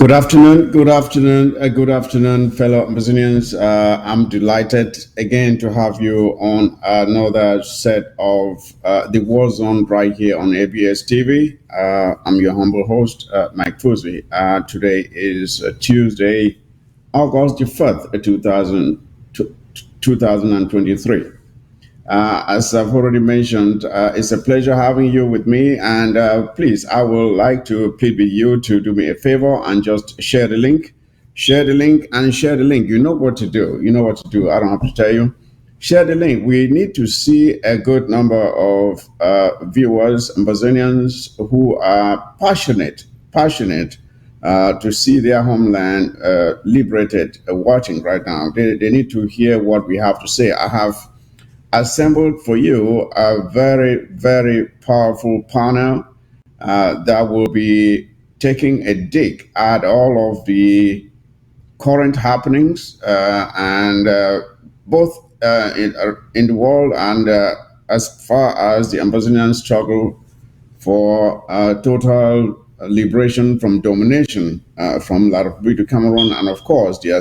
Good afternoon, fellow Ambazonians. I'm delighted again to have you on another set of The War Zone right here on ABS TV. I'm your humble host, Mike Fusi. Today is Tuesday, August the 4th, 2023. As I've already mentioned, it's a pleasure having you with me. And please, I would like to plead with you to do me a favor and just share the link. Share the link and share the link. You know what to do. You know what to do. I don't have to tell you. Share the link. We need to see a good number of viewers, Ambazonians, who are passionate to see their homeland liberated, watching right now. They need to hear what we have to say. I have assembled for you a very powerful panel that will be taking a dig at all of the current happenings and both in the world and as far as the Ambazonian struggle for total liberation from domination from La République du Cameroon, and of course, their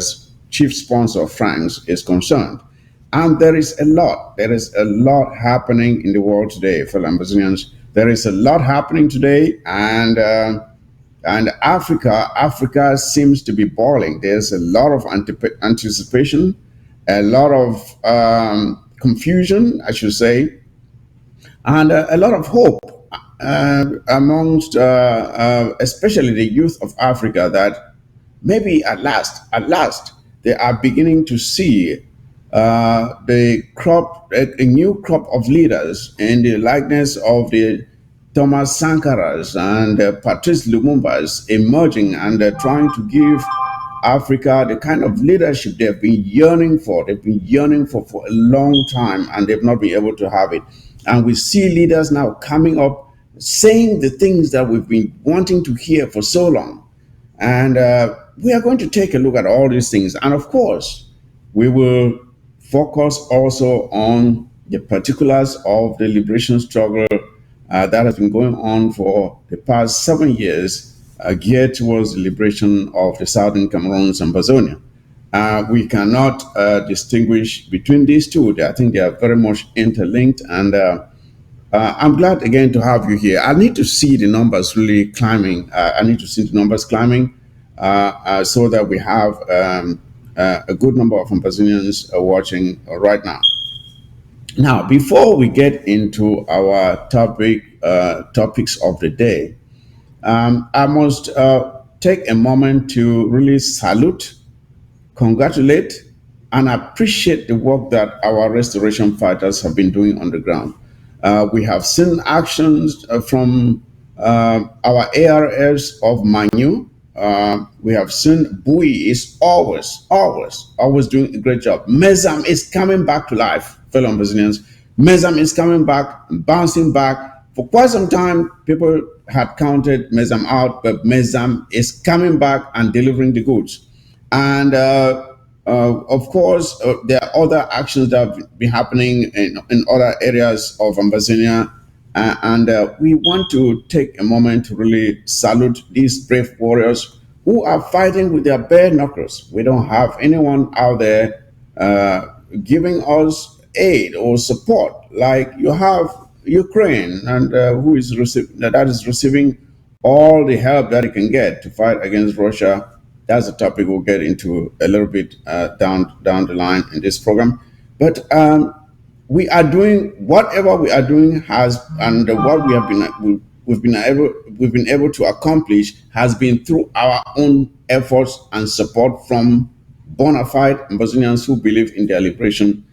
chief sponsor, France, is concerned. And there is a lot happening in the world today, fellow Ambazonians. There is a lot happening today, and Africa seems to be boiling. There's a lot of anticipation, a lot of confusion, I should say, and a lot of hope amongst especially the youth of Africa that maybe at last, they are beginning to see a new crop of leaders in the likeness of the Thomas Sankaras and Patrice Lumumbas emerging and trying to give Africa the kind of leadership they've been yearning for. They've been yearning for a long time, and they've not been able to have it. And we see leaders now coming up saying the things that we've been wanting to hear for so long. And we are going to take a look at all these things. And of course, we will focus also on the particulars of the liberation struggle that has been going on for the past 7 years, geared towards the liberation of the southern Cameroon, Ambazonian. We cannot distinguish between these two. I think they are very much interlinked, and I'm glad again to have you here. I need to see the numbers really climbing. I need to see the numbers climbing so that we have a good number of Ambazonians watching right now. Now, before we get into our topics of the day, I must take a moment to really salute, congratulate, and appreciate the work that our restoration fighters have been doing on the ground. We have seen actions from our ARS of Manu. We have seen Bui is always doing a great job. Mezam is coming back to life, fellow Ambazonians. Mezam is coming back, bouncing back. For quite some time, people had counted Mezam out, but Mezam is coming back and delivering the goods. And of course, there are other actions that have been happening in other areas of Ambazonia. And we want to take a moment to really salute these brave warriors who are fighting with their bare knuckles. We don't have anyone out there giving us aid or support like you have Ukraine, and who is receiving all the help that it can get to fight against Russia. That's a topic we'll get into a little bit down the line in this program. But we are doing whatever we are doing and what we've been able to accomplish has been through our own efforts and support from bona fide Ambazonians who believe in their liberation.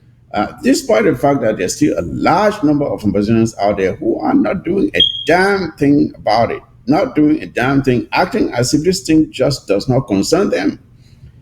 Despite the fact that there's still a large number of Ambazonians out there who are not doing a damn thing about it, not doing a damn thing, acting as if this thing just does not concern them.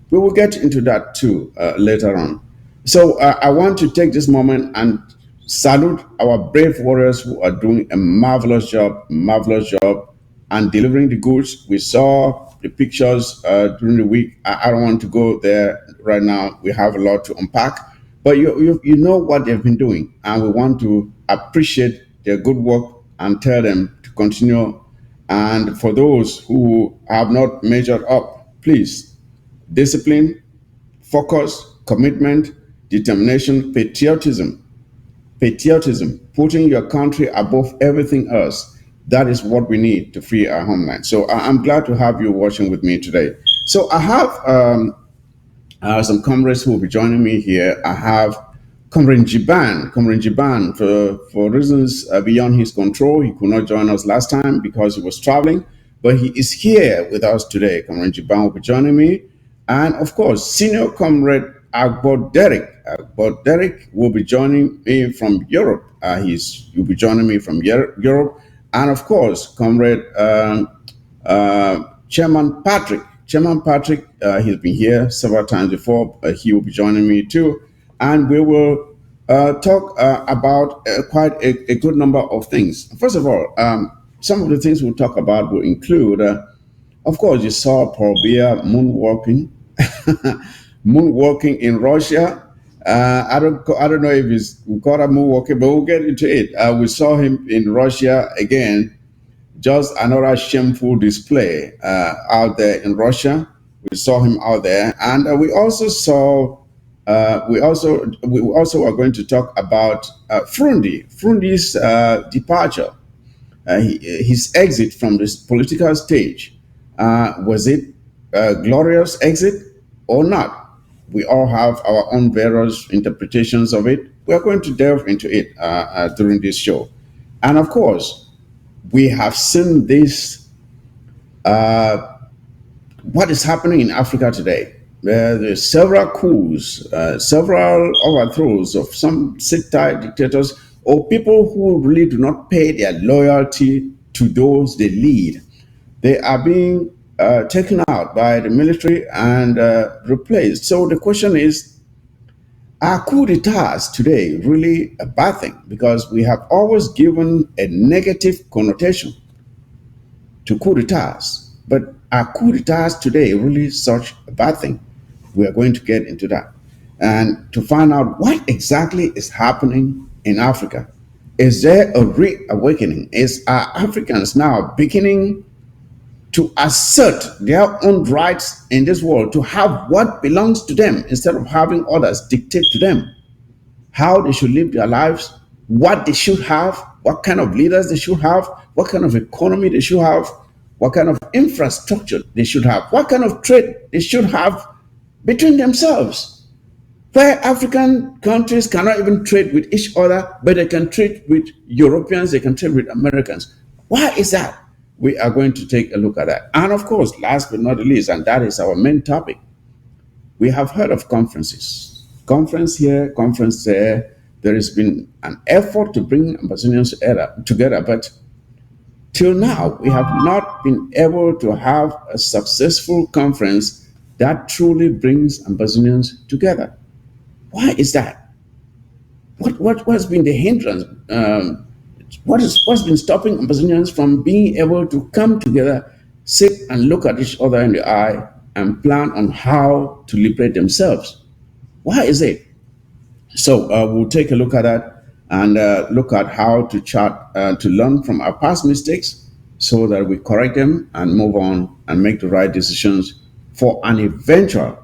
We will get into that too later on. So I want to take this moment and salute our brave warriors who are doing a marvelous job, and delivering the goods. We saw the pictures during the week. I don't want to go there right now. We have a lot to unpack. But you know what they've been doing, and we want to appreciate their good work and tell them to continue. And for those who have not measured up Please, discipline, focus, commitment, determination, patriotism, putting your country above everything else. That is what we need to free our homeland. So I'm glad to have you watching with me today. So I have some comrades who will be joining me here. I have Comrade Jiban, for reasons beyond his control, he could not join us last time because he was traveling, but he is here with us today. Comrade Jiban will be joining me. And of course, Senior Comrade Agbor Derek. Agbor Derek will be joining me from Europe. He'll be joining me from Europe. And of course, Comrade Chairman Patrick. Chairman Patrick, he's been here several times before. He will be joining me too. And we will talk about quite a good number of things. First of all, some of the things we'll talk about will include, of course, you saw Paul Biya moonwalking, moonwalking in Russia. I don't know if it's called a moonwalking, but we'll get into it. We saw him in Russia again. Just another shameful display out there in Russia. We saw him out there, and we also saw. We also are going to talk about Fru Ndi. Fru Ndi's departure, his exit from this political stage. Was it a glorious exit or not? We all have our own various interpretations of it. We are going to delve into it during this show, and of course, we have seen this, what is happening in Africa today. There's several coups, several overthrows of some sit-tight dictators or people who really do not pay their loyalty to those they lead. They are being taken out by the military and replaced. So the question is, are coup d'etats today really a bad thing? Because we have always given a negative connotation to coup d'etats. But are coup d'etats today really such a bad thing? We are going to get into that. And to find out what exactly is happening in Africa. Is there a reawakening? Are Africans now beginning to assert their own rights in this world, to have what belongs to them instead of having others dictate to them how they should live their lives, what they should have, what kind of leaders they should have, what kind of economy they should have, what kind of infrastructure they should have, what kind of trade they should have between themselves, where African countries cannot even trade with each other, but they can trade with Europeans, they can trade with Americans. Why is that? We are going to take a look at that. And of course, last but not least, and that is our main topic, we have heard of conferences. Conference here, conference there. There has been an effort to bring Ambazonians together, but till now, we have not been able to have a successful conference that truly brings Ambazonians together. Why is that? What's been the hindrance? What's been stopping Ambazonians from being able to come together, sit and look at each other in the eye and plan on how to liberate themselves? Why is it? So we'll take a look at that and look at how to chart, to learn from our past mistakes so that we correct them and move on and make the right decisions for an eventual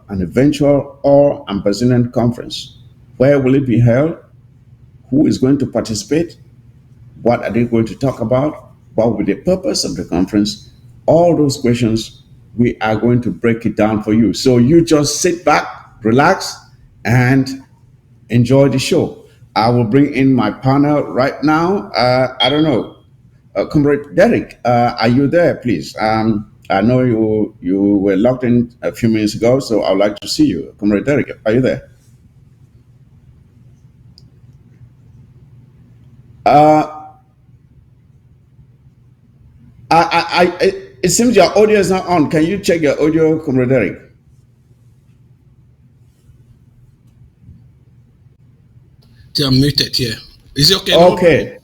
all Ambazonian conference. Where will it be held? Who is going to participate? What are they going to talk about? What will be the purpose of the conference? All those questions, we are going to break it down for you. So you just sit back, relax, and enjoy the show. I will bring in my panel right now. I don't know. Comrade Derek, are you there, please? I know you were locked in a few minutes ago, so I would like to see you. Comrade Derek, are you there? It seems your audio is not on. Can you check your audio, Comrade Derek? I'm muted here. Is it okay? Okay.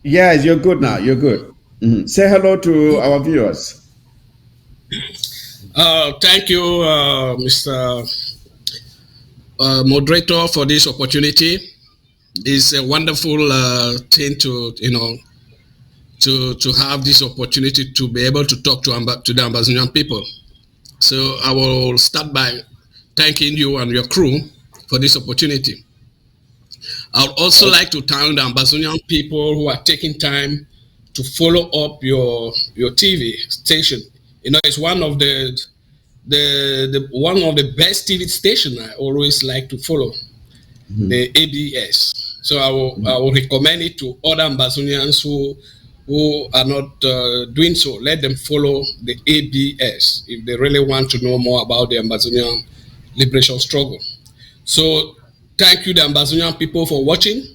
Yes, you're good now. You're good. Mm-hmm. Say hello to our viewers. Thank you, Mr. Moderator, for this opportunity. It's a wonderful thing to to have this opportunity to be able to talk to the Ambazonian people. So I will start by thanking you and your crew for this opportunity. I would also like to thank the Ambazonian people who are taking time to follow up your TV station. You know, it's one of the one of the best TV station I always like to follow, the ABS. So I will recommend it to other Ambazonians who are not doing so. Let them follow the ABS if they really want to know more about the Ambazonian liberation struggle. So thank you, the Ambazonian people, for watching,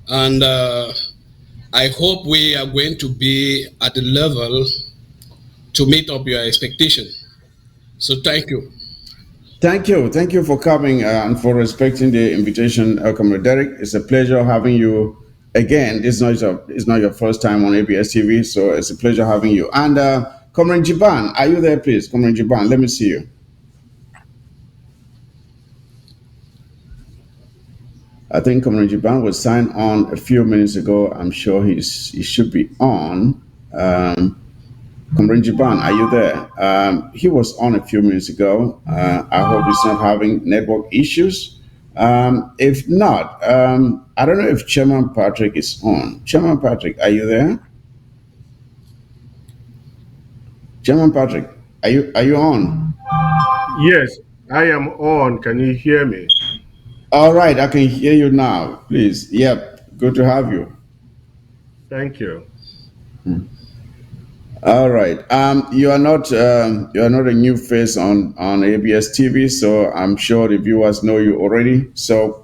and I hope we are going to be at the level to meet up your expectation. So thank you. Thank you for coming and for respecting the invitation, Comrade Derek. It's a pleasure having you again. It's not your first time on ABS TV, so it's a pleasure having you. And Comrade Jiban, are you there, please? Comrade Jiban, let me see you. I think Comrade Jiban was signed on a few minutes ago. I'm sure he should be on. Comrade Jiban, are you there? He was on a few minutes ago. I hope he's not having network issues. If not, I don't know if Chairman Patrick is on. Chairman Patrick, are you there? Chairman Patrick, are you on? Yes, I am on. Can you hear me? All right, I can hear you now. Please. Yep. Good to have you. Thank you. All right. You are not a new face on ABS TV, so I'm sure the viewers know you already. So,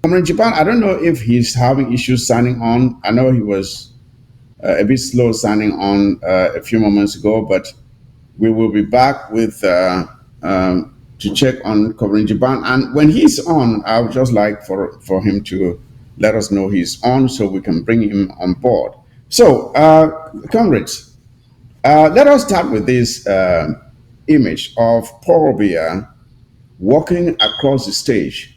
Comrade Japan, I don't know if he's having issues signing on. I know he was a bit slow signing on a few moments ago, but we will be back with to check on Comrade Japan. And when he's on, I would just like for him to let us know he's on, so we can bring him on board. So, comrades, let us start with this image of Paul Biya walking across the stage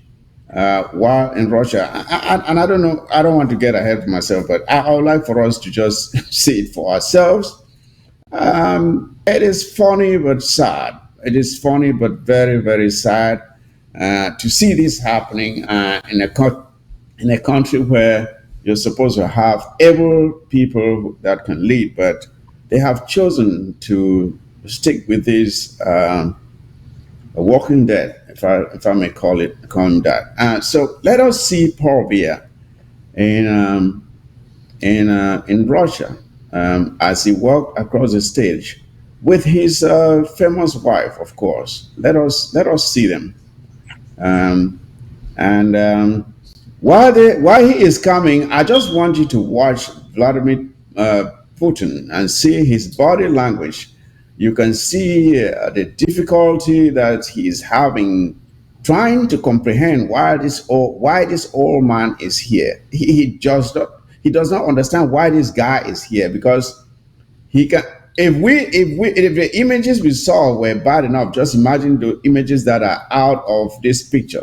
while in Russia. And I don't know, I don't want to get ahead of myself, but I would like for us to just see it for ourselves. It is funny but sad. It is funny but very, very sad to see this happening in a country where you're supposed to have able people that can lead, but they have chosen to stick with this walking dead, if I may call him that. So let us see Paul Biya in Russia as he walked across the stage with his famous wife, of course. Let us see them. While he is coming, I just want you to watch Vladimir Putin and see his body language. You can see the difficulty that he is having trying to comprehend why this old man is here. He does not understand why this guy is here, because he can. If the images we saw were bad enough, just imagine the images that are out of this picture.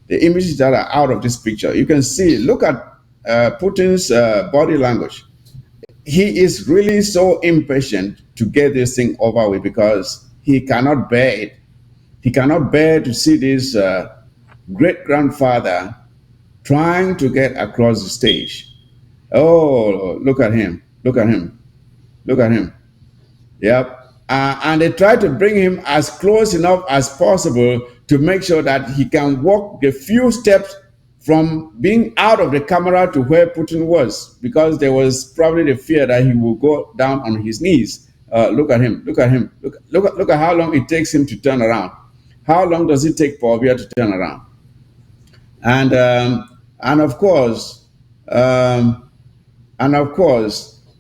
The images that are out of this picture, you can see. Look at Putin's body language. He is really so impatient to get this thing over with, because he cannot bear it. He cannot bear to see this great grandfather trying to get across the stage. Oh, look at him! Look at him! Look at him! Yep. And they try to bring him as close enough as possible to make sure that he can walk the few steps from being out of the camera to where Putin was, because there was probably the fear that he will go down on his knees. Look at him! Look at him! Look at how long it takes him to turn around. How long does it take Paul Biya to turn around? And of course,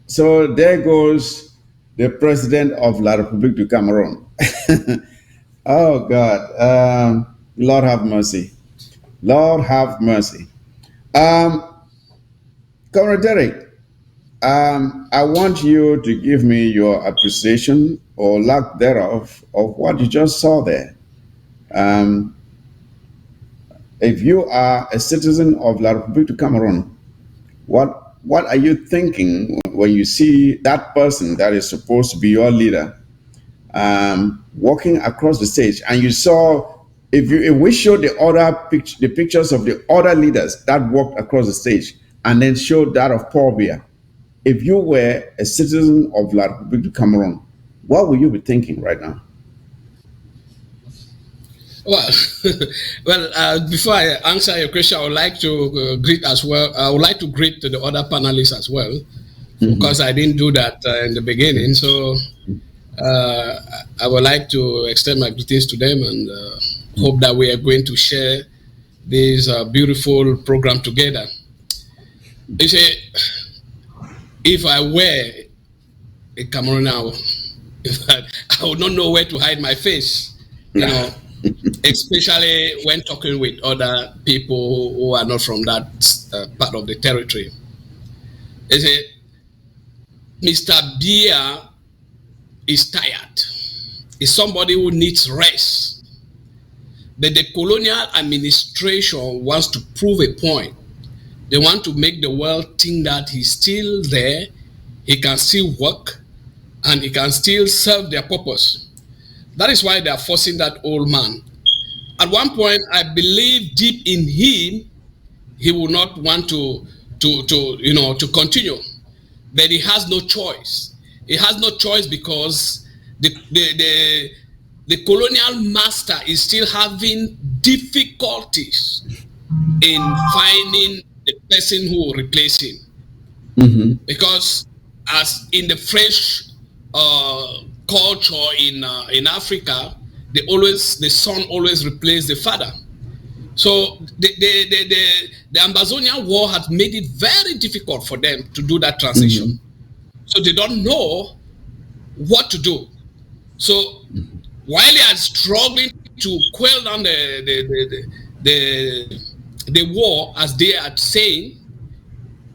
so there goes the president of La République du Cameroon. Oh God, Lord have mercy. Lord have mercy. Comrade Derek, I want you to give me your appreciation or lack thereof of what you just saw there. If you are a citizen of La République du Cameroon, what are you thinking when you see that person that is supposed to be your leader walking across the stage, and you saw, if we show the pictures of the other leaders that walked across the stage, and then show that of Paul Biya, if you were a citizen of La Republique du Cameroon, what would you be thinking right now? Well, before I answer your question, I would like to greet as well. I would like to greet the other panelists as well, because I didn't do that in the beginning. So I would like to extend my greetings to them, and hope that we are going to share this beautiful program together. You see, if I were a Cameroonian, I would not know where to hide my face, you know, especially when talking with other people who are not from that part of the territory. You see, Mr. Biya is tired. Is somebody who needs rest. But the colonial administration wants to prove a point. They want to make the world think that he's still there, he can still work, and he can still serve their purpose. That is why they are forcing that old man. At one point, I believe deep in him, he will not want to continue. But he has no choice. He has no choice because the colonial master is still having difficulties in finding the person who will replace him. Because as in the French culture in Africa, the son always replaces the father. So the Ambazonian war has made it very difficult for them to do that transition. So they don't know what to do. So while they are struggling to quell down the war, as they are saying,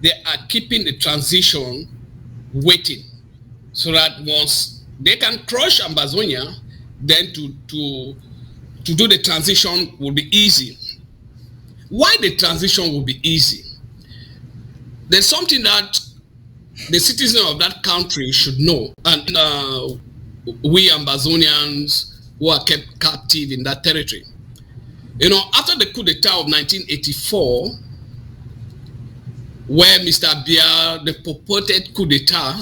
they are keeping the transition waiting, so that once they can crush Ambazonia, then to do the transition will be easy. Why the transition will be easy? There's something that the citizens of that country should know, and we Ambazonians who are kept captive in that territory. You know, after the coup d'etat of 1984, where Mr. Biya, the purported coup d'etat,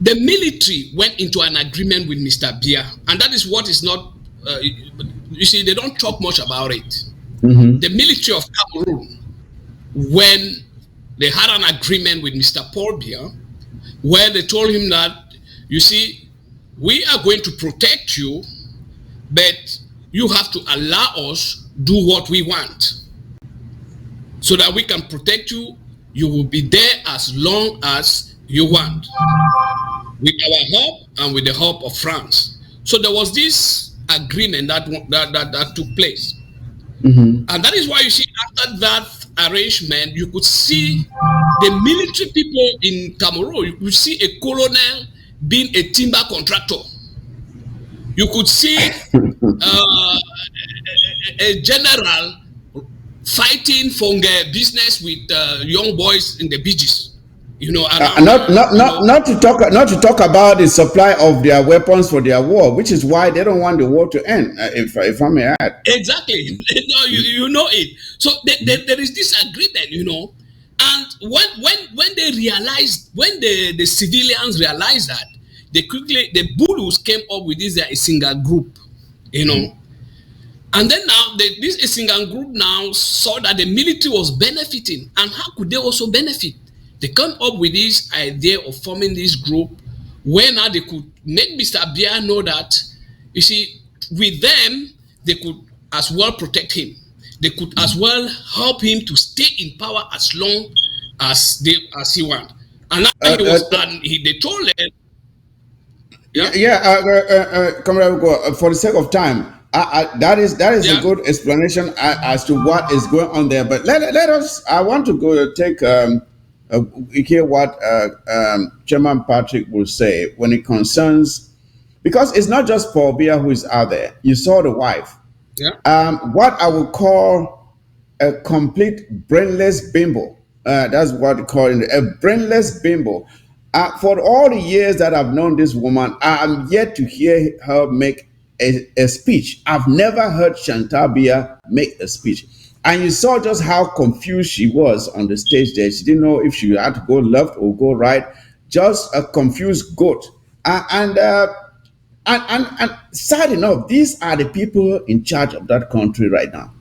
the military went into an agreement with Mr. Biya, and that is what is not, you see, they don't talk much about it. The military of Cameroon, when they had an agreement with Mr. Paul Biya, where they told him that, you see, we are going to protect you, but you have to allow us do what we want. So that we can protect you, you will be there as long as you want, with our help and with the help of France. So there was this agreement that took place. And that is why you see, after that arrangement, you could see the military people in Cameroon. You could see a colonel being a timber contractor. You could see a general fighting for business with young boys in the beaches. You know, not to talk about the supply of their weapons for their war, which is why they don't want the war to end. If I may add, exactly, you know it. So there is this agreement, you know, and when they realized, when the civilians realized that, they quickly, the Bulus came up with this a single group, you know. And then now this Isingan group now saw that the military was benefiting, and how could they also benefit? They come up with this idea of forming this group where now they could make Mr. Biya know that, you see, with them, they could as well protect him. They could as well help him to stay in power as long as he want. And now they told them, Comrade, for the sake of time, that is a good explanation as to what is going on there. But let us. I want to go take hear what Chairman Patrick will say when it concerns, because it's not just Paul Biya who is out there. You saw the wife. What I would call a complete brainless bimbo. That's what they call it, a brainless bimbo. For all the years that I've known this woman, I am yet to hear her make a speech. I've never heard Chantal Biya make a speech. And you saw just how confused she was on the stage there. She didn't know if she had to go left or go right. Just a confused goat. And sad enough, these are the people in charge of that country right now.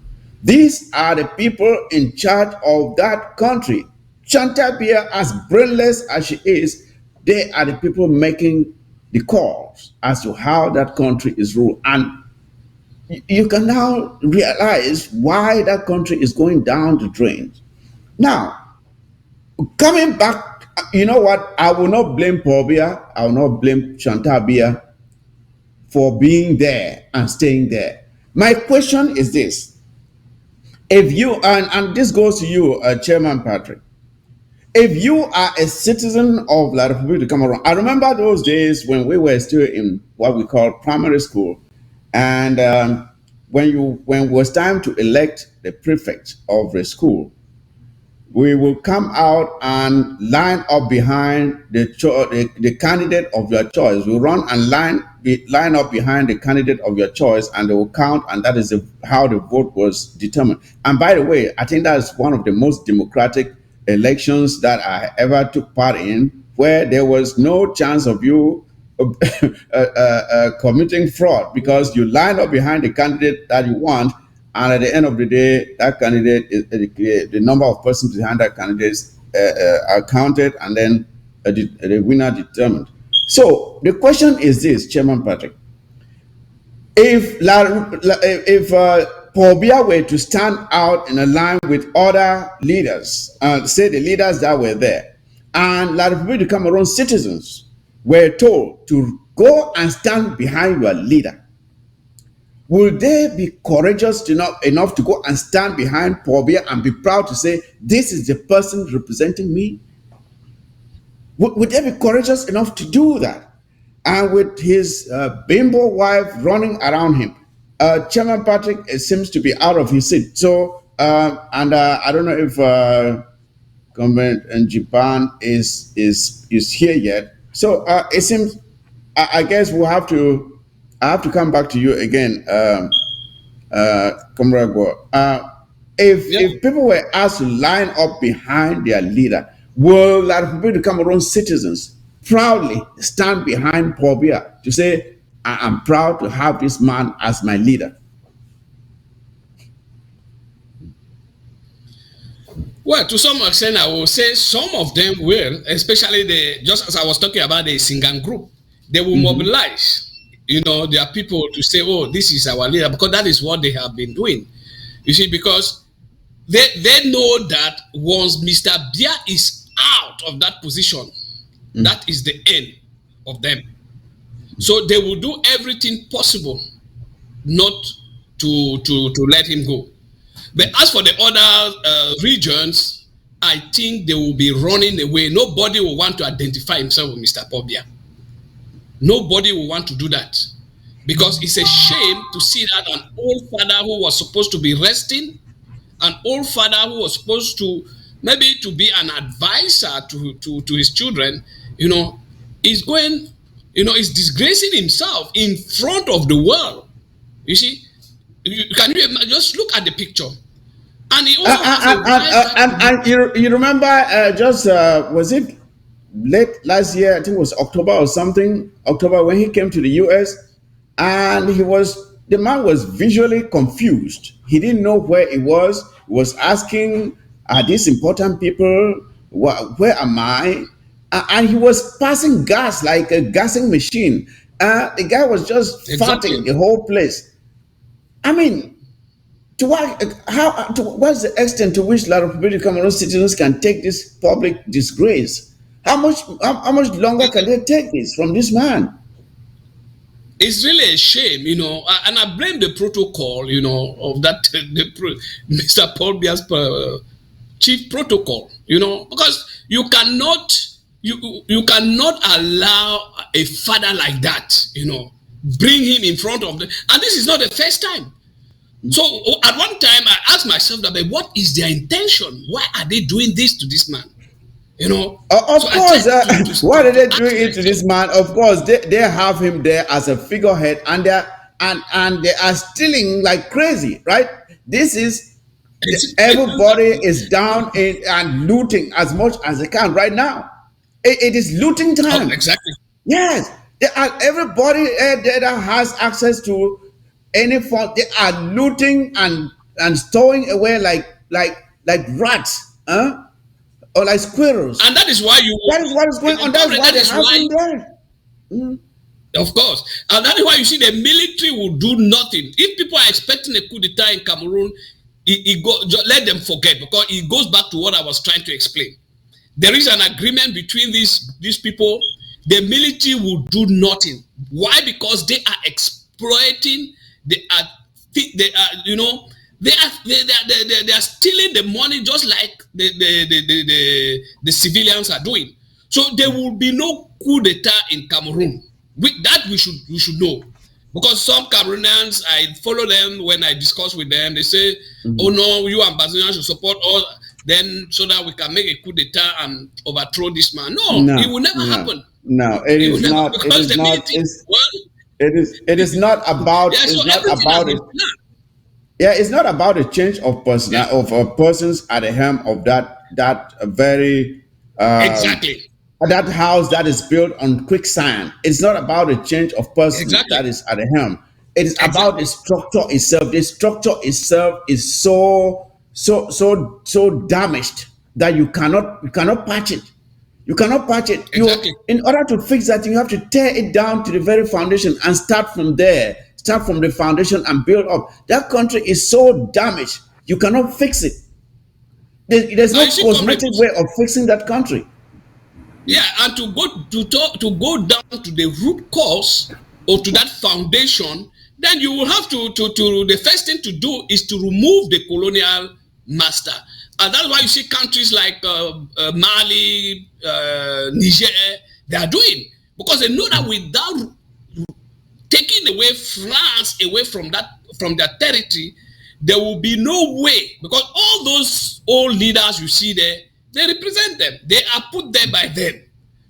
These are the people in charge of that country. Chantal Biya, as brainless as she is, they are the people making the calls as to how that country is ruled. And you can now realize why that country is going down the drain. Now, coming back, you know what? I will not blame Paul Biya. I will not blame Chantal Biya for being there and staying there. My question is this. If you, and this goes to you, Chairman Patrick, if you are a citizen of La Republique of Cameroon, I remember those days when we were still in what we call primary school, and when it was time to elect the prefect of the school, we will come out and line up behind the candidate of your choice. We run and line up behind the candidate of your choice, and they will count, and that is how the vote was determined. And by the way, I think that is one of the most democratic elections that I ever took part in, where there was no chance of you committing fraud, because you line up behind the candidate that you want, and at the end of the day, that candidate, the number of persons behind that candidate are counted, and then the winner determined. So the question is this, Chairman Patrick: if Paul Biya were to stand out in a line with other leaders, say the leaders that were there, and La Republique of Cameroon citizens were told to go and stand behind your leader, will they be courageous enough to go and stand behind Paul Biya and be proud to say, this is the person representing me? Would they be courageous enough to do that? And with his bimbo wife running around him, Chairman Patrick seems to be out of his seat. So, I don't know if government in Japan is here yet. So it seems, I guess I have to come back to you again, Comrade Go. If people were asked to line up behind their leader, will La Republique of Cameroon citizens proudly stand behind Paul Biya to say, I am proud to have this man as my leader? Well, to some extent, I will say some of them will, especially just as I was talking about the Singan group, they will mobilize, their people to say, oh, this is our leader, because that is what they have been doing. You see, because they know that once Mr. Biya is out of that position, that is the end of them. So they will do everything possible not to let him go. But as for the other regions, I think they will be running away. Nobody will want to identify himself with Mr. Paul Biya. Nobody will want to do that, because it's a shame to see that an old father who was supposed to be resting, an old father who was supposed to maybe to be an advisor to his children, is going, is disgracing himself in front of the world. You see, can you just look at the picture? And he also and you remember was it late last year? I think it was October or something. October, when he came to the US, and the man was visually confused. He didn't know where he was. He was asking, are these important people? Where am I? And he was passing gas like a gassing machine. The guy was just farting the whole place. I mean, what's the extent to which La Republique of Cameroon citizens can take this public disgrace? How much longer can they take this from this man? It's really a shame, and I blame the protocol, of that Mr. Paul Biya's chief protocol, because you cannot allow a father like that, bring him in front of them, and this is not the first time. So at one time I asked myself that, what is their intention? Why are they doing this to this man? You know, Of so I try course, what are they to ask doing it to myself. this man? Of course, they have him there as a figurehead, and they are stealing like crazy, right? This is everybody Exactly. is down in and looting as much as they can right now. It is looting Oh, time. exactly. Yes, they are, everybody there that has access to any form. They are looting and stowing away like rats, huh? Or like squirrels. And that is why you, That is what is going on. That is comrade, why that they is have why, him there. of course, and that is why you see the military will do nothing. If people are expecting a coup d'etat in Cameroon, let them forget, because it goes back to what I was trying to explain. There is an agreement between these people. The military will do nothing. Why? Because they are exploiting. They are, you know, they are stealing the money, just like the civilians are doing. So there will be no coup d'etat in Cameroon. That we should know, because some Cameroonians, I follow them when I discuss with them. They say, "Oh no, you Ambazonians should support us, then so that we can make a coup d'etat and overthrow this man." No, it No, will never no, happen. no. It It will is never, not. It because is the not. military. Well, It is not about. yeah. So It's not everything has about been it. planned. Yeah, it's not about a change of person Yeah, of persons at the helm of that very exactly, that house that is built on quicksand. It's not about a change of person exactly, that is at the helm. It is about the exactly. structure itself. The structure itself is so damaged that you cannot patch it. You cannot patch it. Exactly. In order to fix that, you have to tear it down to the very foundation and start from there. Start from the foundation and build up. That country is so damaged. You cannot fix it. There's Now you no see, comrade, cosmetic way of fixing that country. yeah, and to go down to the root cause, or to that foundation, then you will have to the first thing to do is to remove the colonial master. And that's why you see countries like Mali, Niger, they are doing, because they know that without taking away France away from that territory, there will be no way, because all those old leaders you see there, they represent them. They are put there by them.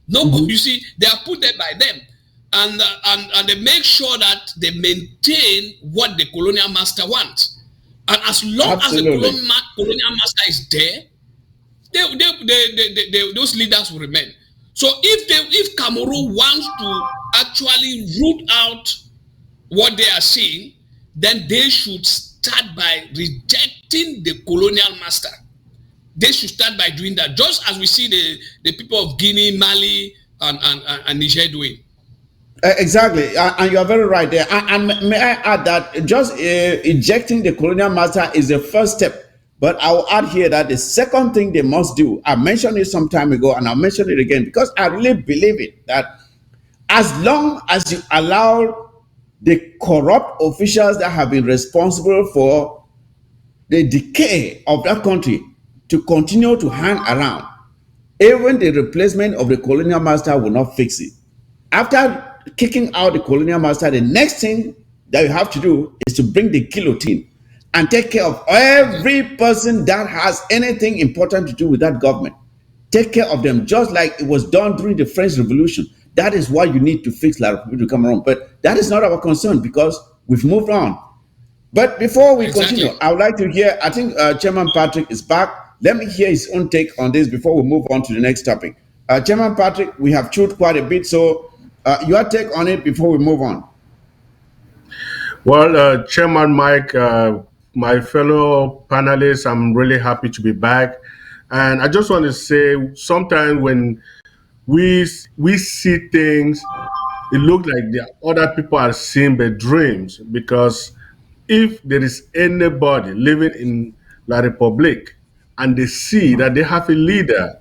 No, you see, they are put there by them, and they make sure that they maintain what the colonial master wants. And as long as the Absolutely. colonial master is there, those leaders will remain. So if Cameroon wants to actually root out what they are seeing, then they should start by rejecting the colonial master. They should start by doing that, just as we see the people of Guinea, Mali, and Niger doing. Exactly, and you are very right there. And may I add that just ejecting the colonial master is the first step. But I will add here that the second thing they must do, I mentioned it some time ago, and I'll mention it again because I really believe it, that as long as you allow the corrupt officials that have been responsible for the decay of that country to continue to hang around, even the replacement of the colonial master will not fix it. After kicking out the colonial master, the next thing that you have to do is to bring the guillotine and take care of every person that has anything important to do with that government. Take care of them just like it was done during the French Revolution. That is why you need to fix La République du Cameroon. But that is not our concern because we've moved on. But before we continue, Exactly. I would like to hear, I think Chairman Patrick is back. Let me hear his own take on this before we move on to the next topic. Chairman Patrick, we have chewed quite a bit, so your take on it before we move on. Well, Chairman Mike, my fellow panelists, I'm really happy to be back. And I just want to say, sometimes when we see things, it looks like the other people are seeing the dreams, because if there is anybody living in La Republic and they see that they have a leader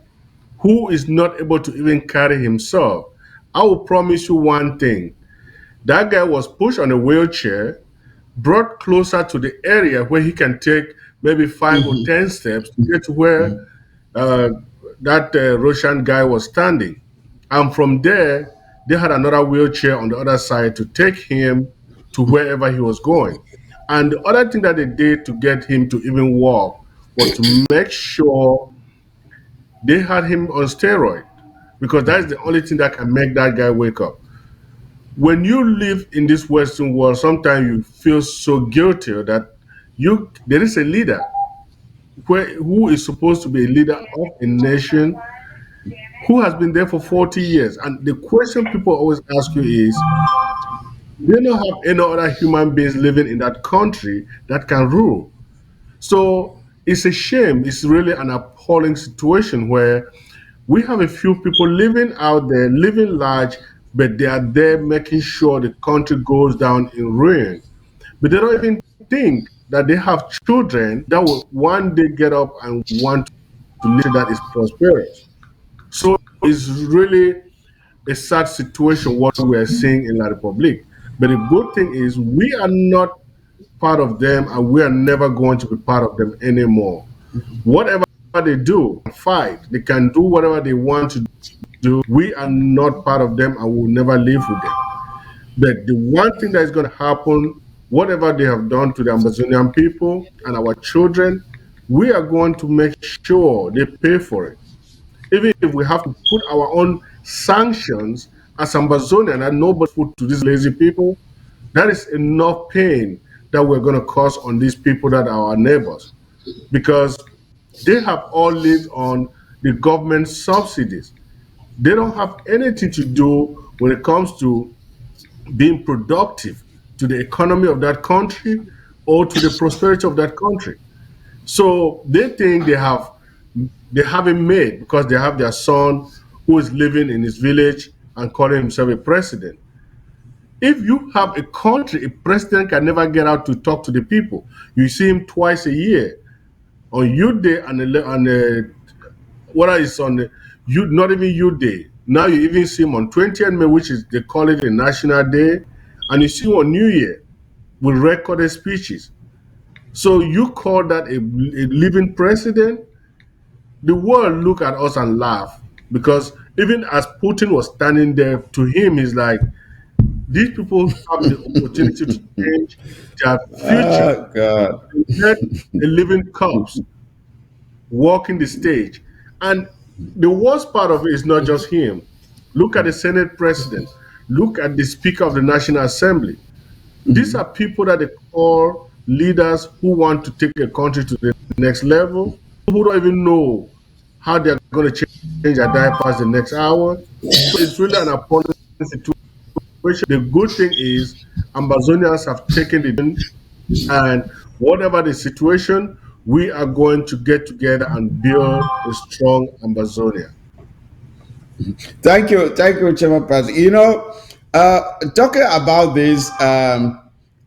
who is not able to even carry himself, I will promise you one thing. That guy was pushed on a wheelchair, brought closer to the area where he can take maybe 5 or 10 steps to get to where uh, that Russian guy was standing. And from there, they had another wheelchair on the other side to take him to wherever he was going. And the other thing that they did to get him to even walk was to make sure they had him on steroid because that's the only thing that can make that guy wake up. When you live in this Western world, sometimes you feel so guilty that there is a leader who is supposed to be a leader of a nation who has been there for 40 years. And the question people always ask you is, they don't have any other human beings living in that country that can rule. So it's a shame. It's really an appalling situation where we have a few people living out there, living large, but they are there making sure the country goes down in ruin. But they don't even think that they have children that will one day get up and want to live that is prosperous. So it's really a sad situation what we are seeing in La Republic. But the good thing is we are not part of them and we are never going to be part of them anymore. Whatever they do, fight, they can do whatever they want to do. We are not part of them and will never live with them. But the one thing that is going to happen, whatever they have done to the Ambazonian people and our children, we are going to make sure they pay for it. Even if we have to put our own sanctions as Ambazonian and nobody put to these lazy people, that is enough pain that we're going to cause on these people that are our neighbors. Because they have all lived on the government subsidies. They don't have anything to do when it comes to being productive to the economy of that country or to the prosperity of that country. So they think they have it made because they have their son who is living in his village and calling himself a president. If you have a country, a president can never get out to talk to the people. You see him twice a year on Youth Day and what is on the you not even Youth Day. Now you even see him on 20th May, which is they call it a national day, and you see him on New Year with recorded speeches. So you call that a living president? The world look at us and laugh because even as Putin was standing there, to him, he's like, these people have the opportunity to change their future. Oh God. Let a living corpse walking the stage. And the worst part of it is not just him. Look at the Senate president. Look at the Speaker of the National Assembly. These are people that they call leaders who want to take a country to the next level, who don't even know how they're going to change their diapers the next hour. So it's really an appalling situation. The good thing is Ambazonians have taken the and whatever the situation, we are going to get together and build a strong Ambazonia. Thank you, Chairman Paz. Talking about this,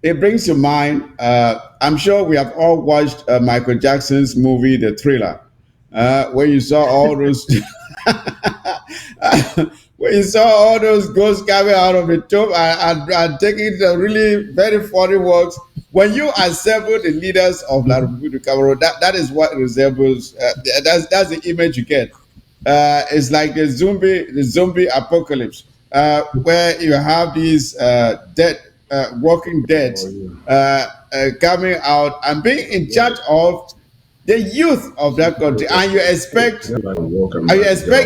it brings to mind. I'm sure we have all watched Michael Jackson's movie, The Thriller, where you saw all those. When you saw all those ghosts coming out of the tomb and taking the really very funny walks, when you assemble the leaders of La Republic of Cameroon, that is what resembles. That's the image you get. It's like the zombie apocalypse, where you have these dead, walking dead, coming out and being in charge of the youth of that country, and you expect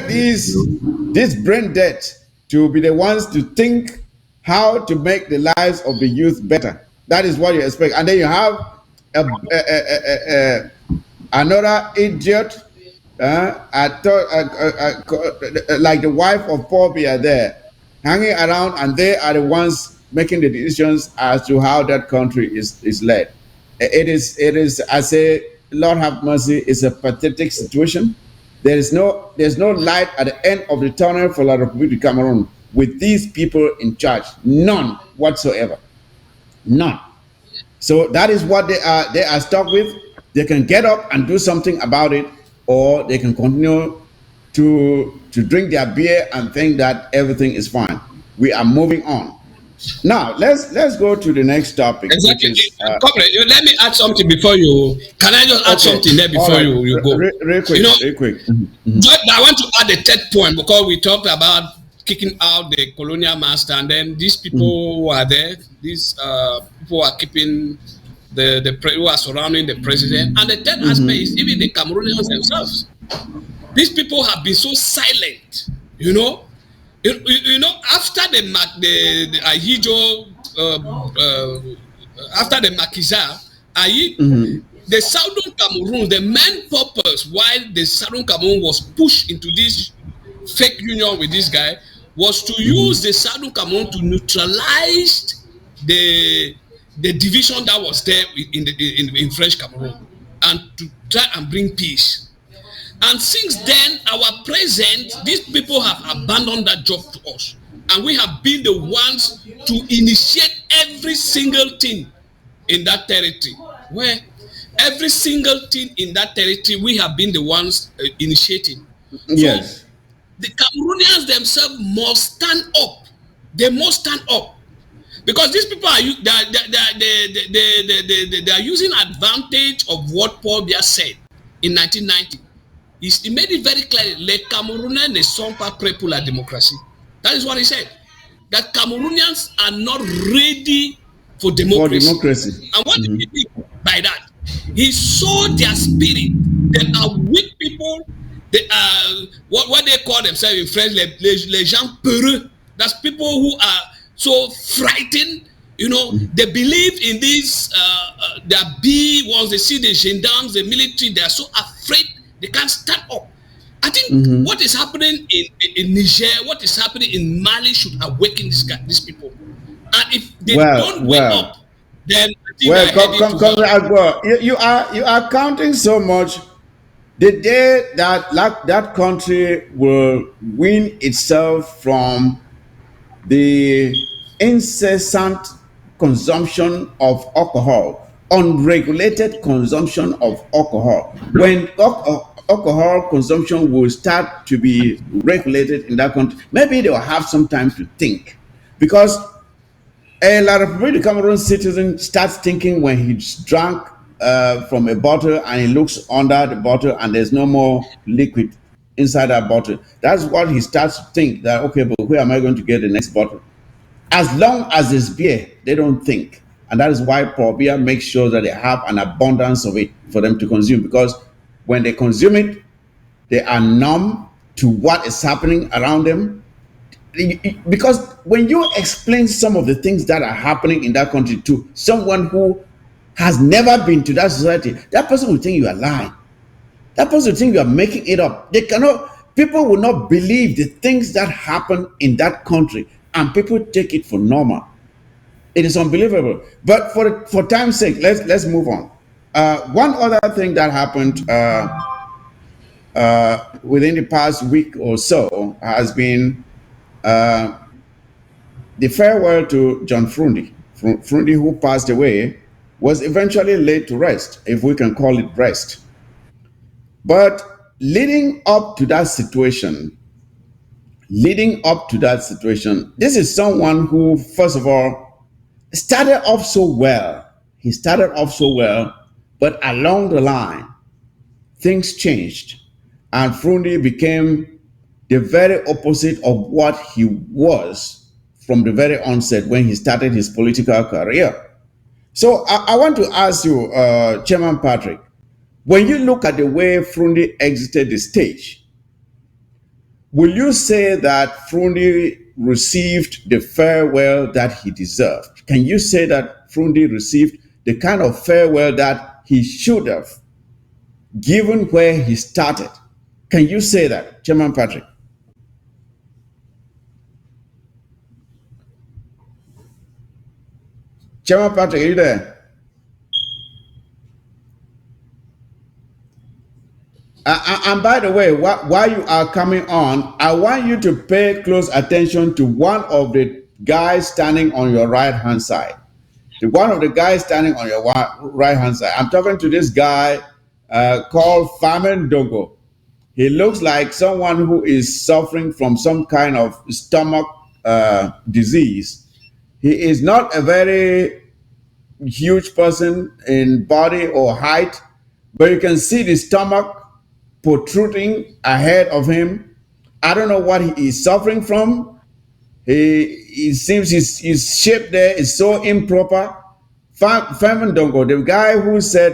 these brain dead to be the ones to think how to make the lives of the youth better. That is what you expect, and then you have another idiot, like the wife of Paul Biya there, hanging around, and they are the ones making the decisions as to how that country is led. It is. I say, Lord have mercy. It's a pathetic situation. There's no light at the end of the tunnel for La Republic of Cameroon with these people in charge. None whatsoever. None. So that is what they are stuck with. They can get up and do something about it, or they can continue to drink their beer and think that everything is fine. We are moving on. Now let's go to the next topic, which Exactly. is Comrade, let me add something before you. Can I just add okay. something there All before right, you go? real quick, You know, real quick. I want to add a third point because we talked about kicking out the colonial master, and then these people who are there, these people who are keeping who are surrounding the president. And the third aspect is even the Cameroonians themselves. These people have been so silent, you know. After the Ahijo, after the Makiza, the Southern Cameroon, the main purpose why the Southern Cameroon was pushed into this fake union with this guy was to use the Southern Cameroon to neutralize the division that was there in French Cameroon, and to try and bring peace. And since then, our present, these people have abandoned that job to us. And we have been the ones to initiate every single thing in that territory. Where every single thing in that territory, we have been the ones initiating. So Yes. the Cameroonians themselves must stand up. They must stand up. Because these people are they are using advantage of what Paul Biya said in 1990. He made it very clear, les Camerounais ne sont pas prêts pour la démocratie. That is what he said. That Cameroonians are not ready for For democracy. democracy. And what did he mean by that? He saw their spirit. They are weak people. They are what they call themselves in French, les gens peureux. That's people who are so frightened. They believe in this. They are once they see the gendarmes, the military, they are so afraid. They can't stand up. I think what is happening in Niger, what is happening in Mali should awaken these people. And if they don't wake up, then I think well, they're heading to you are counting so much. The day that country will win itself from the incessant consumption of alcohol, unregulated consumption of alcohol. When alcohol consumption will start to be regulated in that country, maybe they will have some time to think. Because a La Republic of Cameroon citizen starts thinking when he's drunk from a bottle and he looks under the bottle and there's no more liquid inside that bottle. That's what he starts to think, that, okay, but where am I going to get the next bottle? As long as it's beer, they don't think. And that is why Paul Biya makes sure that they have an abundance of it for them to consume. Because when they consume it, they are numb to what is happening around them. Because when you explain some of the things that are happening in that country to someone who has never been to that society, that person will think you are lying. That person will think you are making it up. People will not believe the things that happen in that country, and people take it for normal. It is unbelievable. But for time's sake, let's move on. One other thing that happened within the past week or so has been the farewell to John Fru Ndi. Fru Ndi, who passed away, was eventually laid to rest, if we can call it rest. But leading up to that situation, this is someone who, first of all, started off so well. He started off so well, but along the line, things changed. And Fru Ndi became the very opposite of what he was from the very onset when he started his political career. So I want to ask you, Chairman Patrick, when you look at the way Fru Ndi exited the stage, will you say that Fru Ndi received the farewell that he deserved? Can you say that Fru Ndi received the kind of farewell that he should have, given where he started? Can you say that, Chairman Patrick? Chairman Patrick, are you there? And by the way, while you are coming on, I want you to pay close attention to one of the guys standing on your right hand side. One of the guys standing on your right hand side. I'm talking to this guy called Famen Dogo. He looks like someone who is suffering from some kind of stomach disease. He is not a very huge person in body or height, but you can see the stomach protruding ahead of him. I don't know what he is suffering from. He seems his shape there is so improper. Famindongo, the guy who said,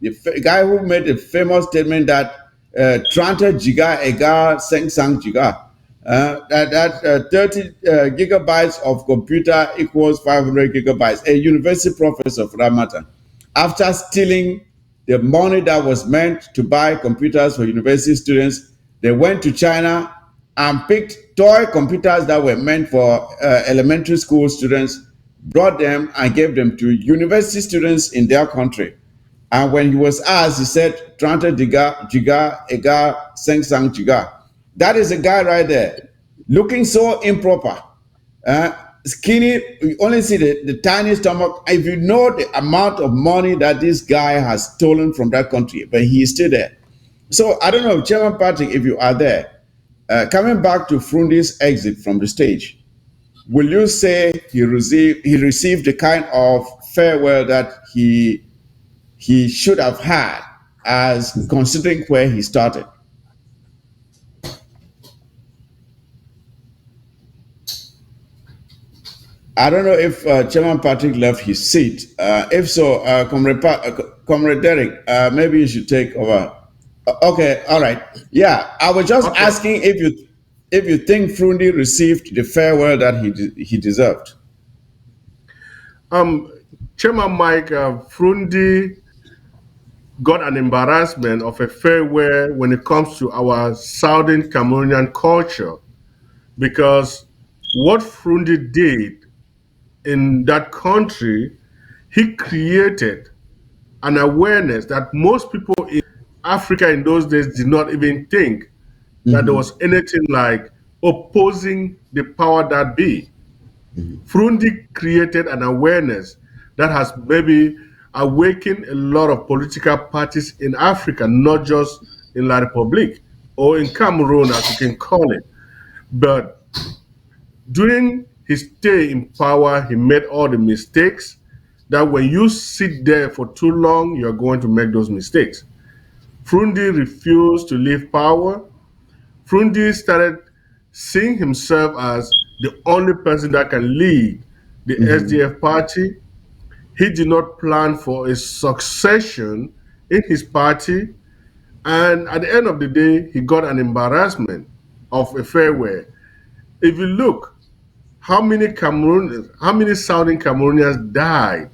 the guy who made the famous statement that 30 giga ega sengsang giga. That 30 gigabytes of computer equals 500 gigabytes. A university professor, for that matter, after stealing the money that was meant to buy computers for university students, they went to China and picked toy computers that were meant for elementary school students, brought them and gave them to university students in their country. And when he was asked, he said, "30 giga, ega, sengsang giga." That is a guy right there, looking so improper. Skinny, you only see the tiny stomach. If you know the amount of money that this guy has stolen from that country, but he is still there. So I don't know, Chairman Patrick, if you are there, coming back to Fru Ndi's exit from the stage, will you say he received the kind of farewell that he should have had, as considering where he started? I don't know if Chairman Patrick left his seat. If so, Comrade Derek, maybe you should take over. Okay, all right. Yeah, I was just Okay. asking if you think Fru Ndi received the farewell that he deserved. Um, Chairman Mike, Fru Ndi got an embarrassment of a farewell when it comes to our Southern Cameroonian culture, because what Fru Ndi did in that country, he created an awareness that most people in Africa in those days did not even think that there was anything like opposing the power that be. Fru Ndi created an awareness that has maybe awakened a lot of political parties in Africa, not just in La Republique or in Cameroon, as you can call it. But during his stay in power, he made all the mistakes that when you sit there for too long, you're going to make those mistakes. Fru Ndi refused to leave power. Fru Ndi started seeing himself as the only person that can lead the SDF party. He did not plan for a succession in his party. And at the end of the day, he got an embarrassment of a farewell. If you look, how many Southern Cameroonians died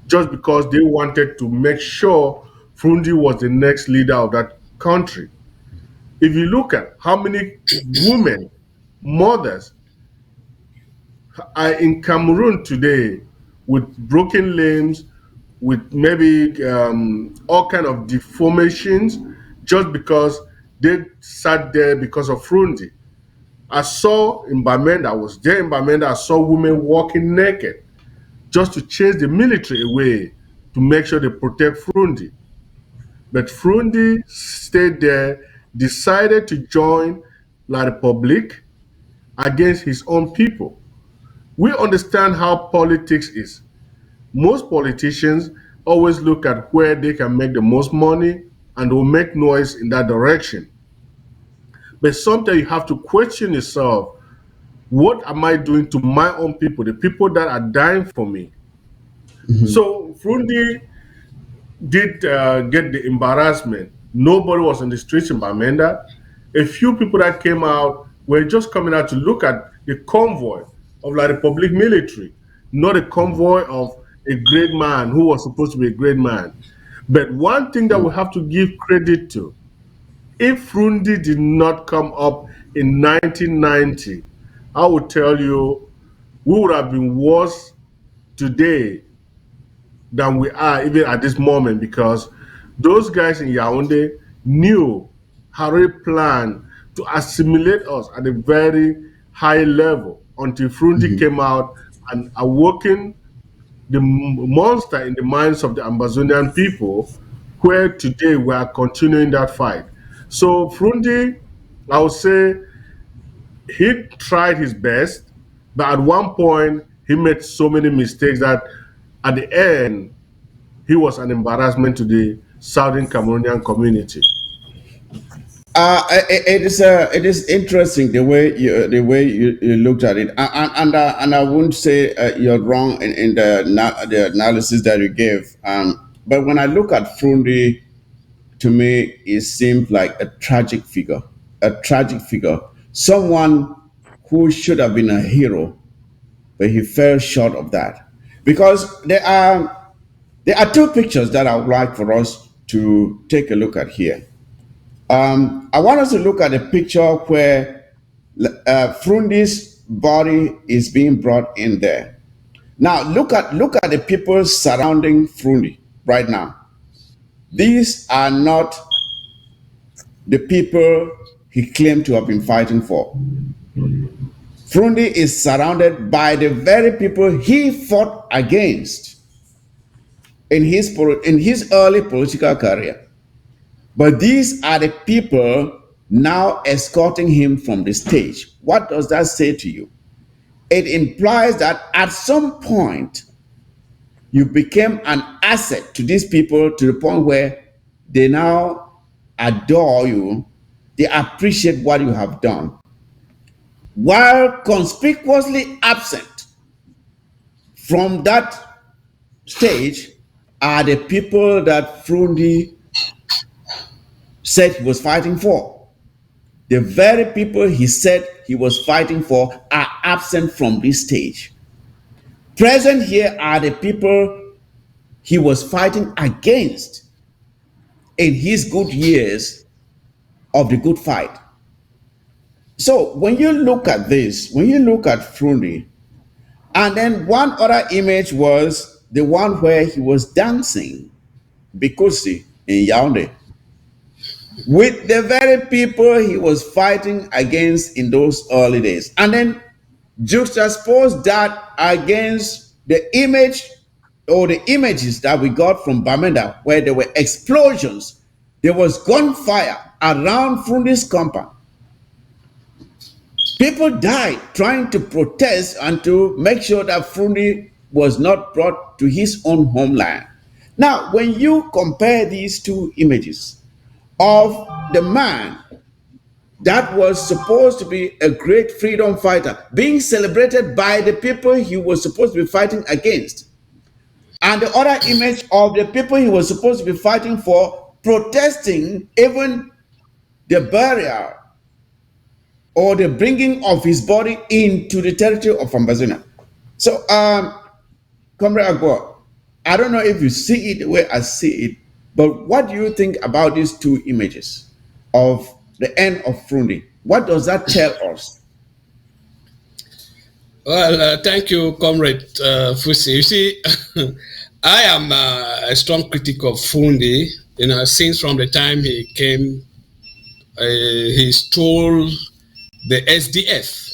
just because they wanted to make sure Fru Ndi was the next leader of that country. If you look at how many women, mothers are in Cameroon today with broken limbs, with maybe all kind of deformations, just because they sat there because of Fru Ndi. I saw in Bamenda, I was there in Bamenda, I saw women walking naked just to chase the military away to make sure they protect Fru Ndi. But Fru Ndi stayed there, decided to join La Republique against his own people. We understand how politics is. Most politicians always look at where they can make the most money and will make noise in that direction. But sometimes you have to question yourself, what am I doing to my own people, the people that are dying for me? So Fru Ndi did get the embarrassment. Nobody was on the streets in Bamenda. A few people that came out were just coming out to look at the convoy of La Republique military, not a convoy of a great man who was supposed to be a great man. But one thing that we have to give credit to, if Fru Ndi did not come up in 1990, I would tell you we would have been worse today than we are even at this moment, because those guys in Yaoundé knew, had already planned to assimilate us at a very high level until Fru Ndi came out and awoken the monster in the minds of the Ambazonian people, where today we are continuing that fight. So Fru Ndi, I would say he tried his best, but at one point he made so many mistakes that at the end he was an embarrassment to the Southern Cameroonian community. It is interesting the way you looked at it, and I wouldn't say you're wrong in the analysis that you gave. But when I look at Fru Ndi, to me, it seemed like a tragic figure, someone who should have been a hero, but he fell short of that. Because there are two pictures that I would like for us to take a look at here. I want us to look at a picture where Fru Ndi's body is being brought in there. Now look at the people surrounding Fru Ndi right now. These are not the people he claimed to have been fighting for. Fru Ndi is surrounded by the very people he fought against in his early political career. But these are the people now escorting him from the stage. What does that say to you? It implies that at some point you became an asset to these people to the point where they now adore you, they appreciate what you have done. While conspicuously absent from that stage are the people that Fru Ndi said he was fighting for. The very people he said he was fighting for are absent from this stage. Present here are the people he was fighting against in his good years of the good fight. So when you look at this, when you look at Fru Ndi, and then one other image was the one where he was dancing Bikusi in Yaoundé with the very people he was fighting against in those early days. And then juxtapose that against the image or the images that we got from Bamenda, where there were explosions, there was gunfire around Fru Ndi's compound. People died trying to protest and to make sure that Fru Ndi was not brought to his own homeland. Now, when you compare these two images of the man that was supposed to be a great freedom fighter, being celebrated by the people he was supposed to be fighting against, and the other image of the people he was supposed to be fighting for, protesting even the burial or the bringing of his body into the territory of Ambazonian. So, Comrade Agbo, I don't know if you see it the way I see it, but what do you think about these two images of the end of Fru Ndi? What does that tell us? Well, thank you, Comrade Fusi. You see, I am a strong critic of Fru Ndi. Since from the time he came, he stole the SDF.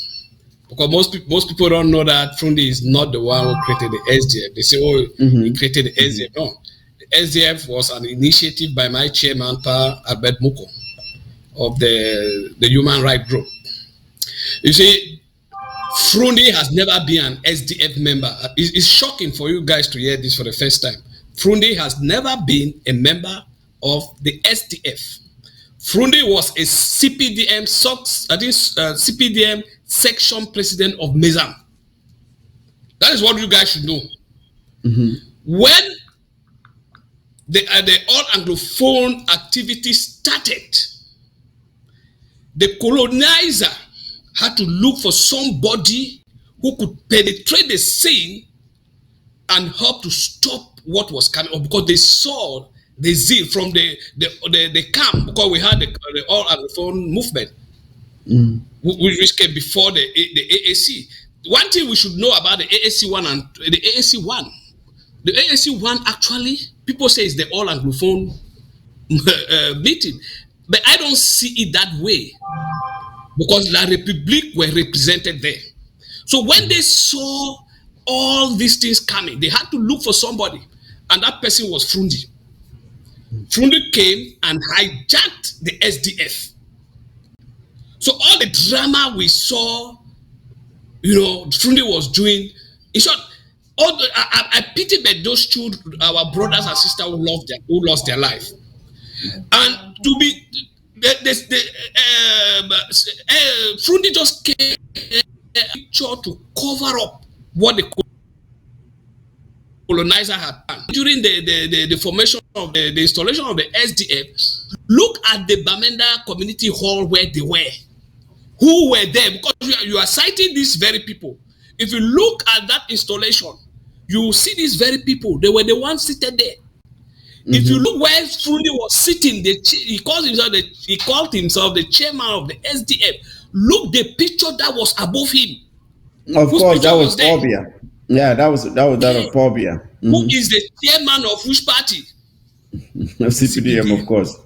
Because most people don't know that Fru Ndi is not the one who created the SDF. They say, oh, he created the SDF. No. The SDF was an initiative by my chairman, Pa Albert Muko, of the Human Rights Group. You see, Fru Ndi has never been an SDF member. It's shocking for you guys to hear this for the first time. Fru Ndi has never been a member of the SDF. Fru Ndi was a CPDM section president of Mezam. That is what you guys should know. When the all Anglophone activity started, the colonizer had to look for somebody who could penetrate the scene and help to stop what was coming up, because they saw the zeal from the camp, because we had the all Anglophone movement, which came before the AAC. One thing we should know about the AAC1 and the AAC1, the AAC1 actually, people say it's the all Anglophone meeting, but I don't see it that way, because La République were represented there. So when they saw all these things coming, they had to look for somebody, and that person was Fru Ndi. Fru Ndi came and hijacked the SDF. So all the drama we saw, Fru Ndi was doing, in short, I pity those children, our brothers and sisters who lost their life. And to be, Fru Ndi just came to cover up what the colonizer had done. During the formation of the installation of the SDF, look at the Bamenda Community Hall where they were. Who were there? Because you are citing these very people. If you look at that installation, you will see these very people. They were the ones seated there. If you look where Fru Ndi was sitting, he called himself the chairman of the SDF. Look the picture that was above him. Of course, that was Biya. Yeah, that was that of Biya. Who is the chairman of which party? CPDM, of course.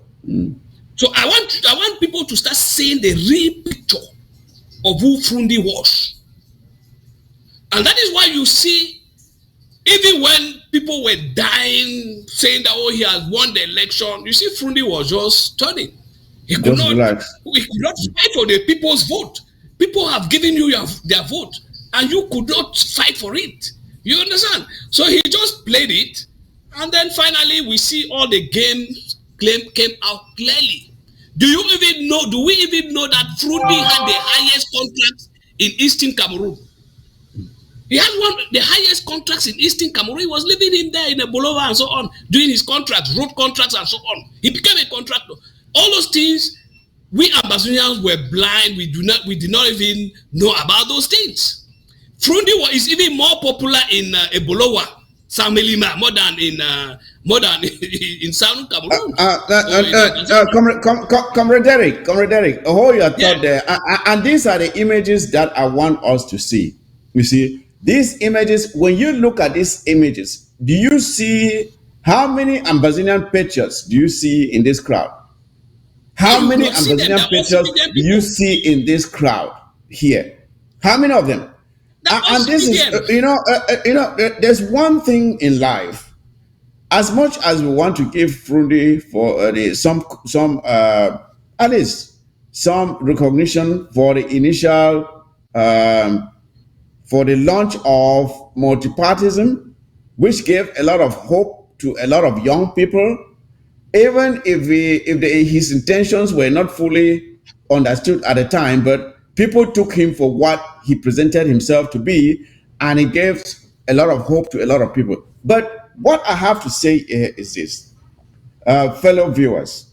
So I want people to start seeing the real picture of who Fru Ndi was. And that is why you see, even when people were dying, saying that, oh, he has won the election, you see, Fru Ndi was just turning. He could not fight for the people's vote. People have given you their vote, and you could not fight for it. You understand? So he just played it, and then finally we see all the game came out clearly. Do we even know that Fru Ndi had the highest contracts in Eastern Cameroon? He had the highest contracts in Eastern Cameroon. He was living in there in a Bolova and so on, doing his contracts, road contracts and so on. He became a contractor. All those things, we Ambazonians were blind. We did not even know about those things. Fru Ndi is even more popular in Ebolowa, Samelima, more than in Southern Cameroon. Comrade Derek, hold your thought there. And these are the images that I want us to see. You see, these images, when you look at these images, do you see how many Ambazonian pictures do you see in this crowd? How many Ambazonian pictures do you see in this crowd here? How many of them? And this is, there's one thing in life. As much as we want to give Fru Ndi for at least some recognition for the initial for the launch of multipartism, which gave a lot of hope to a lot of young people, even if his intentions were not fully understood at the time, but people took him for what he presented himself to be, and he gave a lot of hope to a lot of people. But what I have to say here is this, fellow viewers,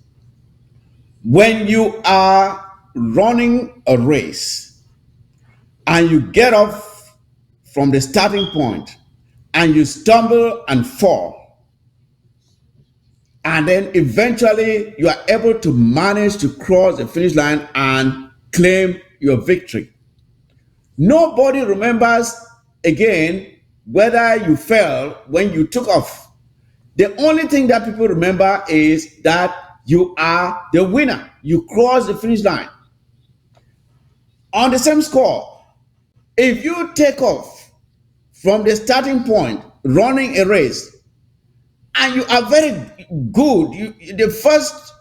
when you are running a race and you get off from the starting point and you stumble and fall, and then eventually you are able to manage to cross the finish line and claim your victory, nobody remembers again whether you fell when you took off. The only thing that people remember is that you are the winner. You cross the finish line. On the same score, if you take off from the starting point, running a race, and you are very good, the first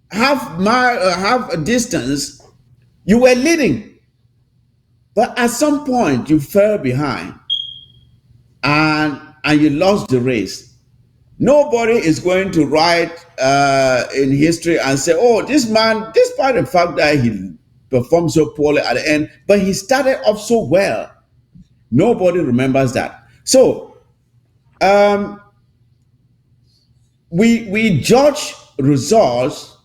half mile, half a distance, you were leading, but at some point you fell behind, and you lost the race. Nobody is going to write in history and say, oh, this man, despite the fact that he performed so poorly at the end, but he started off so well. Nobody remembers that. So we judge results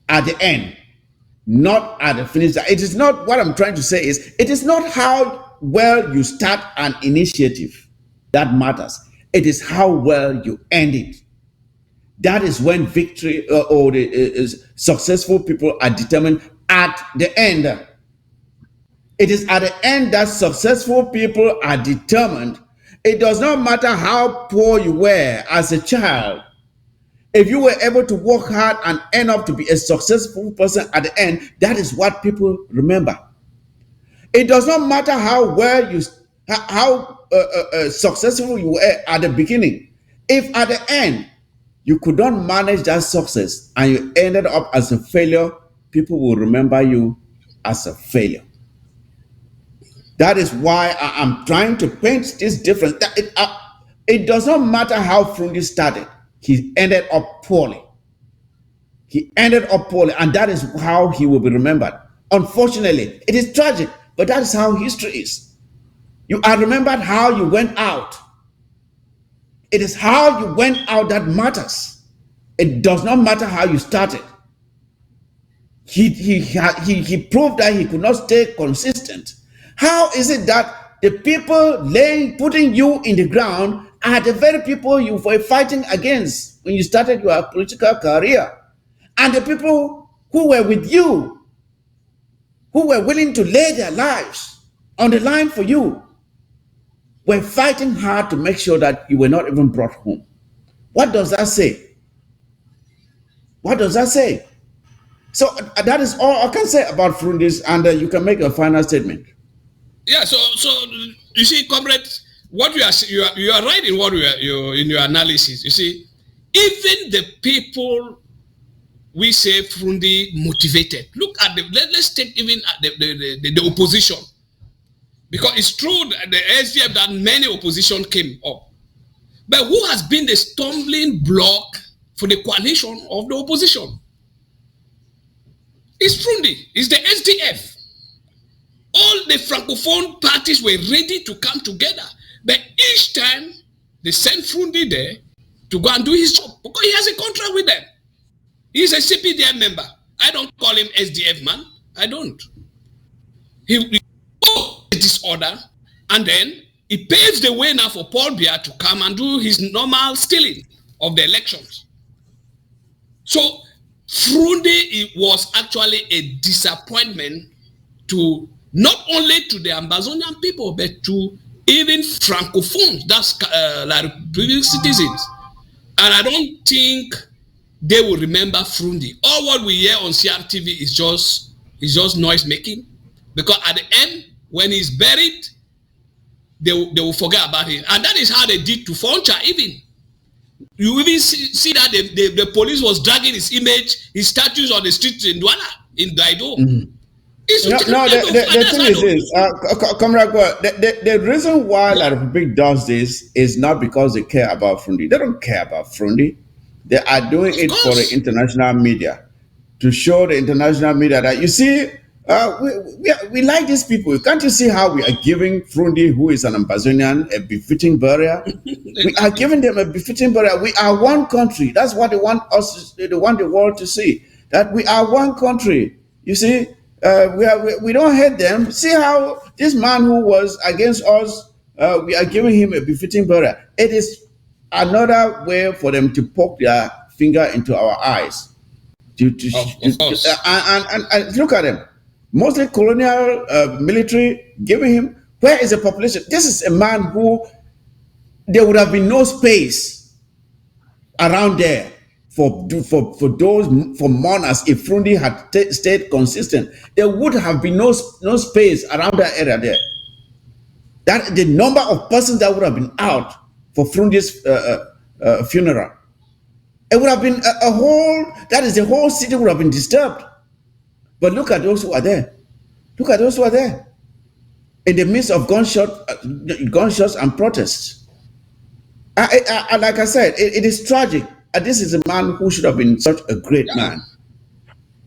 at the end, not at the finish line. It is not, what I'm trying to say is, it is not how well you start an initiative that matters. It is how well you end it. That is when victory or the successful people are determined at the end. It is at the end that successful people are determined. It does not matter how poor you were as a child. If you were able to work hard and end up to be a successful person at the end, that is what people remember. It does not matter how well successful you were at the beginning. If at the end you could not manage that success and you ended up as a failure, people will remember you as a failure. That is why I'm trying to paint this difference. It does not matter how Fru Ndi started. He ended up poorly. He ended up poorly, and that is how he will be remembered. Unfortunately, it is tragic, but that is how history is. You are remembered how you went out. It is how you went out that matters. It does not matter how you started. He proved that he could not stay consistent. How is it that the people putting you in the ground are the very people you were fighting against when you started your political career? And the people who were with you, who were willing to lay their lives on the line for you, were fighting hard to make sure that you were not even brought home. What does that say? What does that say? So that is all I can say about Fru Ndi, and you can make a final statement. Yeah. So you see, comrade, what you are right in what you in your analysis. You see, even the people we say Fru Ndi motivated. Look at let's take even the opposition, because it's true that the SDF that many opposition came up, but who has been the stumbling block for the coalition of the opposition? It's Fru Ndi. It's the SDF. All the francophone parties were ready to come together, but each time they sent Fru Ndi there to go and do his job because he has a contract with them. He's a CPDM member. I don't call him SDF man. I don't. He disorder, and then he paves the way now for Paul Biya to come and do his normal stealing of the elections. So Fru Ndi was actually a disappointment to not only to the Ambazonian people, but to even francophones, that's like previous citizens. And I don't think they will remember Fru Ndi. All what we hear on CRTV is just noise making, because at the end, when he's buried, they will forget about it. And that is how they did to Foncha even. You even see that the police was dragging his image, his statues on the streets in Douala, in Daido. Mm-hmm. The thing is this, Comrade, the reason why La Republic does this is not because they care about Fru Ndi. They don't care about Fru Ndi. They are doing it for the international media, to show the international media that, you see, we like these people. Can't you see how we are giving Fru Ndi, who is an Ambazonian, a befitting burial? We are giving them a befitting burial. We are one country. That's what they want us. They want the world to see, that we are one country. You see, we don't hate them. See how this man who was against us, we are giving him a befitting burial. It is another way for them to poke their finger into our eyes. And look at them. Mostly colonial military giving him, where is the population? This is a man who, there would have been no space around there for mourners. If Fru Ndi had stayed consistent, there would have been no space around that area there. That the number of persons that would have been out for Fru Ndi's funeral, it would have been a whole. That is, the whole city would have been disturbed. But look at those who are there. Look at those who are there in the midst of gunshots and protests. Like I said, it is tragic. This is a man who should have been such a great man,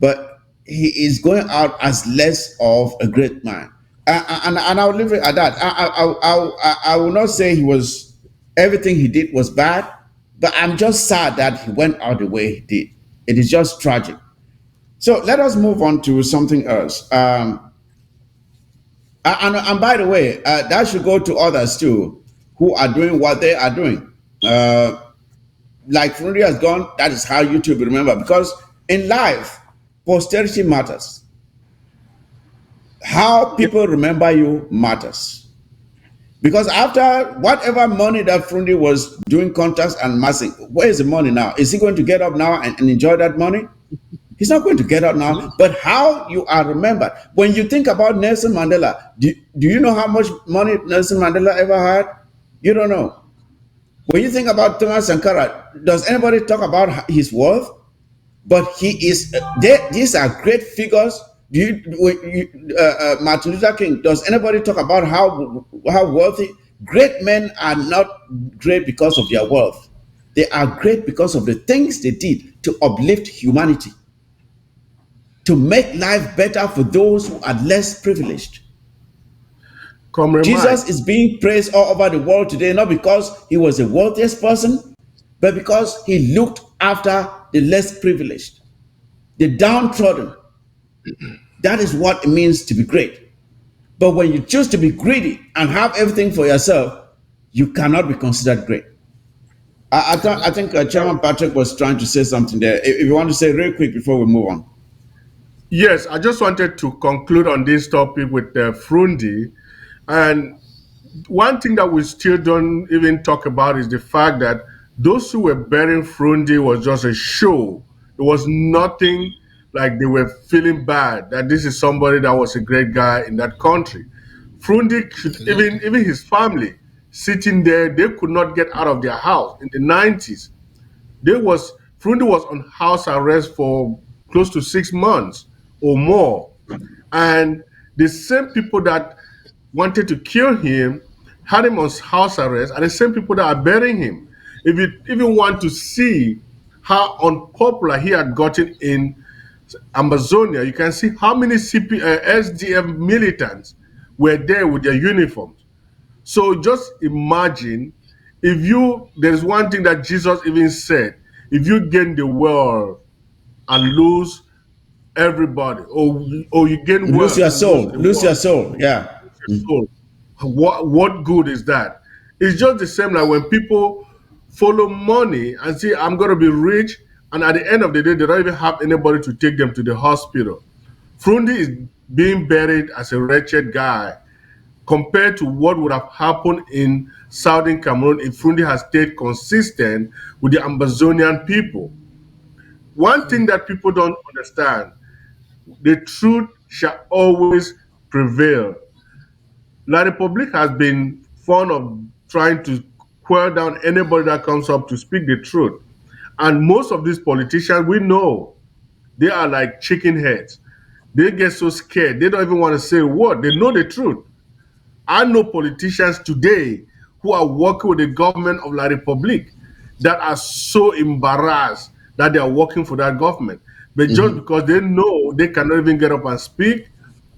but he is going out as less of a great man. And I'll leave it at that. I will not say everything he did was bad, but I'm just sad that he went out the way he did. It is just tragic. So let us move on to something else. And by the way, that should go to others too, who are doing what they are doing. Like Fru Ndi has gone, that is how you to be remembered. Because in life, posterity matters. How people remember you matters. Because after whatever money that Fru Ndi was doing contracts and massing, where is the money now? Is he going to get up now and enjoy that money? He's not going to get out now, but how you are remembered. When you think about Nelson Mandela, do you know how much money Nelson Mandela ever had? You don't know. When you think about Thomas Sankara, does anybody talk about his worth? But he is, these are great figures. Martin Luther King, does anybody talk about how wealthy? Great men are not great because of their wealth. They are great because of the things they did to uplift humanity, to make life better for those who are less privileged. Comrade Mike. Jesus is being praised all over the world today, not because he was the wealthiest person, but because he looked after the less privileged, the downtrodden. That is what it means to be great. But when you choose to be greedy and have everything for yourself, you cannot be considered great. I think Chairman Patrick was trying to say something there. If you want to say real quick before we move on. Yes, I just wanted to conclude on this topic with Fru Ndi. And one thing that we still don't even talk about is the fact that those who were burying Fru Ndi was just a show. It was nothing like they were feeling bad that this is somebody that was a great guy in that country. Fru Ndi should even his family sitting there, they could not get out of their house in the 90s. Fru Ndi was on house arrest for close to 6 months or more. And the same people that wanted to kill him, had him on house arrest, are the same people that are burying him. If you even want to see how unpopular he had gotten in Ambazonia, you can see how many SDF militants were there with their uniforms. So just imagine if there's one thing that Jesus even said, if you gain the world and lose everybody, or you gain Lose wealth your and lose soul. the Lose world, your soul. Yeah. soul. What good is that? It's just the same like when people follow money and say, I'm going to be rich, and at the end of the day, they don't even have anybody to take them to the hospital. Fru Ndi is being buried as a wretched guy compared to what would have happened in southern Cameroon if Fru Ndi has stayed consistent with the Ambazonian people. One thing that people don't understand, the truth shall always prevail. La Republic has been fond of trying to quell down anybody that comes up to speak the truth. And most of these politicians, we know, they are like chicken heads. They get so scared, they don't even want to say a word. They know the truth. I know politicians today who are working with the government of La Republique that are so embarrassed that they are working for that government. But just because they know they cannot even get up and speak,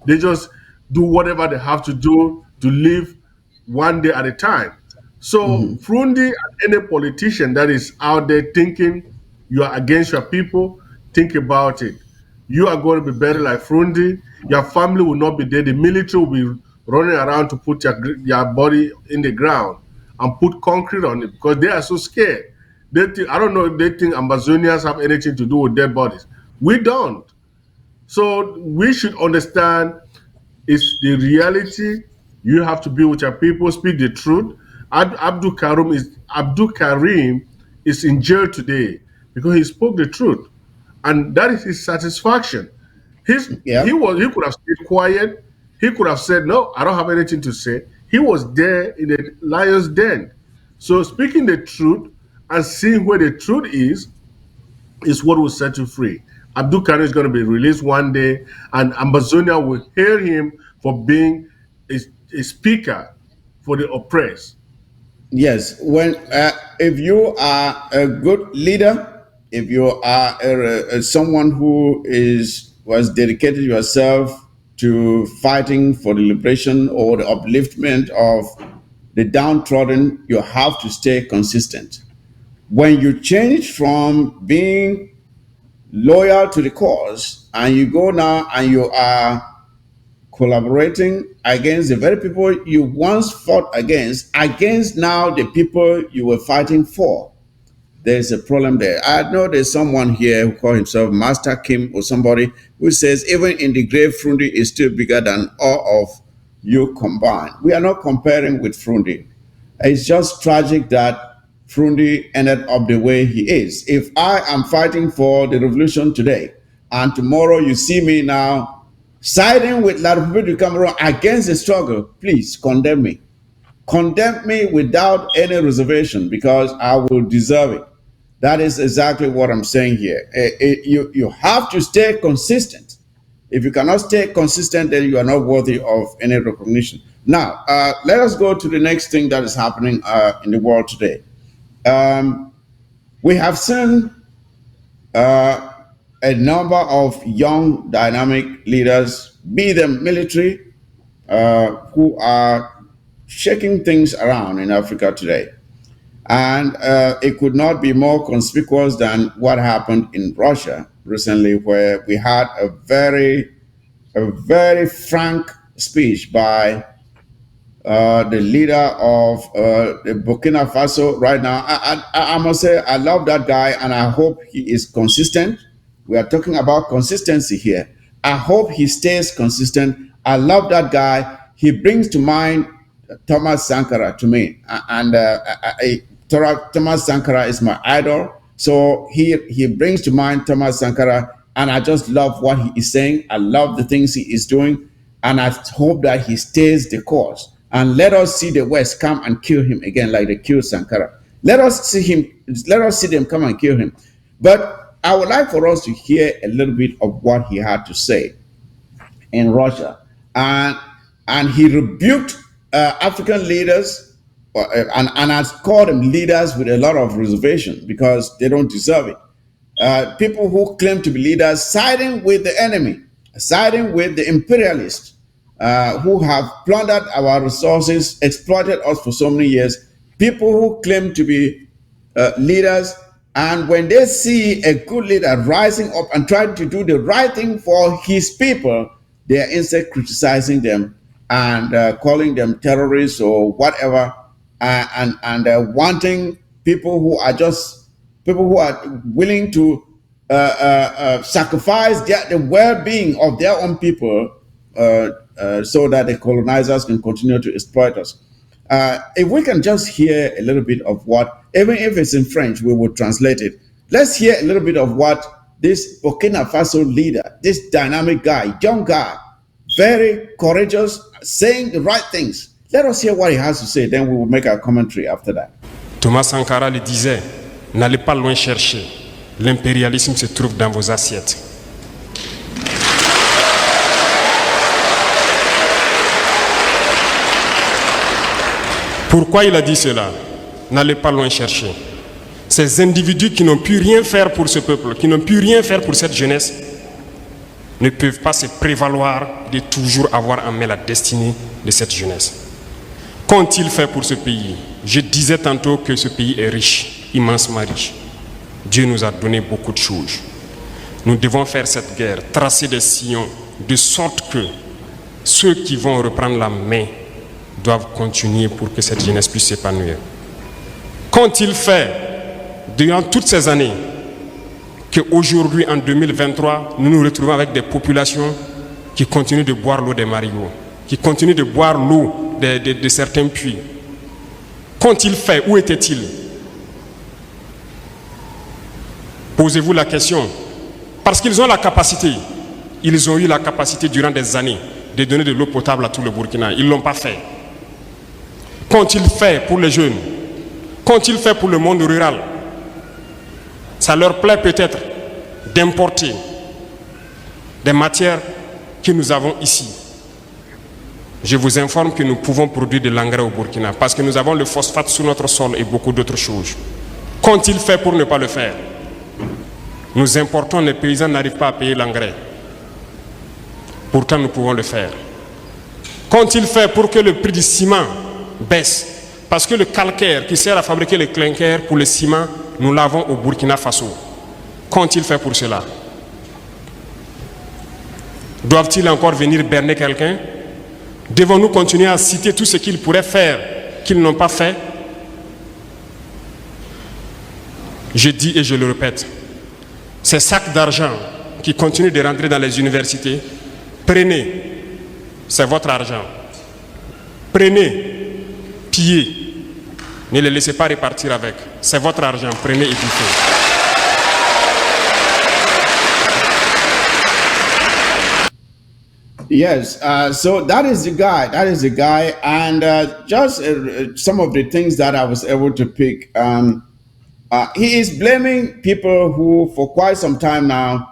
they just do whatever they have to do to live one day at a time. So, Fru Ndi and any politician that is out there thinking you are against your people, think about it. You are going to be buried like Fru Ndi. Your family will not be there. The military will be running around to put your body in the ground and put concrete on it because they are so scared. They think, I don't know if they think Ambazonians have anything to do with dead bodies. We don't. So we should understand it's the reality. You have to be with your people, speak the truth. Abdul Karim is in jail today because he spoke the truth, and that is his satisfaction. Yeah. He could have stayed quiet. He could have said, "No, I don't have anything to say." He was there in the lion's den. So speaking the truth and seeing where the truth is what will set you free. Abdul Karim is going to be released one day, and Ambazonia will hail him for being a, a speaker for the oppressed. Yes. If you are a good leader, if you are someone who was dedicated yourself to fighting for the liberation or the upliftment of the downtrodden, you have to stay consistent. When you change from being loyal to the cause and you go now and you are collaborating against the very people you once fought against now the people you were fighting for, there's a problem there. I know there's someone here who calls himself Master Kim or somebody who says even in the grave, Fru Ndi is still bigger than all of you combined. We are not comparing with Fru Ndi. It's just tragic that Fru Ndi ended up the way he is. If I am fighting for the revolution today, and tomorrow you see me now siding with La Republique du Cameroon against the struggle, please condemn me. Condemn me without any reservation because I will deserve it. That is exactly what I'm saying here. You have to stay consistent. If you cannot stay consistent, then you are not worthy of any recognition. Now, let us go to the next thing that is happening in the world today. We have seen a number of young, dynamic leaders, be them military, who are shaking things around in Africa today. And it could not be more conspicuous than what happened in Russia recently, where we had a very frank speech by the leader of the Burkina Faso right now. I must say, I love that guy, and I hope he is consistent. We are talking about consistency here. I hope he stays consistent. I love that guy. He brings to mind Thomas Sankara to me, and Thomas Sankara is my idol. So he brings to mind Thomas Sankara, and I just love what he is saying. I love the things he is doing, and I hope that he stays the course. And let us see the West come and kill him again, like they killed Sankara. Let us see him. Let us see them come and kill him. But I would like for us to hear a little bit of what he had to say in Russia, and he rebuked African leaders, and has called them leaders with a lot of reservation because they don't deserve it. People who claim to be leaders siding with the enemy, siding with the imperialists, who have plundered our resources, exploited us for so many years. People who claim to be leaders, and when they see a good leader rising up and trying to do the right thing for his people, they are instead criticizing them and calling them terrorists or whatever, and wanting people who are just people who are willing to sacrifice the well-being of their own people so that the colonizers can continue to exploit us. If we can just hear a little bit of what, even if it's in French, we will translate it. Let's hear a little bit of what this Burkina Faso leader, this dynamic guy, young guy, very courageous, saying the right things. Let us hear what he has to say, then we will make our commentary after that. Thomas Sankara le disait, n'allez pas loin chercher, l'impérialisme se trouve dans vos assiettes. Pourquoi il a dit cela? N'allez pas loin chercher. Ces individus qui n'ont pu rien faire pour ce peuple, qui n'ont pu rien faire pour cette jeunesse, ne peuvent pas se prévaloir de toujours avoir en main la destinée de cette jeunesse. Qu'ont-ils fait pour ce pays? Je disais tantôt que ce pays est riche, immensement riche. Dieu nous a donné beaucoup de choses. Nous devons faire cette guerre, tracer des sillons, de sorte que ceux qui vont reprendre la main doivent continuer pour que cette jeunesse puisse s'épanouir. Qu'ont-ils fait durant toutes ces années qu'aujourd'hui, en 2023, nous nous retrouvons avec des populations qui continuent de boire l'eau des marigots, qui continuent de boire l'eau de certains puits? Qu'ont-ils fait? Où étaient-ils? Posez-vous la question. Parce qu'ils ont la capacité, ils ont eu la capacité durant des années de donner de l'eau potable à tout le Burkina. Ils ne l'ont pas fait. Qu'ont-ils fait pour les jeunes? Qu'ont-ils fait pour le monde rural? Ça leur plaît peut-être d'importer des matières que nous avons ici. Je vous informe que nous pouvons produire de l'engrais au Burkina parce que nous avons le phosphate sous notre sol et beaucoup d'autres choses. Qu'ont-ils fait pour ne pas le faire? Nous importons, les paysans n'arrivent pas à payer l'engrais. Pourtant, nous pouvons le faire. Qu'ont-ils fait pour que le prix du ciment baisse? Parce que le calcaire qui sert à fabriquer le clinker pour le ciment, nous l'avons au Burkina Faso. Qu'ont-ils fait pour cela? Doivent-ils encore venir berner quelqu'un? Devons-nous continuer à citer tout ce qu'ils pourraient faire, qu'ils n'ont pas fait? Je dis et je le répète, ces sacs d'argent qui continuent de rentrer dans les universités, prenez, c'est votre argent. Prenez, pillez, ne les laissez pas repartir avec. C'est votre argent, prenez et bouffez. Yes, so that is the guy. That is the guy, and just some of the things that I was able to pick. He is blaming people who, for quite some time now,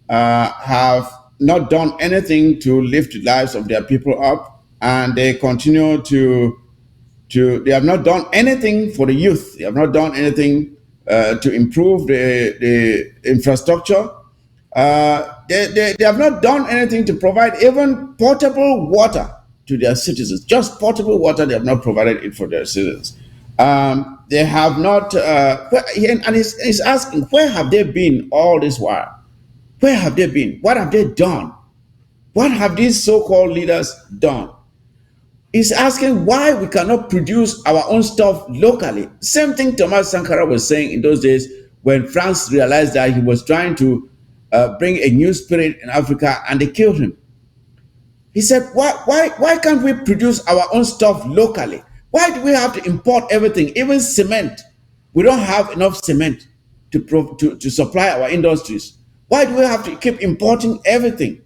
have not done anything to lift the lives of their people up, and they continue to. They have not done anything for the youth. They have not done anything to improve the infrastructure. They have not done anything to provide even potable water to their citizens. Just potable water, they have not provided it for their citizens. They have not, and he's asking, where have they been all this while? Where have they been? What have they done? What have these so-called leaders done? He's asking why we cannot produce our own stuff locally. Same thing Thomas Sankara was saying in those days when France realized that he was trying to bring a new spirit in Africa, and they killed him. He said, why can't we produce our own stuff locally? Why do we have to import everything, even cement? We don't have enough cement to supply our industries. Why do we have to keep importing everything?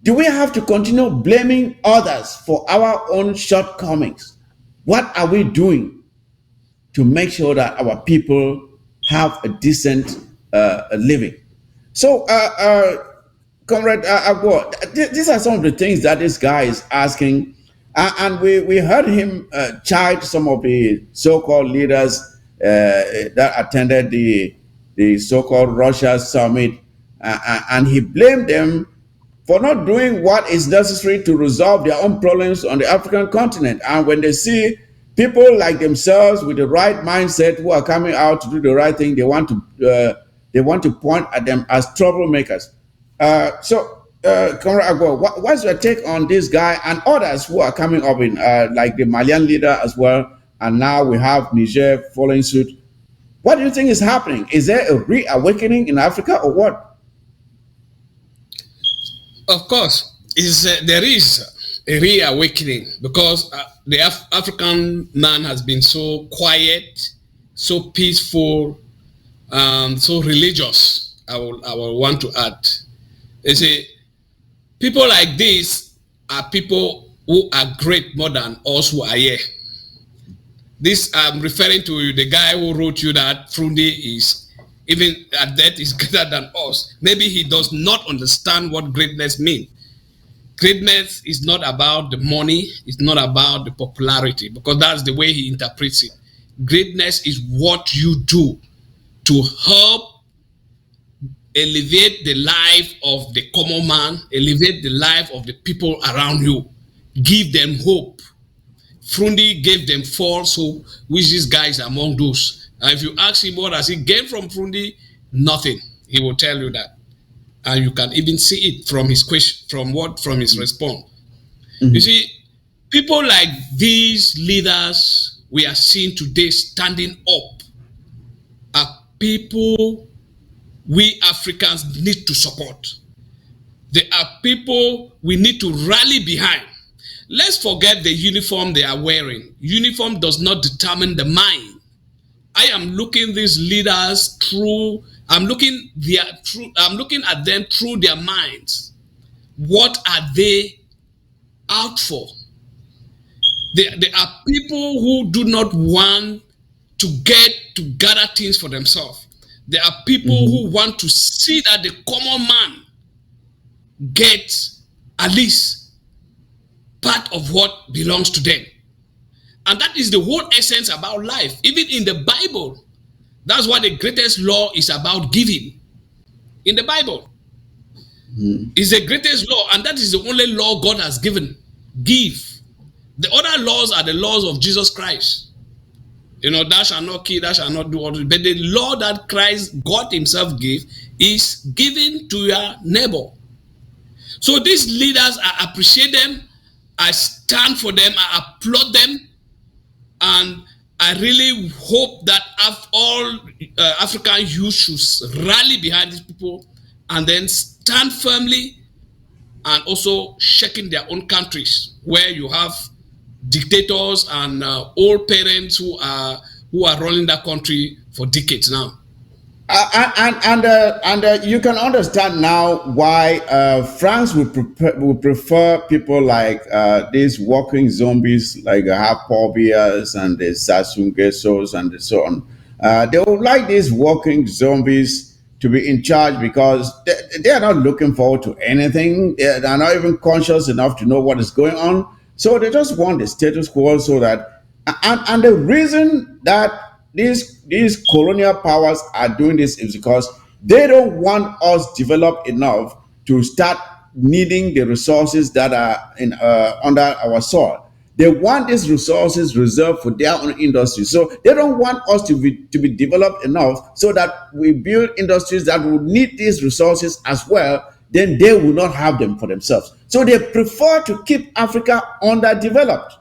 Do we have to continue blaming others for our own shortcomings? What are we doing to make sure that our people have a decent living? So, Comrade Agbo, these are some of the things that this guy is asking. And we heard him chide some of the so-called leaders that attended the so-called Russia summit, and he blamed them for not doing what is necessary to resolve their own problems on the African continent. And when they see people like themselves with the right mindset who are coming out to do the right thing, they want to point at them as troublemakers. Comrade Agbo, what's your take on this guy and others who are coming up in, like the Malian leader as well, and now we have Niger following suit? What do you think is happening? Is there a reawakening in Africa or what? Of course, there is a reawakening because the African man has been so quiet, so peaceful, so religious. I will want to add. They say people like this are people who are great more than us who are here. This I'm referring to the guy who wrote you that Fru Ndi is even at that is greater than us. Maybe he does not understand what greatness means. Greatness is not about the money, it's not about the popularity, because that's the way he interprets it. Greatness is what you do to help elevate the life of the common man, elevate the life of the people around you, give them hope. Fru Ndi gave them false hope, which this guy is among those. And if you ask him what has he gained from Fru Ndi, nothing. He will tell you that, and you can even see it from his question, from his response. Mm-hmm. You see, people like these leaders we are seeing today standing up are people we Africans need to support. They are people we need to rally behind. Let's forget the uniform they are wearing. Uniform does not determine the mind. I am looking these leaders through, I'm looking at them through their minds. What are they out for? They are people who do not want to gather things for themselves. There are people who want to see that the common man gets at least part of what belongs to them. And that is the whole essence about life. Even in the Bible, that's what the greatest law is about, giving. In the Bible, is the greatest law, and that is the only law God has given. Give. The other laws are the laws of Jesus Christ. You know, thou shalt not kill, thou shalt not do all this. But the law that Christ, God himself gave, is given to your neighbor. So these leaders, I appreciate them. I stand for them. I applaud them. And I really hope that all African youth should rally behind these people and then stand firmly, and also shaking their own countries where you have dictators and old parents who are running that country for decades now. And you can understand now why France would prefer people like these walking zombies, like Paul Biyas and the Sassou Nguessos and so on. They would like these walking zombies to be in charge because they are not looking forward to anything. They are not even conscious enough to know what is going on. So they just want the status quo, so that, and the reason that these colonial powers are doing this is because they don't want us developed enough to start needing the resources that are in under our soil. They want these resources reserved for their own industry. So they don't want us to be developed enough so that we build industries that will need these resources as well. Then they will not have them for themselves. So they prefer to keep Africa underdeveloped.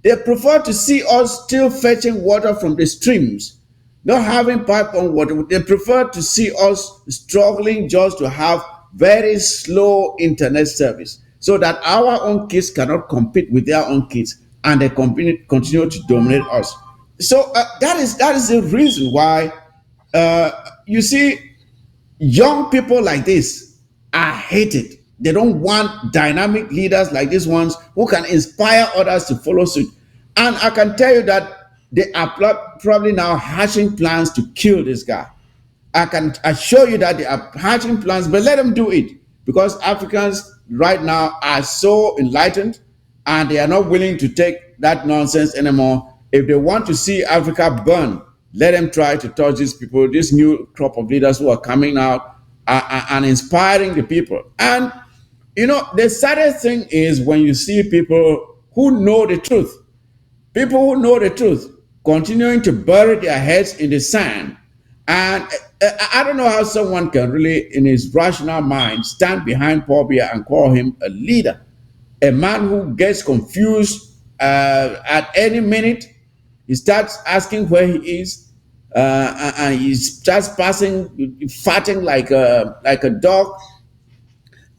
They prefer to see us still fetching water from the streams, not having pipe on water. They prefer to see us struggling just to have very slow internet service so that our own kids cannot compete with their own kids and they continue to dominate us. So that is the reason why you see young people like this are hated. They don't want dynamic leaders like these ones who can inspire others to follow suit. And I can tell you that they are probably now hatching plans to kill this guy. I can assure you that they are hatching plans, but let them do it because Africans right now are so enlightened and they are not willing to take that nonsense anymore. If they want to see Africa burn, let them try to touch these people, this new crop of leaders who are coming out and inspiring the people. And, the saddest thing is when you see people who know the truth, continuing to bury their heads in the sand. And I don't know how someone can really, in his rational mind, stand behind Paul Biya and call him a leader, a man who gets confused at any minute. He starts asking where he is, and he starts farting like a dog.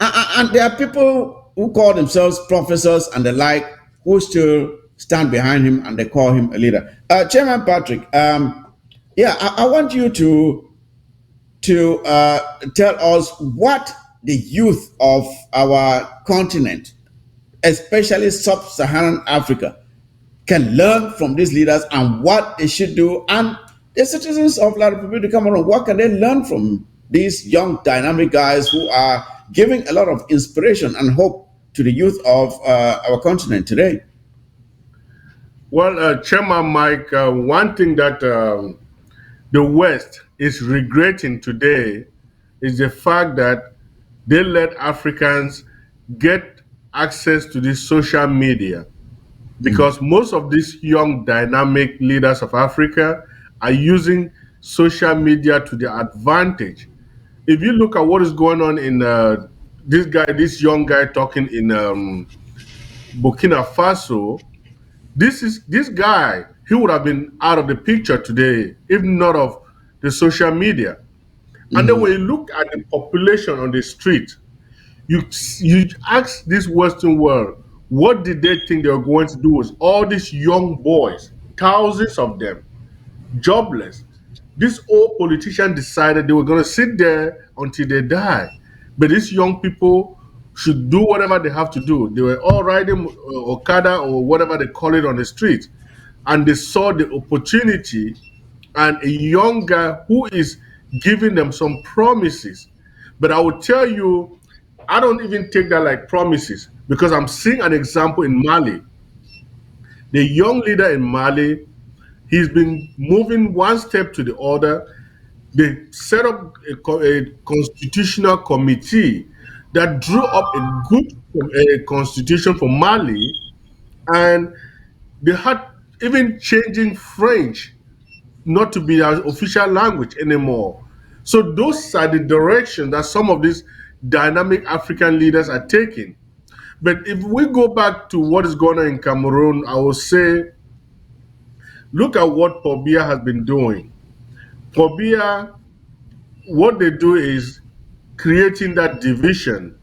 And there are people who call themselves professors and the like who still stand behind him and they call him a leader. Chairman Patrick, I want you to tell us what the youth of our continent, especially sub-Saharan Africa, can learn from these leaders and what they should do. And the citizens of La Republic of Cameroon, what can they learn from these young dynamic guys who are giving a lot of inspiration and hope to the youth of our continent today? Well, Chairman Mike, one thing that the West is regretting today is the fact that they let Africans get access to this social media because most of these young young leaders of Africa are using social media to their advantage. If you look at what is going on in this young guy talking in Burkina Faso, this guy, he would have been out of the picture today if not of the social media. And then when you look at the population on the street, you ask this Western world, what did they think they were going to do with all these young boys, thousands of them, jobless? This old politician decided they were going to sit there until they die. But these young people should do whatever they have to do. They were all riding Okada or whatever they call it on the street. And they saw the opportunity and a young guy who is giving them some promises. But I will tell you, I don't even take that like promises because I'm seeing an example in Mali. The young leader in Mali, he's been moving one step to the other. They set up a constitutional committee that drew up a good constitution for Mali, and they had even changing French not to be an official language anymore. So those are the direction that some of these dynamic African leaders are taking. But if we go back to what is going on in Cameroon, I will say, look at what Paul Biya has been doing. Paul Biya, what they do is creating that division.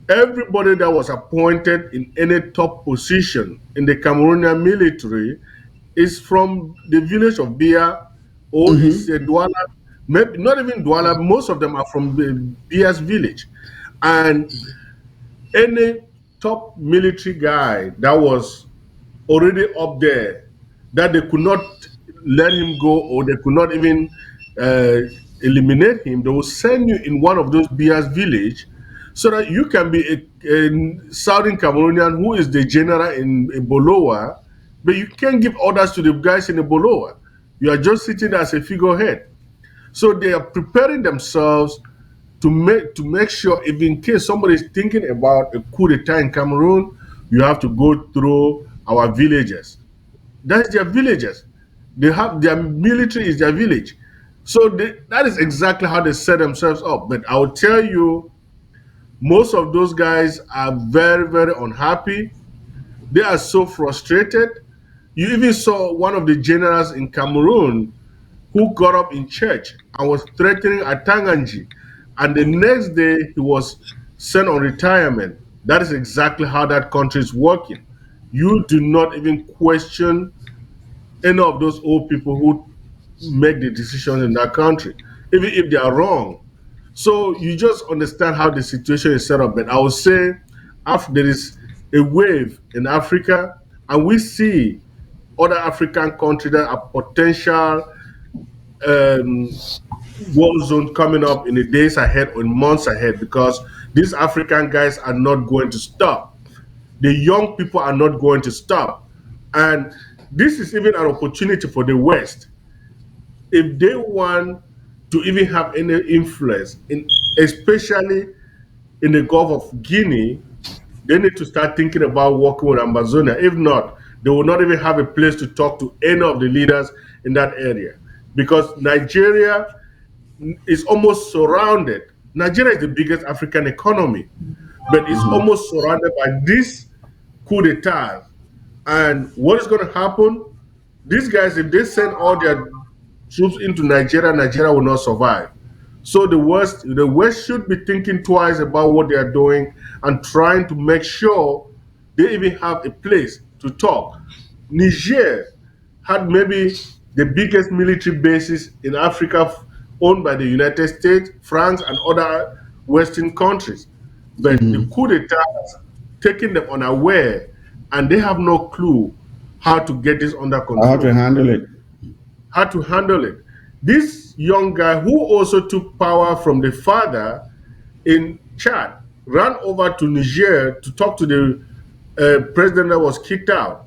Everybody that was appointed in any top position in the Cameroonian military is from the village of Biya or is a Douala, maybe not even Douala, most of them are from the Biya's village. And any top military guy that was already up there that they could not let him go or they could not even eliminate him, they will send you in one of those Bia's village so that you can be a Southern Cameroonian who is the general in Bolowa, but you can't give orders to the guys in the Bolowa. You are just sitting as a figurehead. So they are preparing themselves to make sure if in case somebody is thinking about a coup d'etat in Cameroon, you have to go through our villages. That's their villages. They have their military is their village. So that is exactly how they set themselves up. But I will tell you, most of those guys are very, very unhappy. They are so frustrated. You even saw one of the generals in Cameroon who got up in church and was threatening Atanganji. And the next day, he was sent on retirement. That is exactly how that country is working. You do not even question any of those old people who make the decisions in that country, even if they are wrong. So you just understand how the situation is set up. But I would say, after there is a wave in Africa, and we see other African countries that are potential um, war zone coming up in the days ahead or in months ahead, because these African guys are not going to stop. The young people are not going to stop. And this is even an opportunity for the West. If they want to even have any influence, especially in the Gulf of Guinea, they need to start thinking about working with Ambazonia. If not, they will not even have a place to talk to any of the leaders in that area. Because Nigeria is almost surrounded. Nigeria is the biggest African economy, but it's almost surrounded by this coup d'etat. And what is going to happen? These guys, if they send all their troops into Nigeria, Nigeria will not survive. So the West should be thinking twice about what they are doing and trying to make sure they even have a place to talk. Niger had maybe the biggest military bases in Africa owned by the United States, France, and other Western countries. But the coup d'etat has taken them unaware, and they have no clue how to get this under How to control, handle it. how to handle it. This young guy who also took power from the father in Chad ran over to Niger to talk to the president that was kicked out.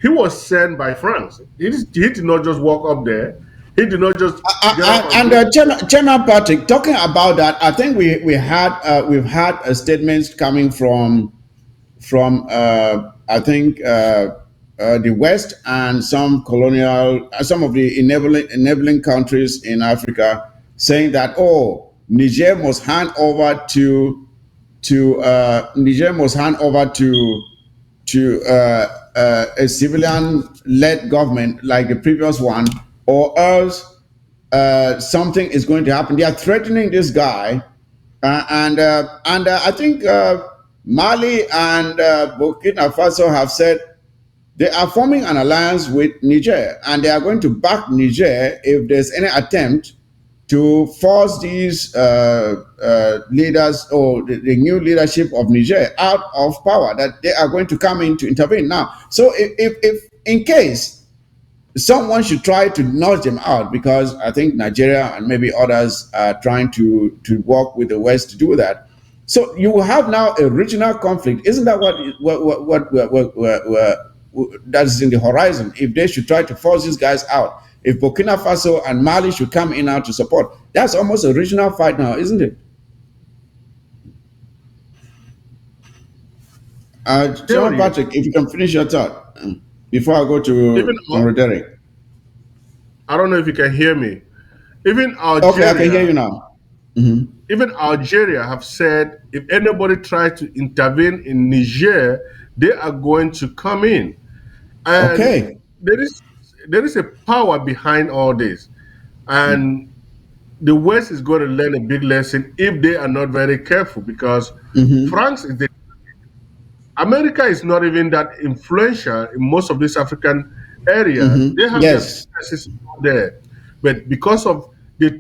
He was sent by France. He did not just walk up there. He did not just get up and And go. Chairman Patrick, talking about that, I think we've had statements coming from I think the West and some of the enabling countries in Africa, saying that Niger must hand over to a civilian-led government like the previous one, or else something is going to happen. They are threatening this guy, and I think Mali and Burkina Faso have said they are forming an alliance with Niger, and they are going to back Niger if there's any attempt to force these leaders or the new leadership of Niger out of power, that they are going to come in to intervene now. So if in case someone should try to nudge them out, because I think Nigeria and maybe others are trying to work with the West to do that. So you will have now a regional conflict. Isn't that what that's in the horizon? If they should try to force these guys out, if Burkina Faso and Mali should come in now to support, that's almost a regional fight now, isn't it? Chairman Theory. Patrick, if you can finish your thought before I go Even to Derek. I don't know if you can hear me. Even Okay, I can hear you Algeria, now. Mhm. even Algeria have said if anybody tries to intervene in Niger, they are going to come in. And Okay. there is there is a power behind all this. And the West is going to learn a big lesson if they are not very careful, because France is the America is not even that influential in most of these African areas. They have their Yes. businesses there, but because of the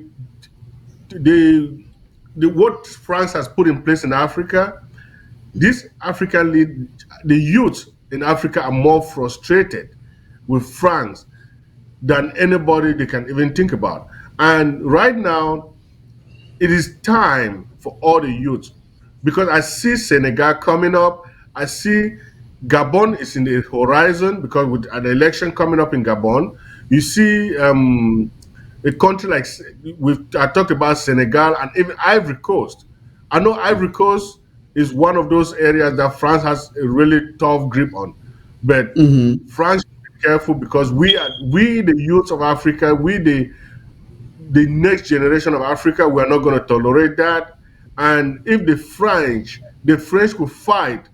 what France has put in place in Africa, this the youth in Africa are more frustrated with France than anybody they can even think about. And right now, it is time for all the youth, because I see Senegal coming up. I see Gabon is in the horizon, because with an election coming up in Gabon, you see A country like I talked about Senegal and even Ivory Coast. I know Ivory Coast is one of those areas that France has a really tough grip on, but France should be careful because we the youth of Africa, we the next generation of Africa, we are not going to tolerate that. And if the French could fight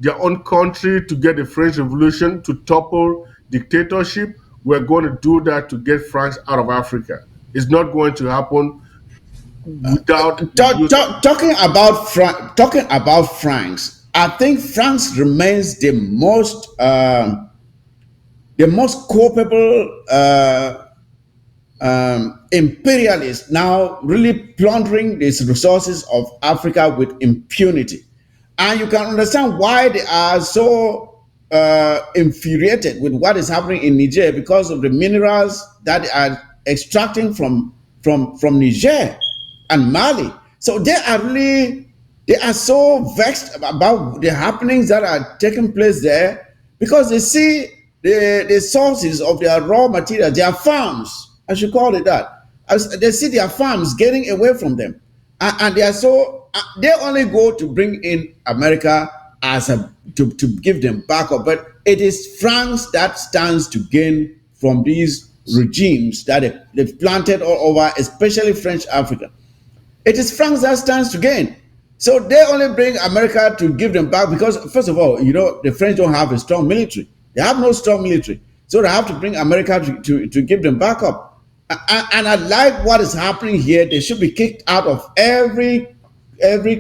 their own country to get the French Revolution to topple dictatorship, we're going to do that to get France out of Africa. It's not going to happen without Talking about France. I think France remains the most culpable imperialists now really plundering these resources of Africa with impunity. And you can understand why they are so infuriated with what is happening in Niger because of the minerals that they are extracting from Niger and Mali. So they are so vexed about the happenings that are taking place there because they see the sources of their raw material, their farms, I should call it that. As they see their farms getting away from them, and they are so they only go to bring in America to give them backup. But it is France that stands to gain from these regimes that they've planted all over, especially French Africa. It is France that stands to gain. So they only bring America to give them back because, first of all, the French don't have a strong military. They have no strong military. So they have to bring America to give them back up. And I like what is happening here. They should be kicked out of every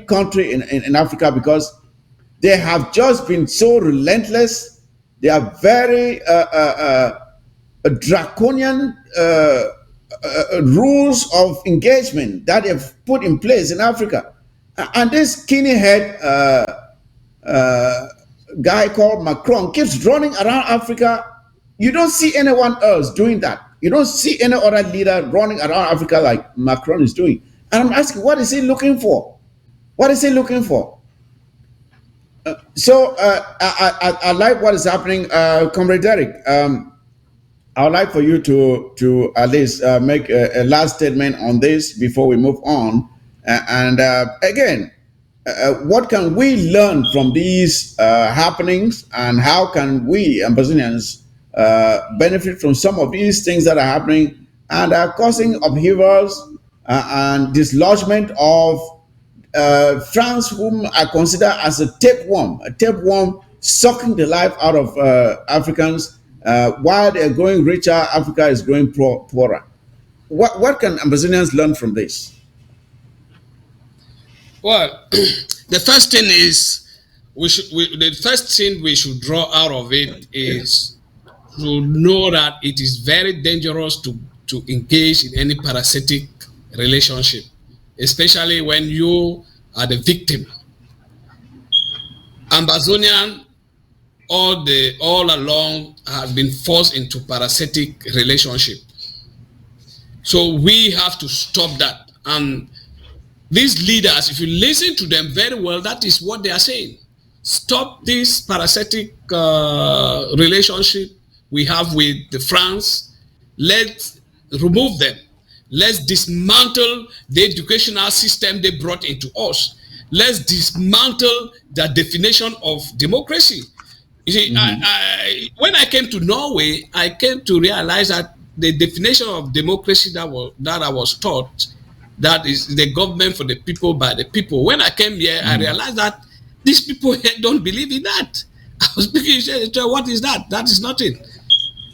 country in Africa because they have just been so relentless. They are very draconian rules of engagement that they've put in place in Africa. And this skinny head guy called Macron keeps running around Africa. You don't see anyone else doing that. You don't see any other leader running around Africa like Macron is doing. And I'm asking, what is he looking for? What is he looking for? I like what is happening. Comrade Derek, I would like for you to at least make a last statement on this before we move on. Again, what can we learn from these happenings, and how can we, Ambazonians, benefit from some of these things that are happening and are causing upheavals and dislodgement of France, whom I consider as a tapeworm sucking the life out of Africans. While they're growing richer, Africa is growing poorer. What can Ambazonians learn from this? Well, the first thing is the first thing we should draw out of it is to know that it is very dangerous to engage in any parasitic relationship, especially when you are the victim. Ambazonian all along have been forced into parasitic relationship. So we have to stop that. And these leaders, if you listen to them very well, that is what they are saying. Stop this parasitic relationship we have with the France. Let's remove them. Let's dismantle the educational system they brought into us. Let's dismantle the definition of democracy. You see, when I came to Norway, I came to realize that the definition of democracy that I was taught, that is the government for the people, by the people. When I came here, I realized that these people here don't believe in that. I was speaking, what is that? That is nothing.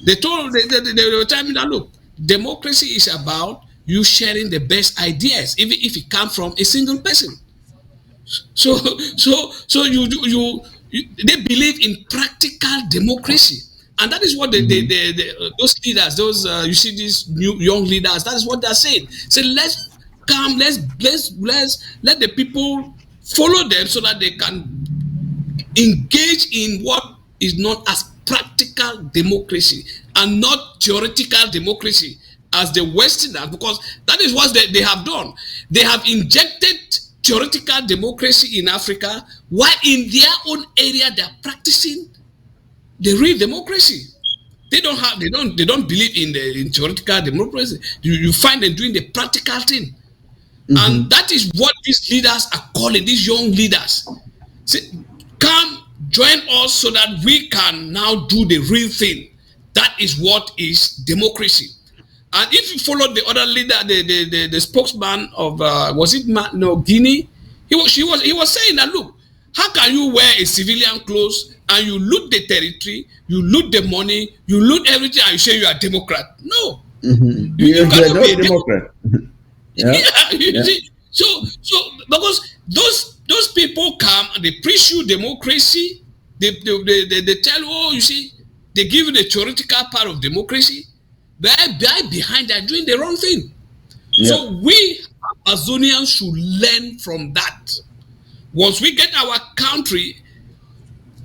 They were telling me that, look, democracy is about you sharing the best ideas, even if it comes from a single person. So they believe in practical democracy. And that is what those leaders, you see these new young leaders, that is what they're saying. So let's let the people follow them so that they can engage in what is known as practical democracy and not theoretical democracy as the Westerners, because that is what they have done. They have injected theoretical democracy in Africa, while in their own area they are practicing the real democracy. They don't believe in theoretical democracy. You find them doing the practical thing. And Mm-hmm. that is what these leaders are calling, these young leaders. Say, come join us so that we can now do the real thing. That is what is democracy. And if you follow the other leader, the spokesman of was it no Guinea, he was saying that, look, how can you wear a civilian clothes and you loot the territory, you loot the money, you loot everything, and you say you are Democrat? No, Mm-hmm. you You're cannot be no a Democrat. Democrat. Yeah. Yeah, you Yeah. see, so because those people come and they preach you democracy, they tell you, oh, you see, they give you the theoretical part of democracy, but behind they're doing the wrong thing. Yeah. So we Ambazonians should learn from that. Once we get our country,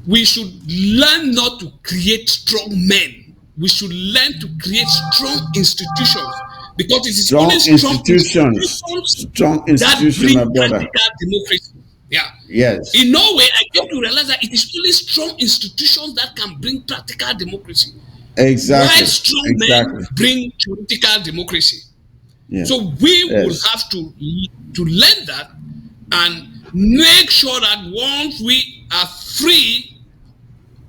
we should learn not to create strong men. We should learn to create strong institutions, because it is only Strong strong institutions. institutions Strong that institution, bring my brother. practical democracy. Yeah. Yes. In Norway, I came to realize that it is only strong institutions that can bring practical democracy, while Exactly. strong men Exactly. bring political democracy. Yeah. So we will Yes. have to learn that and make sure that once we are free,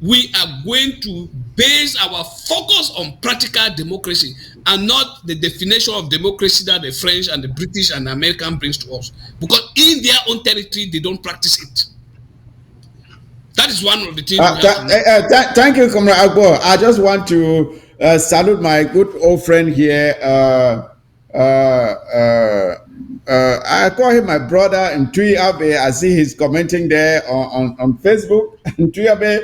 we are going to base our focus on practical democracy and not the definition of democracy that the French and the British and the American brings to us. Because in their own territory, they don't practice it. That is one of the things we have to know. Thank you, Comrade Agbo. I just want to salute my good old friend here. I call him my brother in Abe. I see he's commenting there on Facebook. Abe,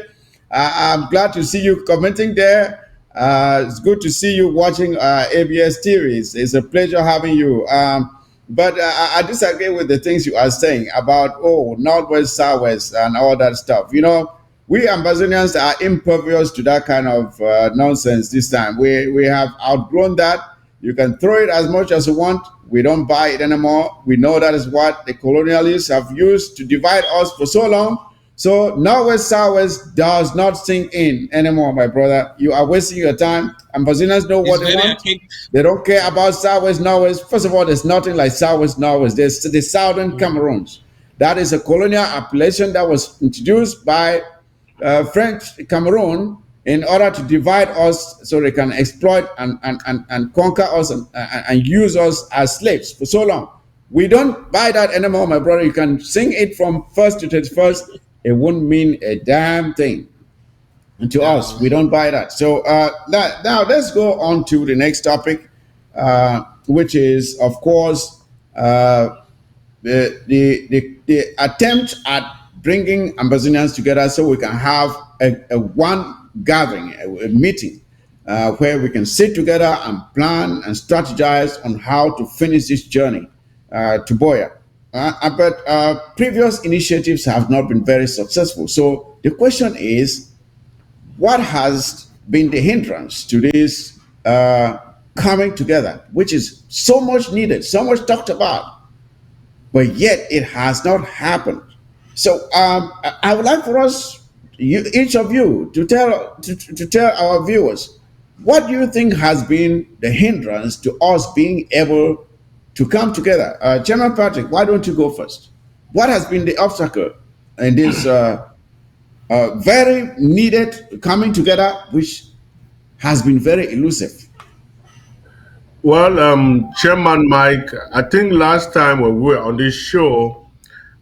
I'm glad to see you commenting there. It's good to see you watching ABS series. It's a pleasure having you. But I disagree with the things you are saying about, oh, Northwest, Southwest, and all that stuff. You know, we Ambazonians are impervious to that kind of nonsense this time. We have outgrown that. You can throw it as much as you want. We don't buy it anymore. We know that is what the colonialists have used to divide us for so long. So Northwest, Southwest does not sink in anymore, my brother. You are wasting your time. Ambazonians know what It's they very want. They don't care about Southwest, Northwest. First of all, there's nothing like Southwest, Northwest. There's the Southern Cameroons. That is a colonial appellation that was introduced by French Cameroon in order to divide us so they can exploit and conquer us and use us as slaves for so long. We don't buy that anymore, my brother. You can sing it from first to 31st. It wouldn't mean a damn thing. And to us, we don't buy that. So now let's go on to the next topic, which is, of course, the attempt at bringing Ambazonians together so we can have a one gathering, a meeting, where we can sit together and plan and strategize on how to finish this journey to Biya. But previous initiatives have not been very successful. So the question is, what has been the hindrance to this coming together, which is so much needed, so much talked about, but yet it has not happened? So I would like for us, each of you, to tell our viewers, what do you think has been the hindrance to us being able to come together? Chairman Patrick, why don't you go first? What has been the obstacle in this very needed coming together, which has been very elusive? Well, Chairman Mike, I think last time when we were on this show,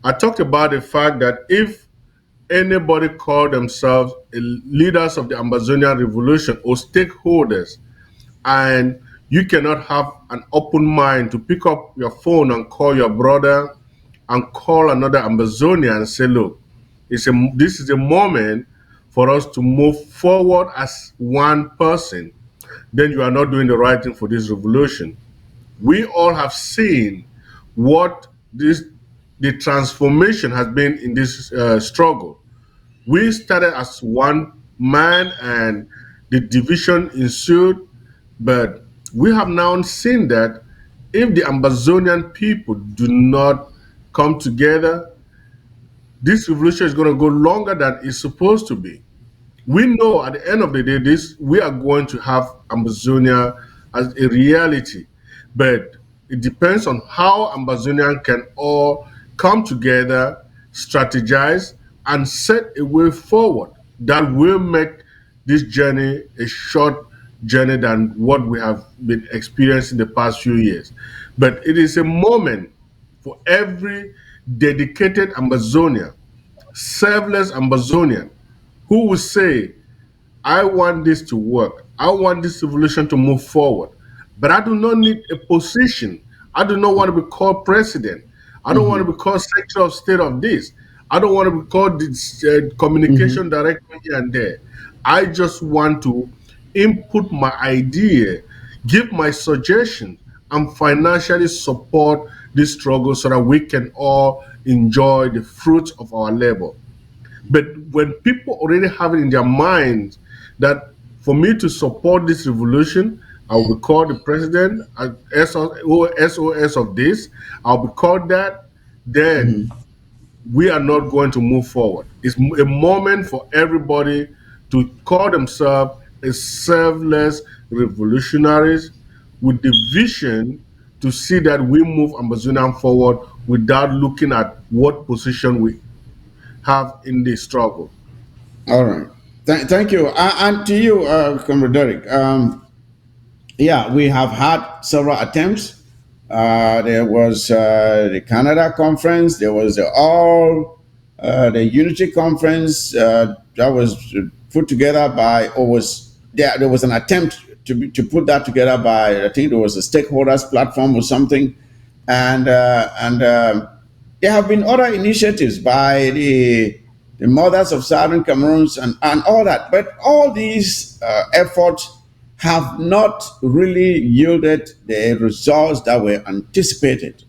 I talked about the fact that if anybody called themselves leaders of the Ambazonian revolution or stakeholders, and you cannot have an open mind to pick up your phone and call your brother and call another Ambazonian and say, look, this is a moment for us to move forward as one person, then you are not doing the right thing for this revolution. We all have seen what the transformation has been in this struggle. We started as one man and the division ensued, but we have now seen that if the Ambazonian people do not come together, this revolution is going to go longer than it's supposed to be. We know at the end of the day, this we are going to have Ambazonia as a reality, but it depends on how Ambazonian can all come together, strategize, and set a way forward that will make this journey a short journey than what we have been experiencing the past few years. But it is a moment for every dedicated Ambazonian, selfless Ambazonian, who will say, I want this to work. I want this revolution to move forward. But I do not need a position. I do not want to be called president. I don't want to be called Secretary of State of this. I don't want to be called this, communication director here and there. I just want to input my idea, give my suggestions, and financially support this struggle so that we can all enjoy the fruits of our labor. But when people already have it in their minds that for me to support this revolution, I will be called the president, SOS of this, I'll be called that, then we are not going to move forward. It's a moment for everybody to call themselves a selfless revolutionaries with the vision to see that we move Ambazonian forward without looking at what position we have in the struggle. All right. Thank you. And to you, Comrade Derek. Yeah, we have had several attempts. There was the Canada conference. There was the Unity conference that was put together by, or was there? There was an attempt to put that together by, I think there was a stakeholders platform or something, and there have been other initiatives by the mothers of Southern Cameroons and all that. But all these efforts have not really yielded the results that were anticipated.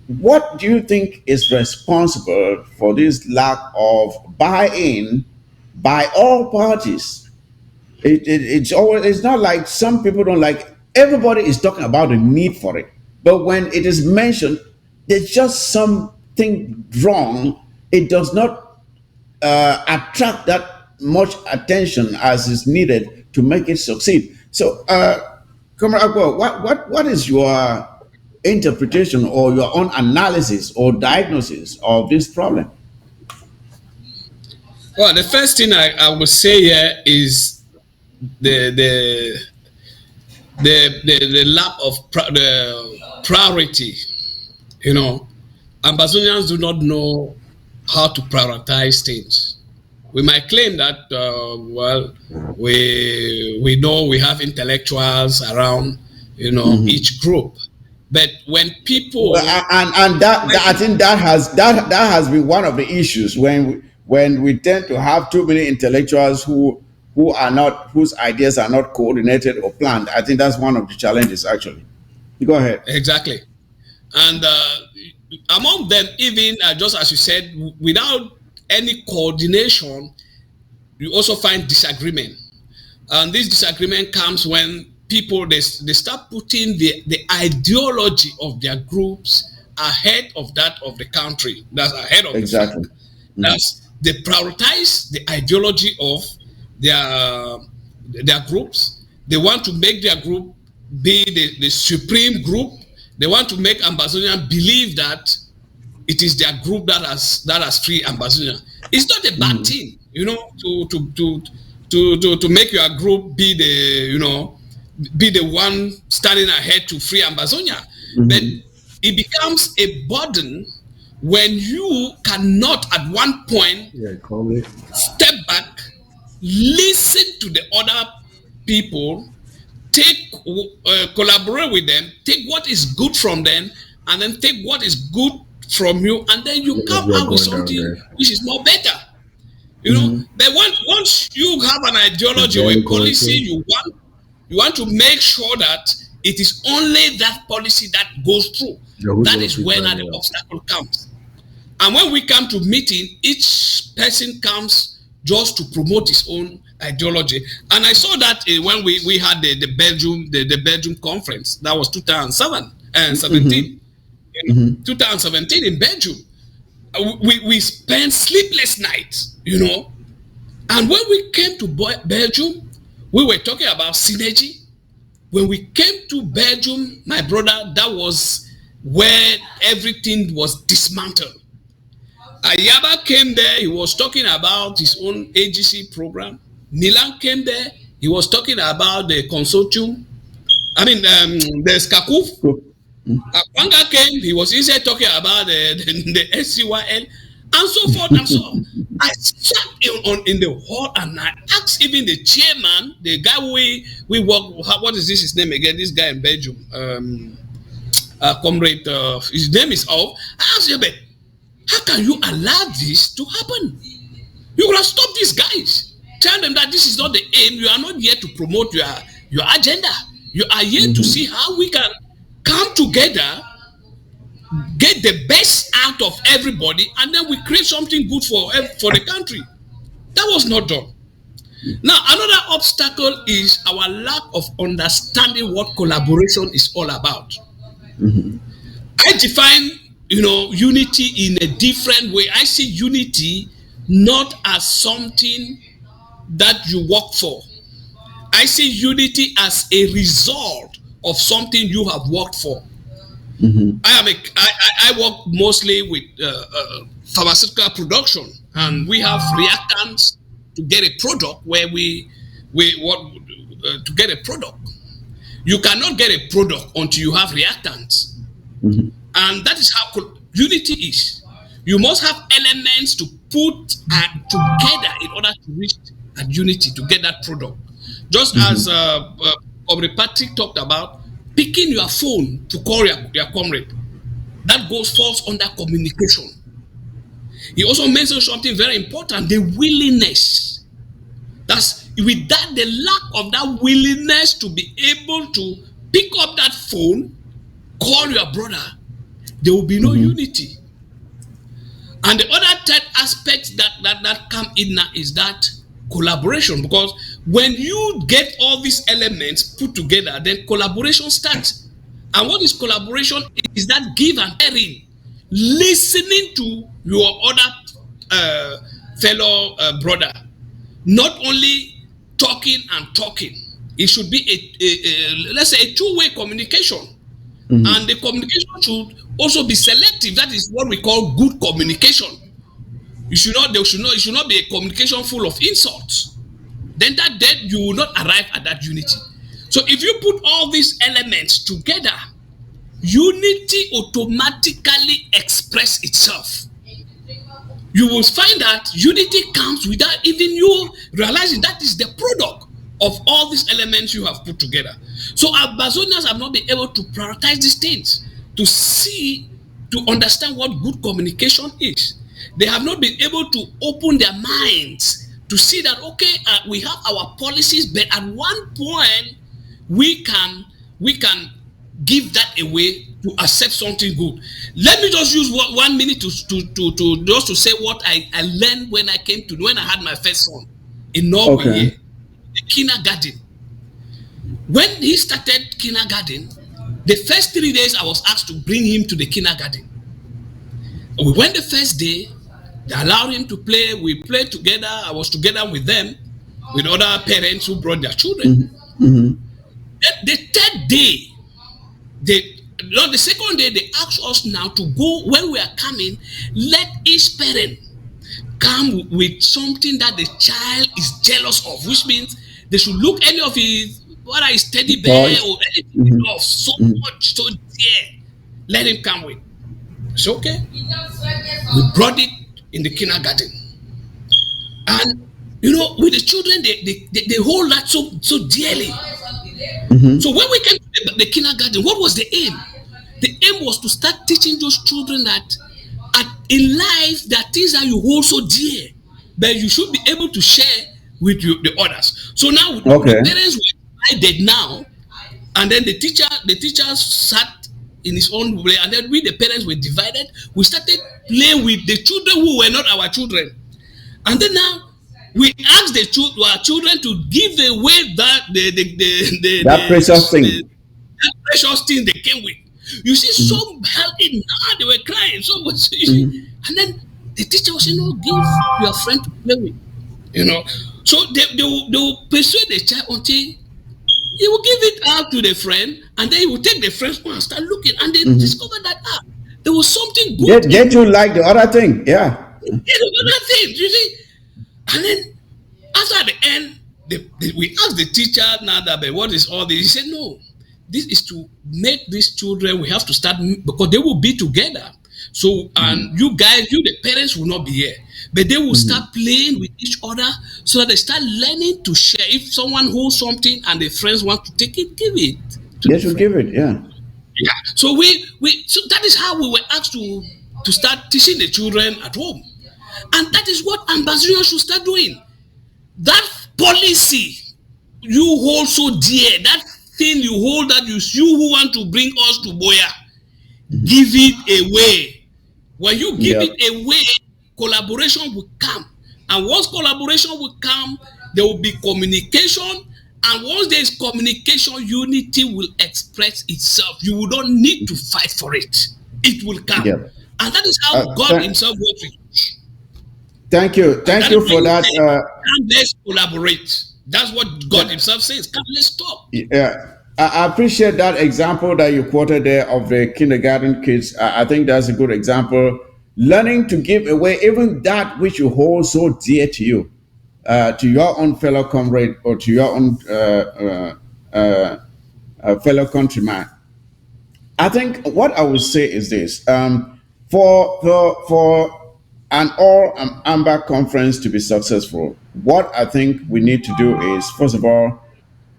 What do you think is responsible for this lack of buy-in by all parties? It's not like some people don't like. Everybody is talking about the need for it, but when it is mentioned, there's just something wrong. It does not attract that much attention as is needed to make it succeed. So, Comrade Agbo, what is your interpretation or your own analysis or diagnosis of this problem? Well, the first thing I would say here is the the the lack of the priority. You know, Ambazonians do not know how to prioritize things. We might claim that well, we know we have intellectuals around, each group, but when people And that I think that has been one of the issues when we tend to have too many intellectuals whose ideas are not coordinated or planned. I think that's one of the challenges actually. Go ahead. exactly, and among them, even just as you said, without any coordination, you also find disagreement. And this disagreement comes when people they start putting the ideology of their groups ahead of that of the country. That's ahead of the flag. Exactly. That's they prioritize the ideology of their groups. They want to make their group be the supreme group. They want to make Ambazonian believe that it is their group that has free Ambazonia. It's not a bad thing, to make your group be the one standing ahead to free Ambazonia. But it becomes a burden when you cannot at one point Yeah, call me. step back, listen to the other people, take collaborate with them, take what is good from them, and then take what is good from you, and then you come We are out with going down something there. which is more better. But once you have an ideology or Very a policy, good. you want to make sure that it is only that policy that goes through. Yeah, who's That going is to where that the now? obstacle comes. And when we come to meeting, each person comes just to promote his own ideology. And I saw that when we had the Belgium conference. That was 2007 and 17. 2017 in Belgium. We spent sleepless nights, And when we came to Belgium, we were talking about synergy. When we came to Belgium, my brother, that was where everything was dismantled. Ayaba came there, he was talking about his own AGC program. Nilan came there, he was talking about the consortium. I mean, the SCACUF. Akwanga came, he was inside talking about the SCYL, and so forth and so on. I sat in the hall and I asked even the chairman, the guy we work, what is this his name again? This guy in Belgium, comrade, his name is Off. I asked him, how can you allow this to happen? You gotta stop these guys. Tell them that this is not the aim. You are not here to promote your agenda. You are here to see how we can come together, get the best out of everybody, and then we create something good for the country. That was not done. Now, another obstacle is our lack of understanding what collaboration is all about. I define, unity in a different way. I see unity not as something that you work for. I see unity as a result of something you have worked for. I work mostly with pharmaceutical production, and we have reactants to get a product where we want to get a product. You cannot get a product until you have reactants. And that is how unity is. You must have elements to put together in order to reach a unity, to get that product. Just as Comrade Patrick talked about, picking your phone to call your comrade, that falls under communication. He also mentioned something very important, the willingness. That's with that, the lack of that willingness to be able to pick up that phone, call your brother, there will be no unity. And the other third aspect that come in now is that collaboration, because when you get all these elements put together, then collaboration starts. And what is collaboration? Is that give and sharing, listening to your other fellow brother, not only talking and talking. It should be let's say a two-way communication, and the communication should also be selective. That is what we call good communication. It should not be a communication full of insults. Then you will not arrive at that unity. So if you put all these elements together, unity automatically express itself. You will find that unity comes without even you realizing that is the product of all these elements you have put together. So Ambazonians have not been able to prioritize these things, to understand what good communication is. They have not been able to open their minds to see that, okay, we have our policies, but at one point we can give that away to accept something good. Let me just use 1 minute to just to say what I learned when I had my first son in Norway, here, the kindergarten. When he started kindergarten, the first 3 days I was asked to bring him to the kindergarten. We went the first day, they allowed him to play, we played together, I was together with them, with other parents who brought their children. The third day, the second day, they asked us now to go, when we are coming, let each parent come with something that the child is jealous of, which means they should look any of his, whether his teddy bear or anything of so much, so dear, let him come with. It's okay. We brought it in the kindergarten. And, with the children, they hold that so dearly. So when we came to the kindergarten, what was the aim? The aim was to start teaching those children that in life, there are things that you hold so dear, that you should be able to share with the others. So now, the parents were divided now, and then the teachers sat in his own way, and then we, the parents, were divided. We started playing with the children who were not our children. And then now, we asked our children to give away that precious thing. That precious thing they came with. You see, some held it now, they were crying. So much, and then the teacher was saying, no, give your friend to play with. You know, so they will persuade the child until he will give it out to the friend, and then he will take the friend's one and start looking, and they discover that there was something good Get in to like the other thing. Yeah. other things, you see. And then after at the end, we asked the teacher now that, but what is all this? He said, no, this is to make these children, we have to start, because they will be together. So, and you guys, the parents will not be here, but they will start playing with each other so that they start learning to share. If someone holds something and the friends want to take it, give it to They the should friend. give it. Yeah. Yeah. So so that is how we were asked to start teaching the children at home. And that is what Ambazonian should start doing. That policy you hold so dear, that thing you hold, that you who want to bring us to Biya, give it away. When you give Yep. it away, collaboration will come. And once collaboration will come, there will be communication. And once there is communication, unity will express itself. You will not need to fight for it. It will come. Yep. And that is how God Thank Himself works with you. thank you. And Thank that you is why for He that. said, come, let's collaborate. That's what God Himself says. Come, let's talk. Yeah. I appreciate that example that you quoted there of the kindergarten kids. I think that's a good example. Learning to give away even that which you hold so dear to your own fellow comrade or to your own fellow countryman. I think what I would say is this: for an all Amber conference to be successful, what I think we need to do is, first of all,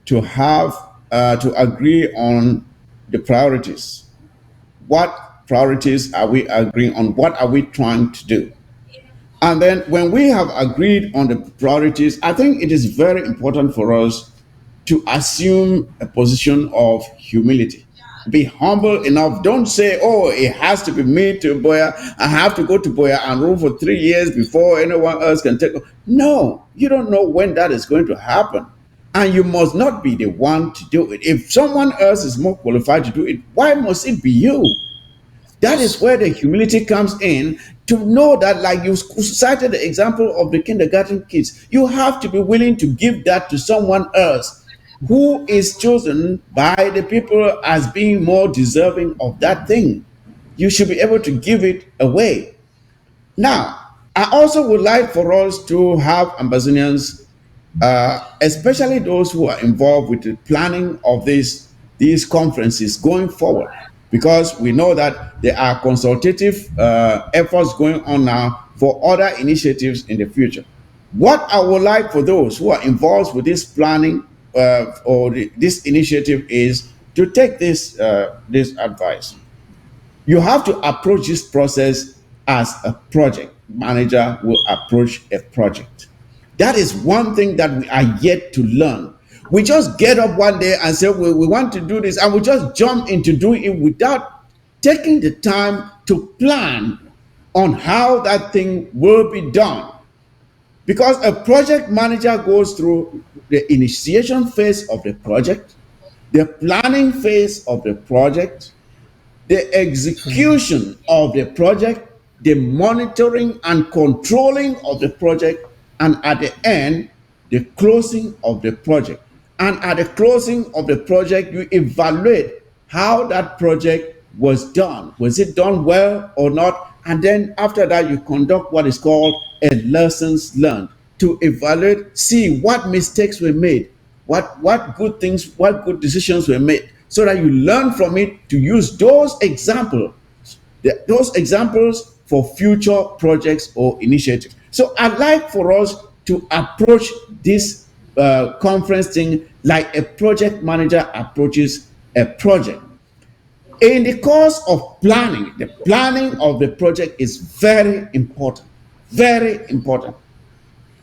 to have to agree on the priorities. What priorities are we agreeing on? What are we trying to do? And then when we have agreed on the priorities, I think it is very important for us to assume a position of humility. Be humble enough. Don't say, oh, it has to be me to Biya. I have to go to Biya and rule for 3 years before anyone else can take. No, you don't know when that is going to happen. And you must not be the one to do it. If someone else is more qualified to do it, why must it be you? That is where the humility comes in, to know that, like you cited the example of the kindergarten kids, you have to be willing to give that to someone else who is chosen by the people as being more deserving of that thing. You should be able to give it away. Now, I also would like for us to have Ambazonians, especially those who are involved with the planning of these conferences going forward, because we know that there are consultative efforts going on now for other initiatives in the future. What I would like for those who are involved with this planning this initiative is to take this advice. You have to approach this process as a project manager will approach a project. That is one thing that we are yet to learn. We just get up one day and say, we want to do this, and we just jump into doing it without taking the time to plan on how that thing will be done. Because a project manager goes through the initiation phase of the project, the planning phase of the project, the execution of the project, the monitoring and controlling of the project, and at the end, the closing of the project. And at the closing of the project, you evaluate how that project was done. Was it done well or not? And then after that, you conduct what is called a lessons learned, to evaluate, see what mistakes were made, what good things, what good decisions were made, so that you learn from it to use those examples for future projects or initiatives. So I'd like for us to approach this conference thing like a project manager approaches a project. In the course of planning, the planning of the project is very important. Very important.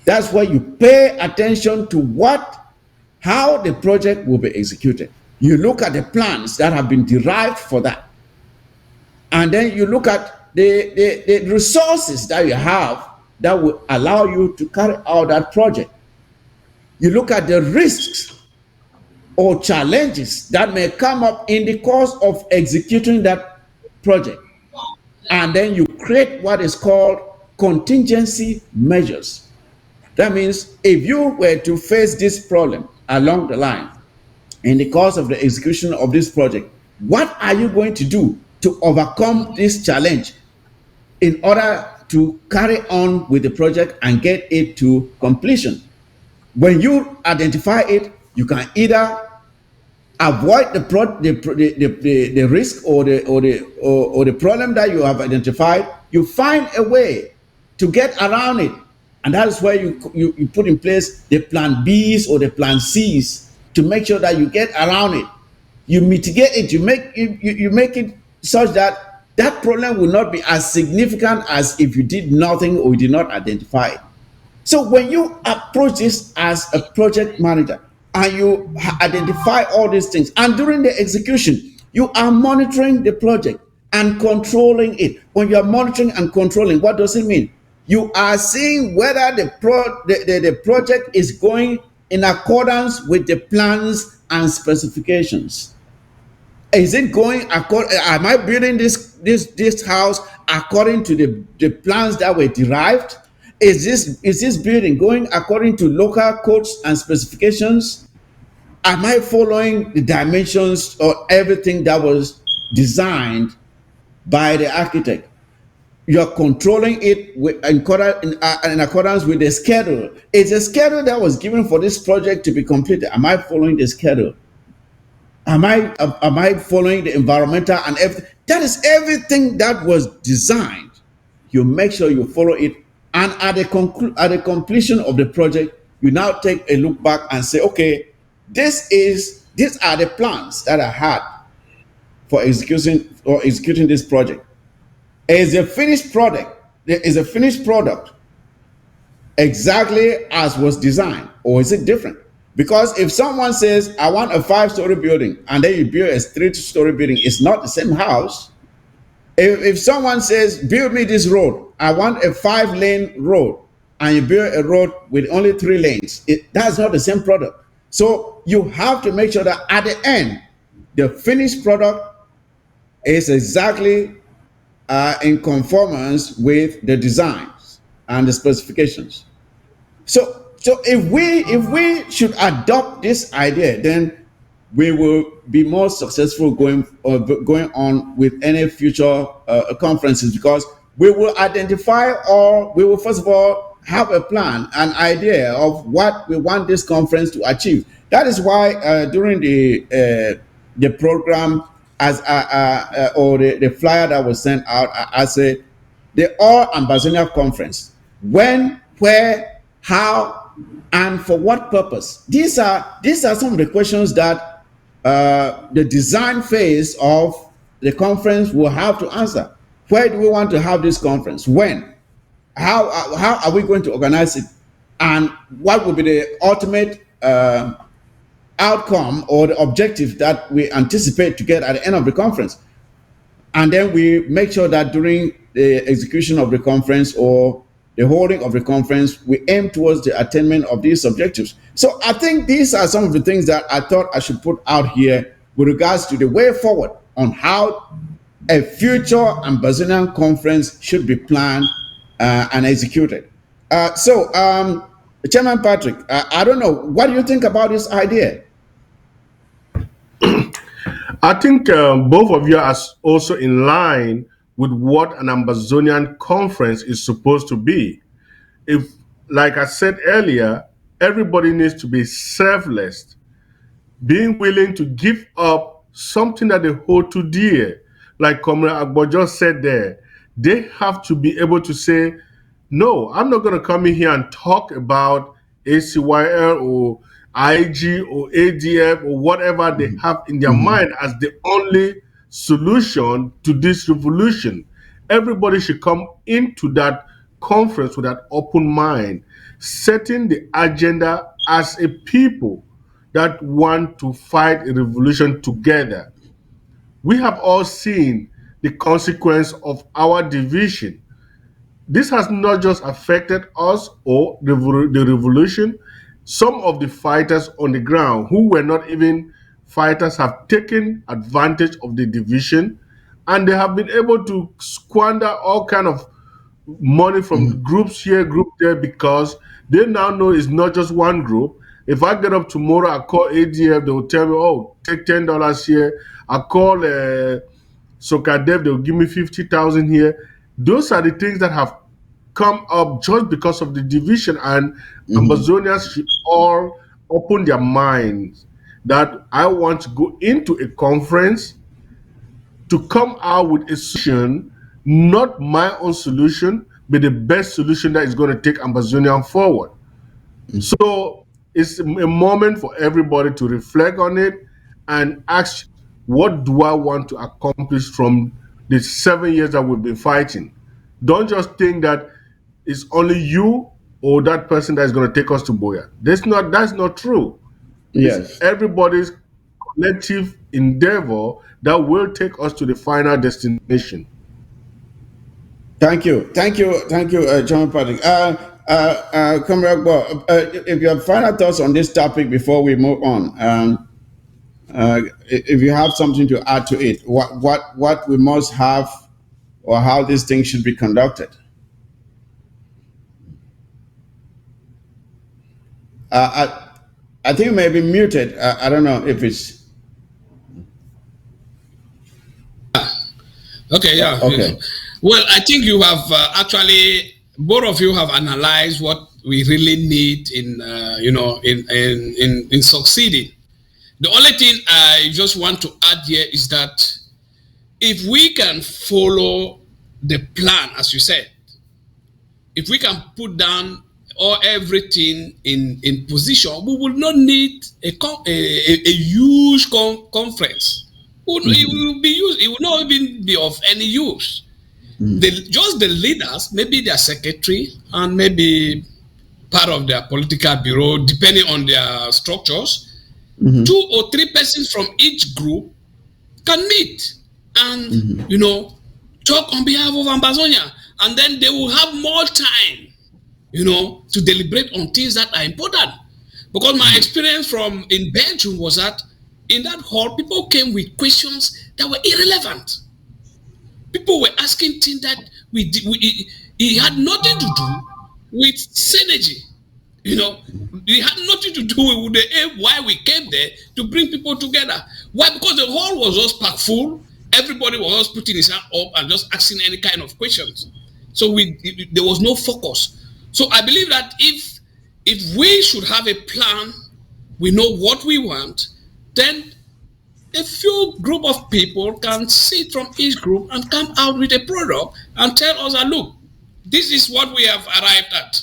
That's why you pay attention to how the project will be executed. You look at the plans that have been derived for that. And then you look at the resources that you have that will allow you to carry out that project. You look at the risks or challenges that may come up in the course of executing that project. And then you create what is called contingency measures. That means if you were to face this problem along the line in the course of the execution of this project, what are you going to do to overcome this challenge in order to carry on with the project and get it to completion? When you identify it, you can either avoid the risk or the problem that you have identified. You find a way to get around it, and that is where you put in place the plan B's or the plan C's to make sure that you get around it. You mitigate it. You make it such that that problem will not be as significant as if you did nothing or you did not identify it. So when you approach this as a project manager and you identify all these things, and during the execution, you are monitoring the project and controlling it. When you are monitoring and controlling, what does it mean? You are seeing whether the project is going in accordance with the plans and specifications. Is it going according? Am I building this house according to the plans that were derived? Is this building going according to local codes and specifications? Am I following the dimensions or everything that was designed by the architect? You're controlling it in accordance with the schedule. It's a schedule that was given for this project to be completed. Am I following the schedule? Am I following the environmental and everything? That is everything that was designed. You make sure you follow it, and at the completion of the project, you now take a look back and say, okay, these are the plans that I had for executing this project. Is a finished product. There is a finished product exactly as was designed, or is it different? Because if someone says, I want a 5-story building, and then you build a 3-story building, it's not the same house. If someone says, build me this road, I want a 5-lane road, and you build a road with only 3 lanes, that's not the same product. So you have to make sure that at the end, the finished product is exactly in conformance with the designs and the specifications. So if we should adopt this idea, then we will be more successful going on with any future conferences, because we will identify, or we will first of all have a plan, an idea of what we want this conference to achieve. That is why during the program, or the flyer that was sent out, I said the All Ambazonian Conference: when, where, how, and for what purpose. These are some of the questions that the design phase of the conference will have to answer. Where do we want to have this conference? When? How are we going to organize it? And what will be the ultimate outcome or the objective that we anticipate to get at the end of the conference? And then we make sure that during the execution of the conference or the holding of the conference, we aim towards the attainment of these objectives. So I think these are some of the things that I thought I should put out here with regards to the way forward on how a future Ambazonian conference should be planned and executed. Chairman Patrick, I don't know, what do you think about this idea? I think both of you are also in line with what an Ambazonian conference is supposed to be. If, like I said earlier, everybody needs to be selfless, being willing to give up something that they hold too dear. Like Comrade Agbo just said there, they have to be able to say, no, I'm not going to come in here and talk about ACYL or IG or ADF or whatever they have in their mind as the only solution to this revolution. Everybody should come into that conference with that open mind, setting the agenda as a people that want to fight a revolution together. We have all seen the consequence of our division. This has not just affected us or the revolution. Some of the fighters on the ground who were not even fighters have taken advantage of the division, and they have been able to squander all kind of money from groups here, group there, because They now know it's not just one group. If I get up tomorrow, I call ADF, they will tell me, oh, take $10 here. I call Sokadev, they'll give me 50,000 here. Those are the things that have come up just because of the division, and Ambazonians should all open their minds that I want to go into a conference to come out with a solution, not my own solution, but the best solution that is going to take Ambazonian forward. So it's a moment for everybody to reflect on it and ask, what do I want to accomplish from the 7 years that we've been fighting? Don't just think that it's only you or that person that is going to take us to Biya. That's not true. Yes. It's everybody's collective endeavor that will take us to the final destination. Thank you, John Patrick. Comrade Bob, if you have final thoughts on this topic before we move on, if you have something to add to it, what we must have, or how this thing should be conducted. I think you may be muted. I don't know if it's okay. Yeah. okay. Well, I think you have actually, both of you have analyzed what we really need in in succeeding. The only thing I just want to add here is that if we can follow the plan, as you said, if we can put down everything in position, we will not need a huge conference. It will not even be of any use. Just the leaders, maybe their secretary and maybe part of their political bureau, depending on their structures, 2 or 3 persons from each group can meet and talk on behalf of Ambazonia, and then they will have more time to deliberate on things that are important. Because my experience in Belgium was that in that hall, people came with questions that were irrelevant. People were asking things that it had nothing to do with synergy. It had nothing to do with the aim why we came there to bring people together. Why? Because the hall was just packed full. Everybody was just putting his hand up and just asking any kind of questions. So there was no focus. So I believe that if we should have a plan, we know what we want, then a few group of people can sit from each group and come out with a product and tell us that, look, this is what we have arrived at.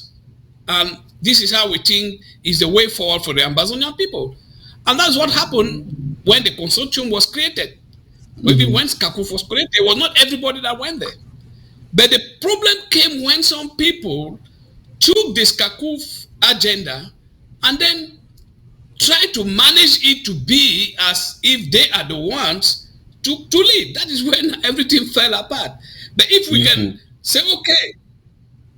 And this is how we think is the way forward for the Ambazonian people. And that's what happened when the consortium was created. Maybe when SCACUF was created, it was not everybody that went there. But the problem came when some people took the SCACUF agenda and then try to manage it to be as if they are the ones to lead. That is when everything fell apart. But if we can say, okay,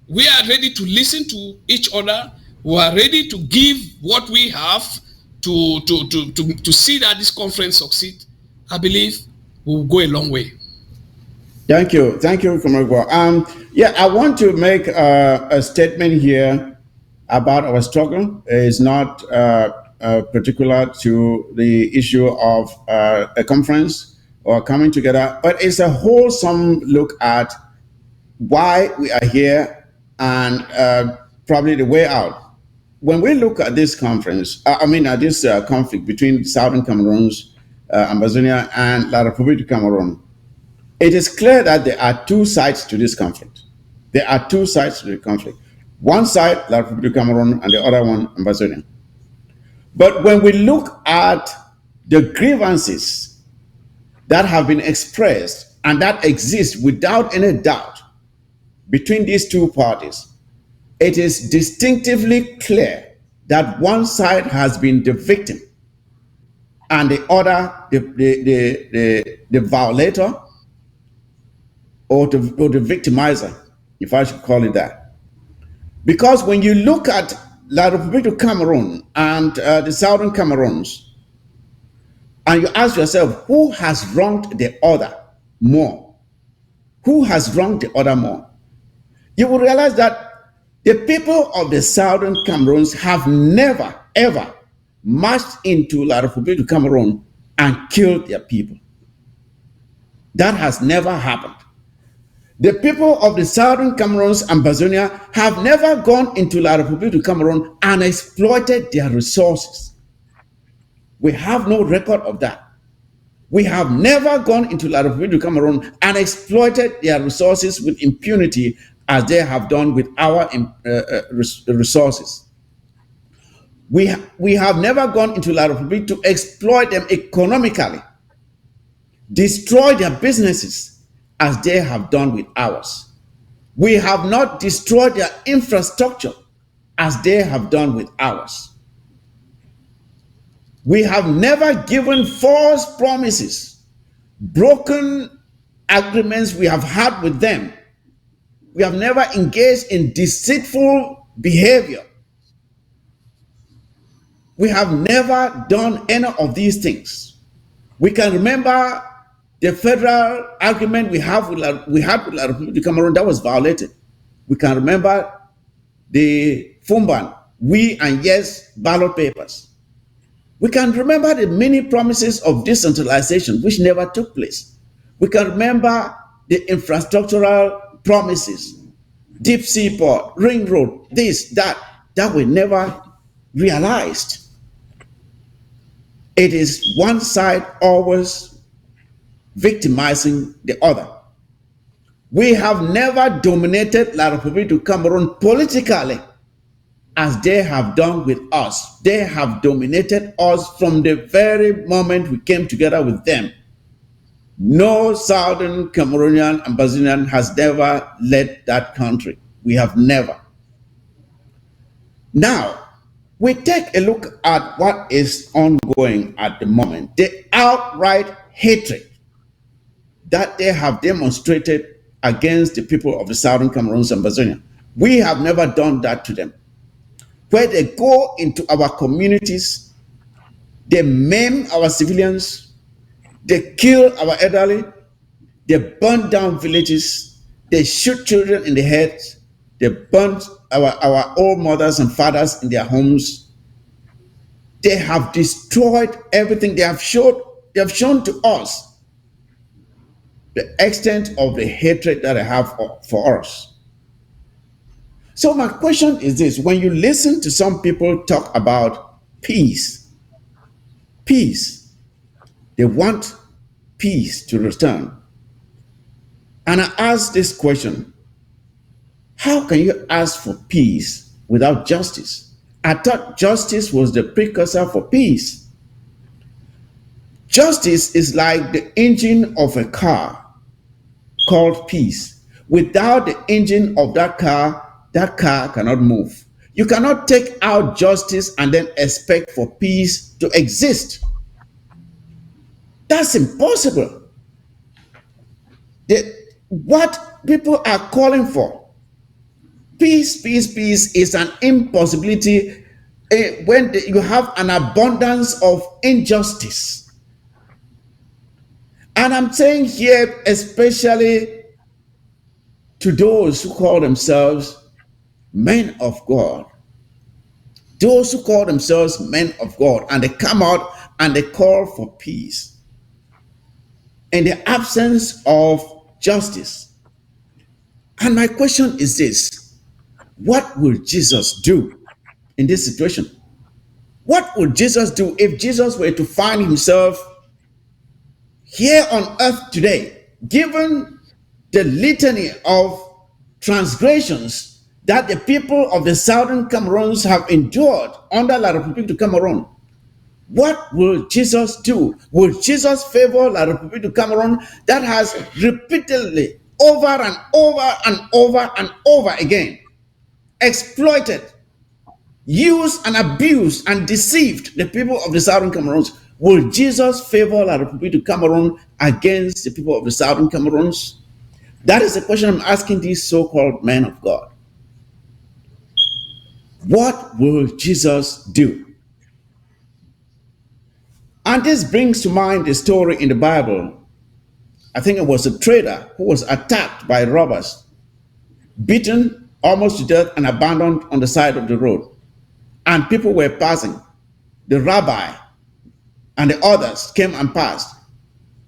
we are ready to listen to each other, we are ready to give what we have to see that this conference succeed, I believe we will go a long way. Thank you, Comrade. I want to make a statement here about our struggle. It's not particular to the issue of a conference or coming together, but it's a wholesome look at why we are here and probably the way out. When we look at this conference, at this conflict between Southern Cameroon's Ambazonia and La République du Cameroon, it is clear that there are 2 sides to this conflict. There are 2 sides to the conflict. One side, La République du Cameroon, and the other one, Ambazonia. But when we look at the grievances that have been expressed and that exist without any doubt between these 2 parties, it is distinctively clear that one side has been the victim and the other the violator or the victimizer, if I should call it that. Because when you look at La République du Cameroon and the Southern Cameroons, and you ask yourself, who has wronged the other more? Who has wronged the other more? You will realize that The people of the southern Cameroons have never, ever marched into La République du Cameroon and killed their people. That has never happened. The people of the southern Cameroons and Ambazonia have never gone into La République du Cameroon and exploited their resources. We have no record of that. We have never gone into La République du Cameroon and exploited their resources with impunity as they have done with our resources. We have never gone into La République to exploit them economically, destroy their businesses as they have done with ours. We have not destroyed their infrastructure as they have done with ours. We have never given false promises, broken agreements we have had with them. We have never engaged in deceitful behavior. We have never done any of these things. We can remember the federal agreement we had with La République du Cameroon that was violated. We can remember the Fumban, we and yes ballot papers. We can remember the many promises of decentralization which never took place. We can remember the infrastructural promises, deep sea port, ring road, this, that were never realized. It is one side always victimizing the other. We have never dominated La République du Cameroon politically as they have done with us. They have dominated us from the very moment we came together with them. No southern Cameroonian Ambazonian has never led that country. We have never. Now, we take a look at what is ongoing at the moment. The outright hatred that they have demonstrated against the people of the southern Cameroons and Ambazonia. We have never done that to them. Where they go into our communities, they maim our civilians, they kill our elderly, they burn down villages, they shoot children in the head, they burn our old mothers and fathers in their homes. They have destroyed everything. They have shown to us the extent of the hatred that they have for us. So my question is this: when you listen to some people talk about peace, they want peace to return. And I ask this question: how can you ask for peace without justice? I thought justice was the precursor for peace. Justice is like the engine of a car called peace. Without the engine of that car cannot move. You cannot take out justice and then expect for peace to exist. That's impossible. What people are calling for, peace is an impossibility when you have an abundance of injustice. And I'm saying here, especially to those who call themselves men of God, those who call themselves men of God, and they come out and they call for peace in the absence of justice. And my question is this: what will Jesus do in this situation? What would Jesus do if Jesus were to find himself here on earth today, given the litany of transgressions that the people of the southern Cameroons have endured under La République du Cameroon? What will Jesus do? Will Jesus favor La République du Cameroon that has repeatedly, over and over and over and over again, exploited, used and abused and deceived the people of the southern Cameroons? Will Jesus favor La République du Cameroon against the people of the southern Cameroons? That is the question I'm asking these so-called men of God. What will Jesus do? And this brings to mind a story in the Bible. I think it was a trader who was attacked by robbers, beaten, almost to death and abandoned on the side of the road. And people were passing. The rabbi and the others came and passed.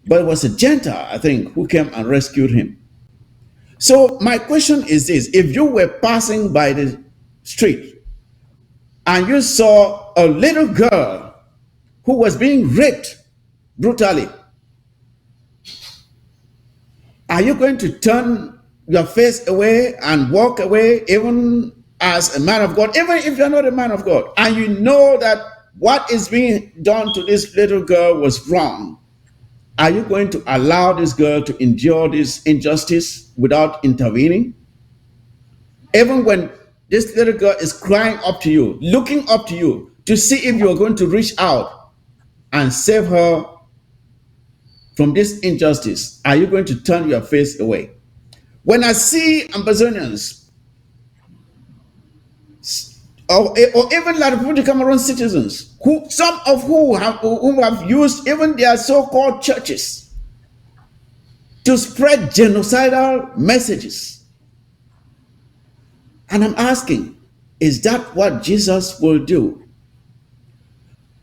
But it was a Gentile, I think, who came and rescued him. So my question is this: if you were passing by the street and you saw a little girl who was being raped brutally, are you going to turn your face away and walk away, even as a man of God, even if you're not a man of God, and you know that what is being done to this little girl was wrong? Are you going to allow this girl to endure this injustice without intervening? Even when this little girl is crying up to you, looking up to you to see if you are going to reach out and save her from this injustice, are you going to turn your face away? When I see Ambazonians, or even La Republic Cameroon citizens, some of whom have used even their so-called churches to spread genocidal messages, and I'm asking, is that what Jesus will do?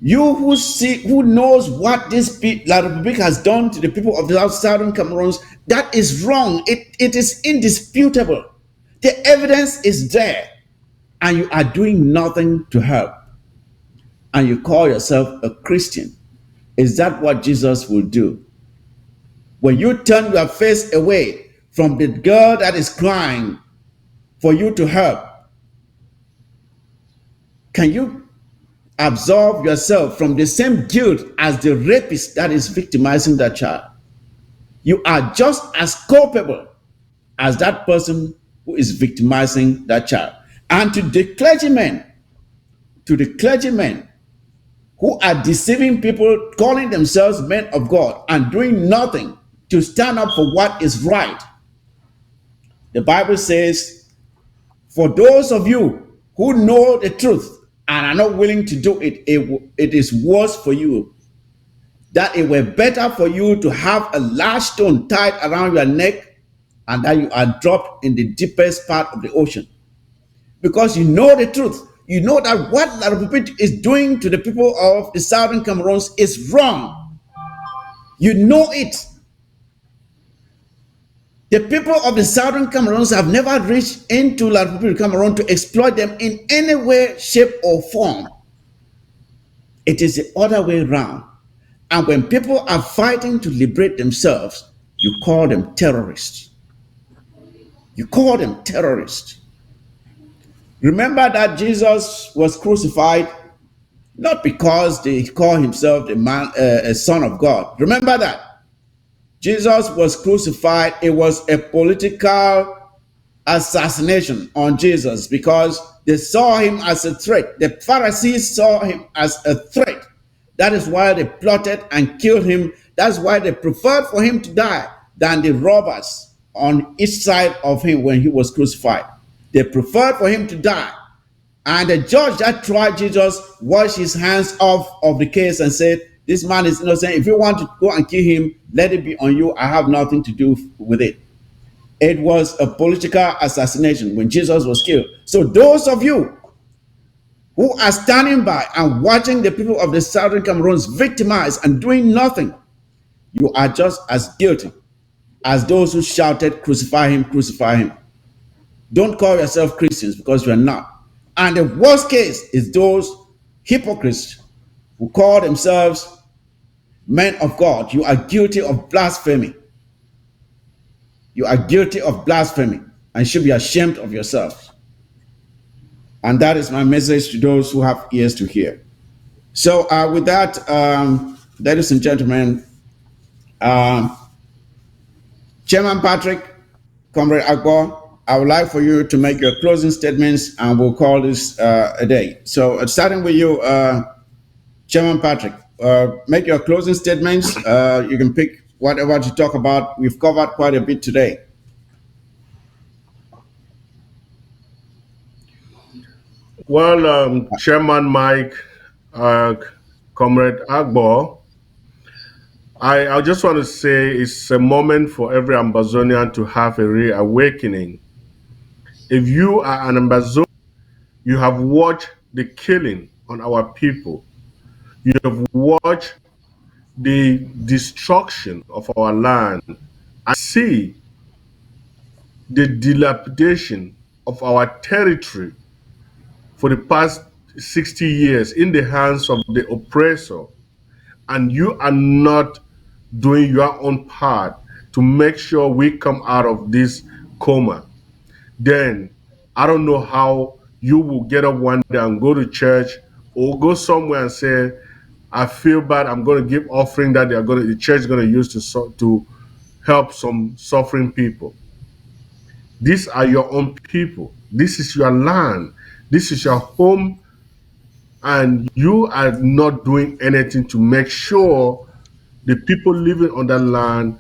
You who knows what this La Republic has done to the people of the southern Cameroons, that is wrong. It is indisputable. The evidence is there, and you are doing nothing to help. And you call yourself a Christian. Is that what Jesus will do? When you turn your face away from the girl that is crying for you to help, can you absolve yourself from the same guilt as the rapist that is victimizing that child? You are just as culpable as that person who is victimizing that child. And to the clergymen who are deceiving people, calling themselves men of God and doing nothing to stand up for what is right, the Bible says, for those of you who know the truth and are not willing to do it, it is worse for you. That it were better for you to have a large stone tied around your neck and that you are dropped in the deepest part of the ocean. Because you know the truth. You know that what La Republique is doing to the people of the southern Cameroons is wrong. You know it. The people of the southern Cameroons have never reached into La Republique Cameroon to exploit them in any way, shape, or form. It is the other way around. And when people are fighting to liberate themselves, you call them terrorists. You call them terrorists. Remember that Jesus was crucified not because he called himself a son of God. Remember that. Jesus was crucified. It was a political assassination on Jesus because they saw him as a threat. The Pharisees saw him as a threat. That is why they plotted and killed him. That's why they preferred for him to die than the robbers on each side of him when he was crucified. They preferred for him to die. And the judge that tried Jesus washed his hands off of the case and said, this man is innocent. If you want to go and kill him, let it be on you. I have nothing to do with it. It was a political assassination when Jesus was killed. So those of you who are standing by and watching the people of the southern Cameroons victimized and doing nothing, you are just as guilty as those who shouted, crucify him, crucify him. Don't call yourself Christians because you are not. And the worst case is those hypocrites who call themselves men of God. You are guilty of blasphemy. You are guilty of blasphemy and should be ashamed of yourselves. And that is my message to those who have ears to hear. So with that, ladies and gentlemen, Chairman Patrick, Comrade Agbo, I would like for you to make your closing statements and we'll call this a day. So starting with you, Chairman Patrick, make your closing statements. You can pick whatever to talk about. We've covered quite a bit today. Well, Chairman Mike, Comrade Agbo, I just want to say it's a moment for every Ambazonian to have a reawakening. If you are an Ambazonian, you have watched the killing on our people. You have watched the destruction of our land. I see the dilapidation of our territory for the past 60 years in the hands of the oppressor, and you are not doing your own part to make sure we come out of this coma, then I don't know how you will get up one day and go to church or go somewhere and say, I feel bad, I'm going to give offering that the church is going to use to help some suffering people. These are your own people. This is your land. This is your home, and you are not doing anything to make sure the people living on that land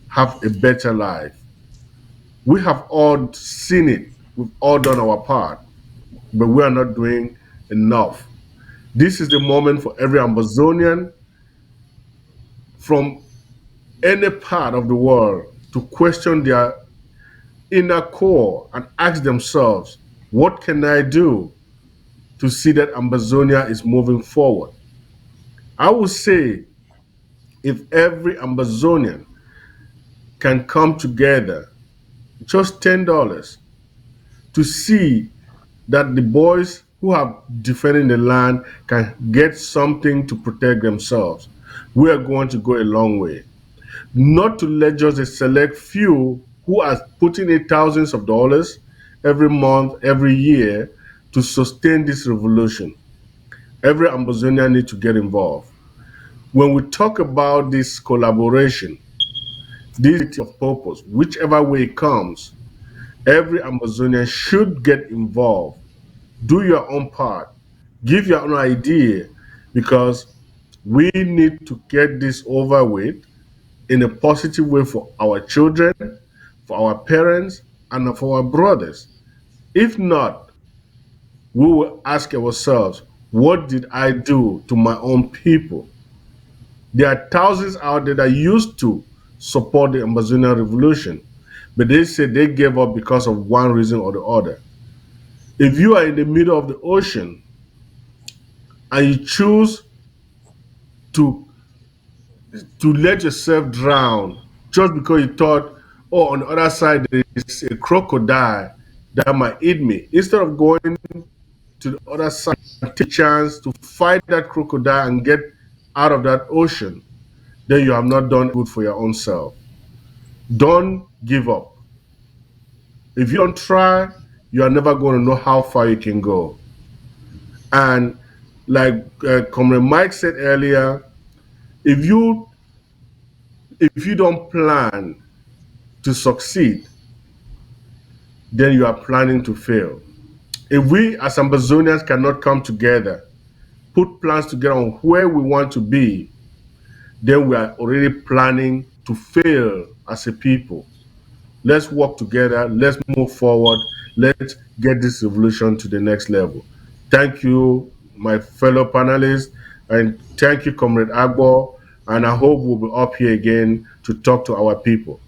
have a better life. We have all seen it. We've all done our part, but we are not doing enough. This is the moment for every Ambazonian from any part of the world to question their inner core and ask themselves, what can I do to see that Ambazonia is moving forward? I would say if every Ambazonian can come together, just $10, to see that the boys who have defending the land can get something to protect themselves, we are going to go a long way. Not to let just a select few who are putting in thousands of dollars every month, every year to sustain this revolution. Every Ambazonian needs to get involved. When we talk about this collaboration, this of purpose, whichever way it comes, every Ambazonian should get involved. Do your own part. Give your own idea, because we need to get this over with in a positive way for our children, for our parents, and for our brothers. If not, we will ask ourselves, what did I do to my own people? There are thousands out there that used to support the Ambazonian revolution, but they say they gave up because of one reason or the other. If you are in the middle of the ocean and you choose to let yourself drown just because you thought, oh, on the other side there is a crocodile that might eat me, instead of going to the other side and take a chance to fight that crocodile and get out of that ocean, then you have not done good for your own self. Don't give up. If you don't try, you are never going to know how far you can go. And like Comrade Mike said earlier, if you don't plan to succeed, then you are planning to fail. If we as Ambazonians cannot come together, put plans together on where we want to be, then we are already planning to fail as a people. Let's work together. Let's move forward. Let's get this revolution to the next level. Thank you, my fellow panelists, and thank you, Comrade Agbo. And I hope we'll be up here again to talk to our people.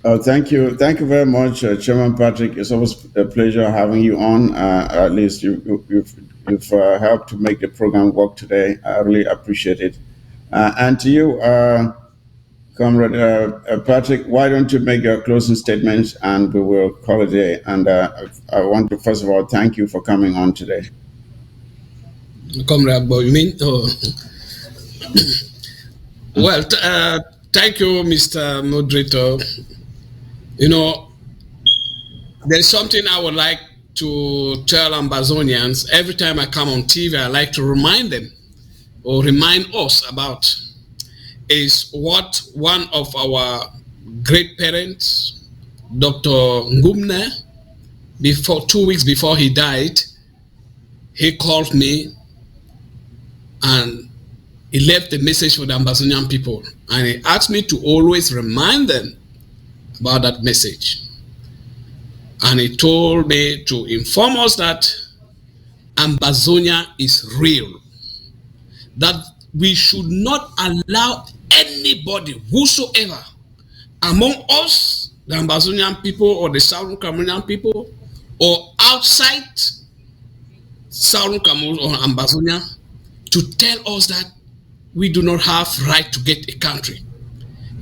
Thank you very much, Chairman Patrick. It's always a pleasure having you on. At least you've helped to make the program work today. I really appreciate it. And to you, Comrade Patrick, why don't you make your closing statements and we will call it a day. And I want to first of all thank you for coming on today. Comrade Agbo, you mean? Oh. Well, thank you, Mr. Moderator. You know, there's something I would like to tell Ambazonians. Every time I come on TV, I like to remind them or remind us about is what one of our great parents, Dr. Ngumne, 2 weeks before he died, he called me and he left a message for the Ambazonian people. And he asked me to always remind them about that message. And he told me to inform us that Ambazonia is real. That we should not allow anybody, whosoever, among us the Ambazonian people or the Southern Cameroonian people, or outside Southern Cameroon or Ambazonia, to tell us that we do not have right to get a country.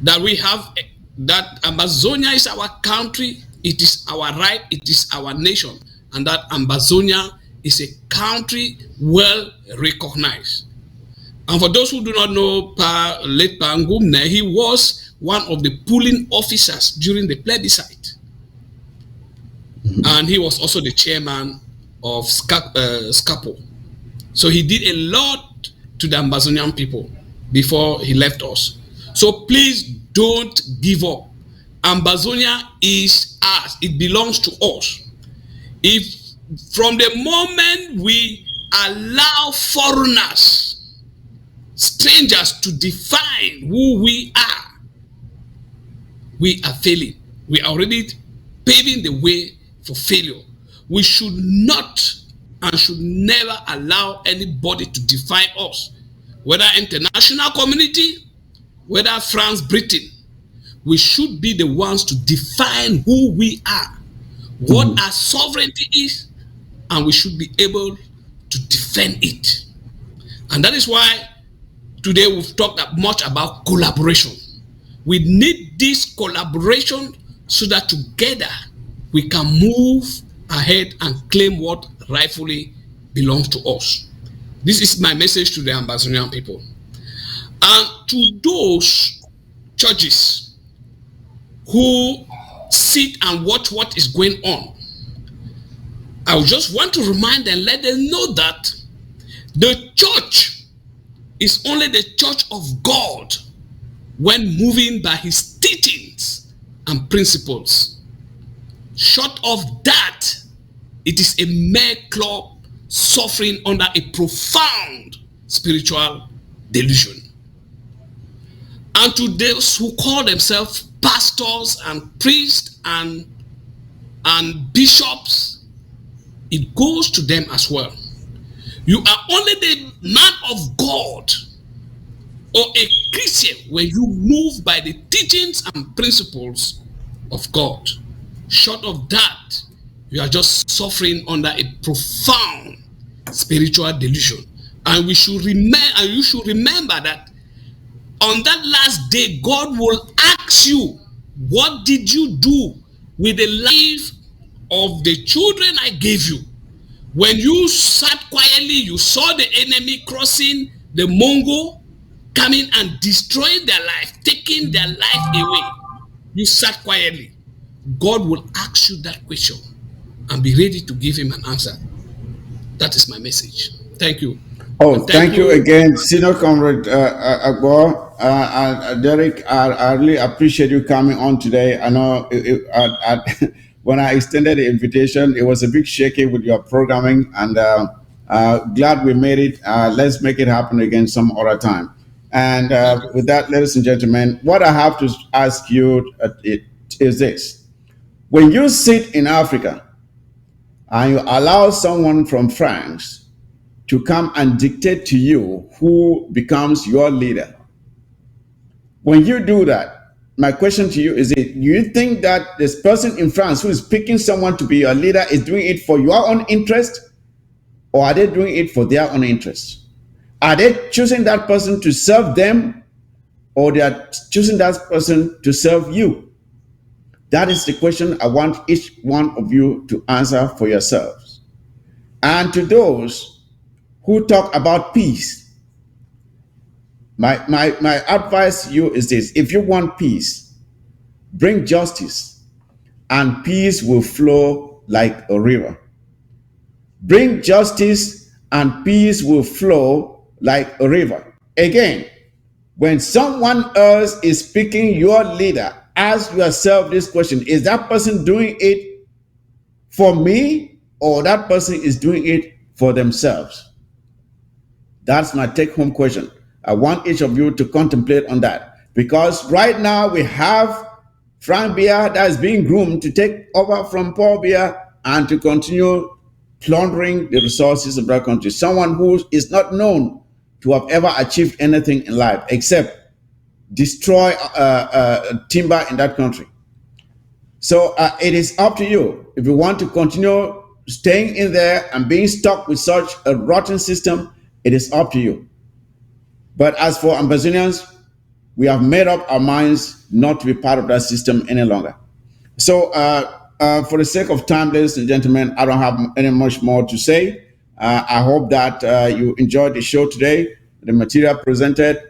That we have, that Ambazonia is our country, it is our right, it is our nation, and that Ambazonia is a country well recognized. And for those who do not know late Pangumne, he was one of the polling officers during the plebiscite. And he was also the chairman of SCAPO. So he did a lot to the Ambazonian people before he left us. So please don't give up. Ambazonia is ours. It belongs to us. If from the moment we allow foreigners, strangers to define who we are failing. We are already paving the way for failure. We should not and should never allow anybody to define us, whether international community, whether France, Britain. We should be the ones to define who we are, what our sovereignty is, and we should be able to defend it. And that is why today we've talked much about collaboration. We need this collaboration so that together we can move ahead and claim what rightfully belongs to us. This is my message to the Ambazonian people. And to those churches who sit and watch what is going on, I just want to remind them, let them know that the church is only the church of God when moving by his teachings and principles. Short of that, it is a mere club suffering under a profound spiritual delusion. And to those who call themselves pastors and priests and bishops, it goes to them as well. You are only the man of God or a Christian when you move by the teachings and principles of God. Short of that, you are just suffering under a profound spiritual delusion. And we should you should remember that on that last day, God will ask you, what did you do with the life of the children I gave you? When you sat quietly, you saw the enemy crossing the Mongo, coming and destroying their life, taking their life away. You sat quietly. God will ask you that question and be ready to give him an answer. That is my message. Thank you. Oh, thank you again, Senior Comrade Agbo. Derek, I really appreciate you coming on today. I know when I extended the invitation, it was a bit shaky with your programming, and glad we made it. Let's make it happen again some other time. And with that, ladies and gentlemen, what I have to ask you is this. When you sit in Africa and you allow someone from France to come and dictate to you who becomes your leader, when you do that, my question to you is, do you think that this person in France who is picking someone to be your leader is doing it for your own interest, or are they doing it for their own interest? Are they choosing that person to serve them, or they are choosing that person to serve you? That is the question I want each one of you to answer for yourselves. And to those who talk about peace, my advice to you is this: if you want peace, bring justice, and peace will flow like a river. Bring justice, and peace will flow like a river. Again, when someone else is picking your leader, ask yourself this question: is that person doing it for me, or that person is doing it for themselves? That's my take-home question. I want each of you to contemplate on that, because right now we have Frank Biya that is being groomed to take over from Paul Biya and to continue plundering the resources of that country. Someone who is not known to have ever achieved anything in life except destroy timber in that country. So it is up to you. If you want to continue staying in there and being stuck with such a rotten system, it is up to you. But as for Ambazonians, we have made up our minds not to be part of that system any longer. So, for the sake of time, ladies and gentlemen, I don't have any much more to say. I hope that you enjoyed the show today, the material presented.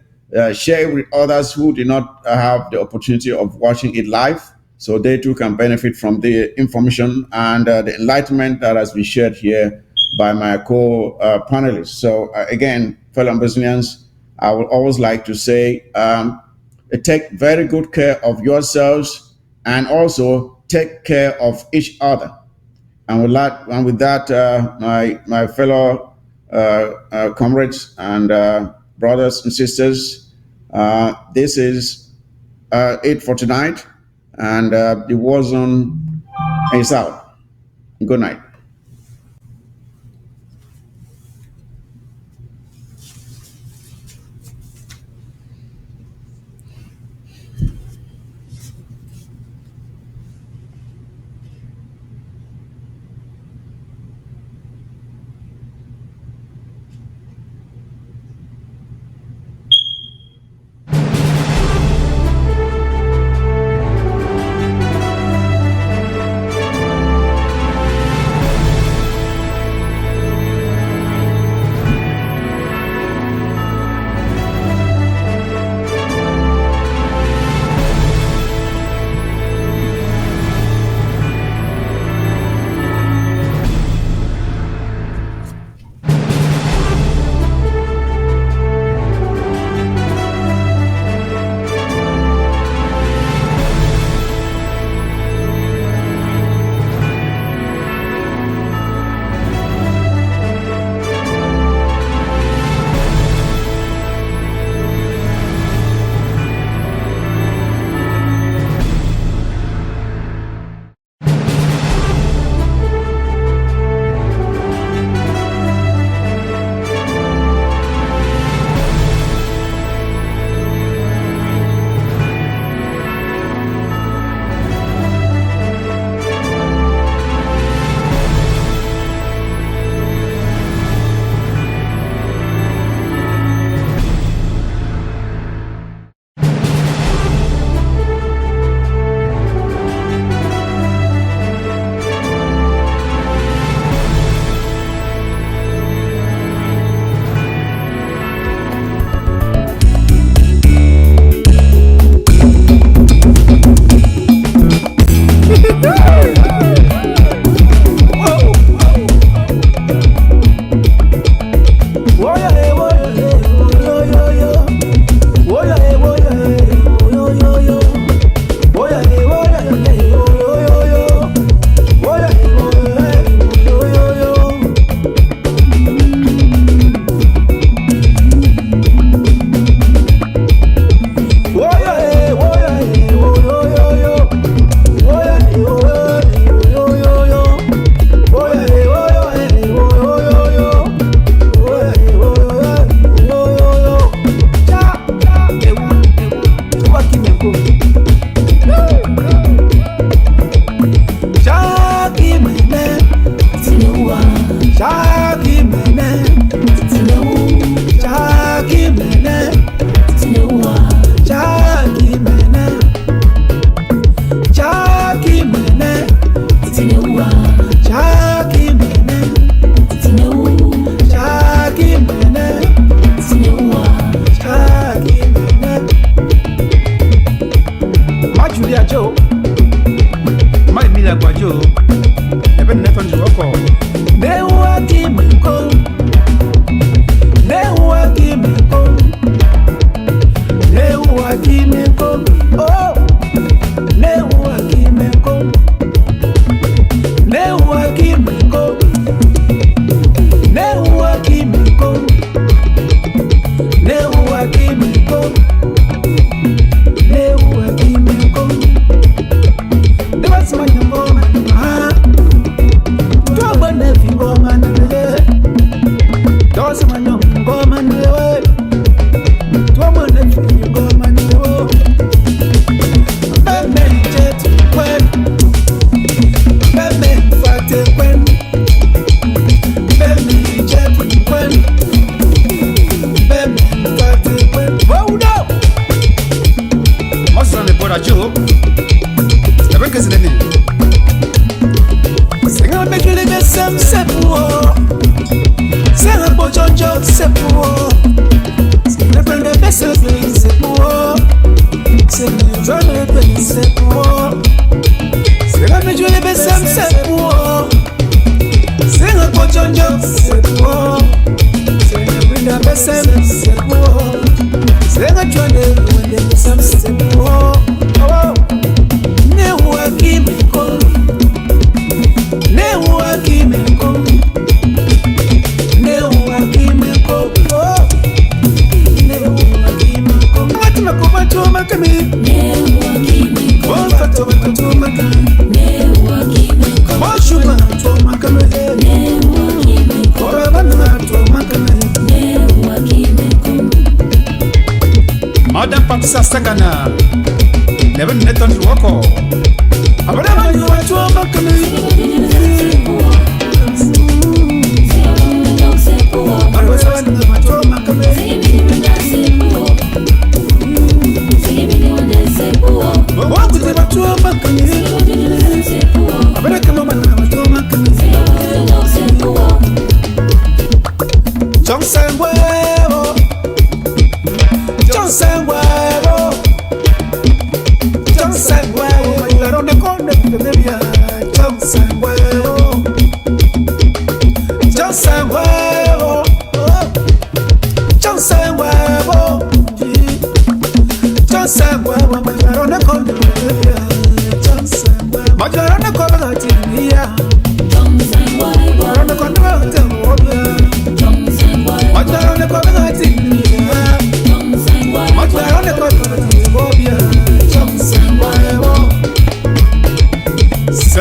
Share with others who did not have the opportunity of watching it live, so they too can benefit from the information and the enlightenment that has been shared here by my co-panelists. So, again, fellow Ambazonians, I would always like to say, take very good care of yourselves and also take care of each other. And with that, my fellow comrades and brothers and sisters, this is it for tonight, and the war zone is out. Good night. Ajo, never guess any. Sing a big little some sepuo. Sing a bojonjo sepuo. Sing a brand of vessels sepuo. Sing a drum of sepuo. Sing a big little some sepuo. Sing a bojonjo sepuo. Sing a brand of vessels sepuo. Sing a drum of some sepuo. Madam Patisa Sagana never net on Wako. Abana you want to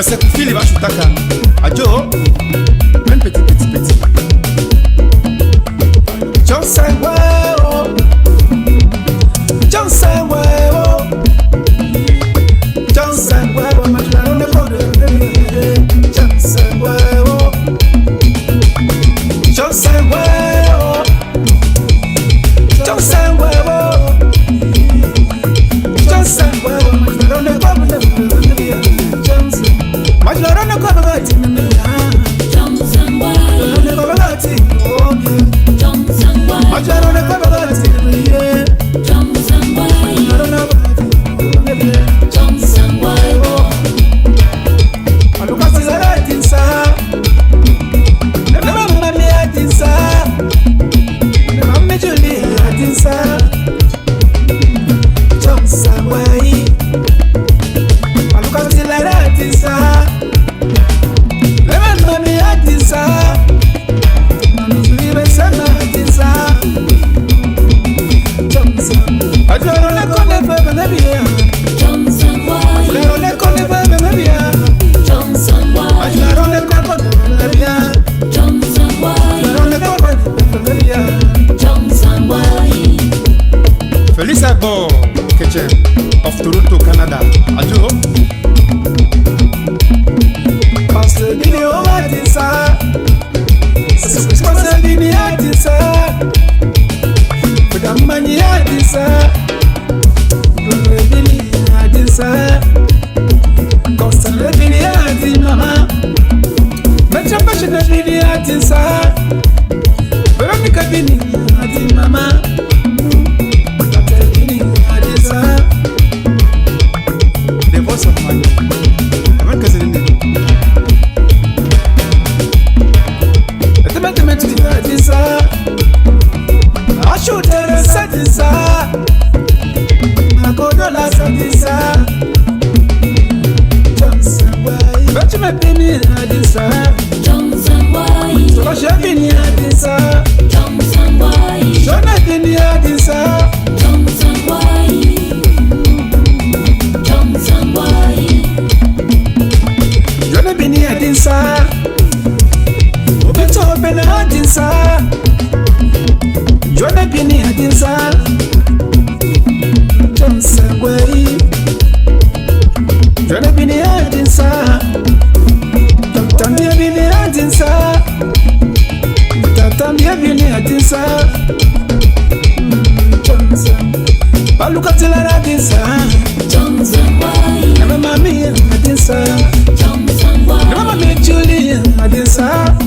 c'est que Philippe Achutaka. Adjo, un petit. Johnson Wao. Johnson Wao. Johnson Wao, my on the corner. Johnson Wao. Johnson Wao. Johnson Wao. Johnson Wao, my on the corner. Mas não era como bate na minha. Johnson Boy. Não era como bate no homem. Johnson Boy. Mas não era como bate na minha. Johnson Boy. Não era como bate na minha. Johnson Boy. Mas nunca se dará tinsa. Não era uma minha tinsa. Não era uma Julia tinsa. Johnson Boy. Mas nunca se dará tinsa. Felisa Bo Kitchen of Toronto, Canada. Ajo. Pastor Video Atisa. Pastor Video Atisa. Fudamani Atisa. Bili Atisa. Constant Video Atisa Mama. Machapasha Video Atisa. Veronica Bini Atisa Mama. The voice of my I'm cousin. The mathematics is I should tell a satisfa. I go to la satisfa. Johnson Boy. But you might be near Adisa. Johnson Boy. So I shall be near Adisa. Johnson Boy. Shall not be near Adisa. Johnson Boy. Johnson Boy. You're not be near Adisa. Open to open Adisa. You're not be near Adisa. Johnson Boy. You're not be near Adisa. Tamia be near Adisa. Tamia be near Adisa. Johnson. Baluka till I Adisa. Johnson. Mama me Julie, Adisa.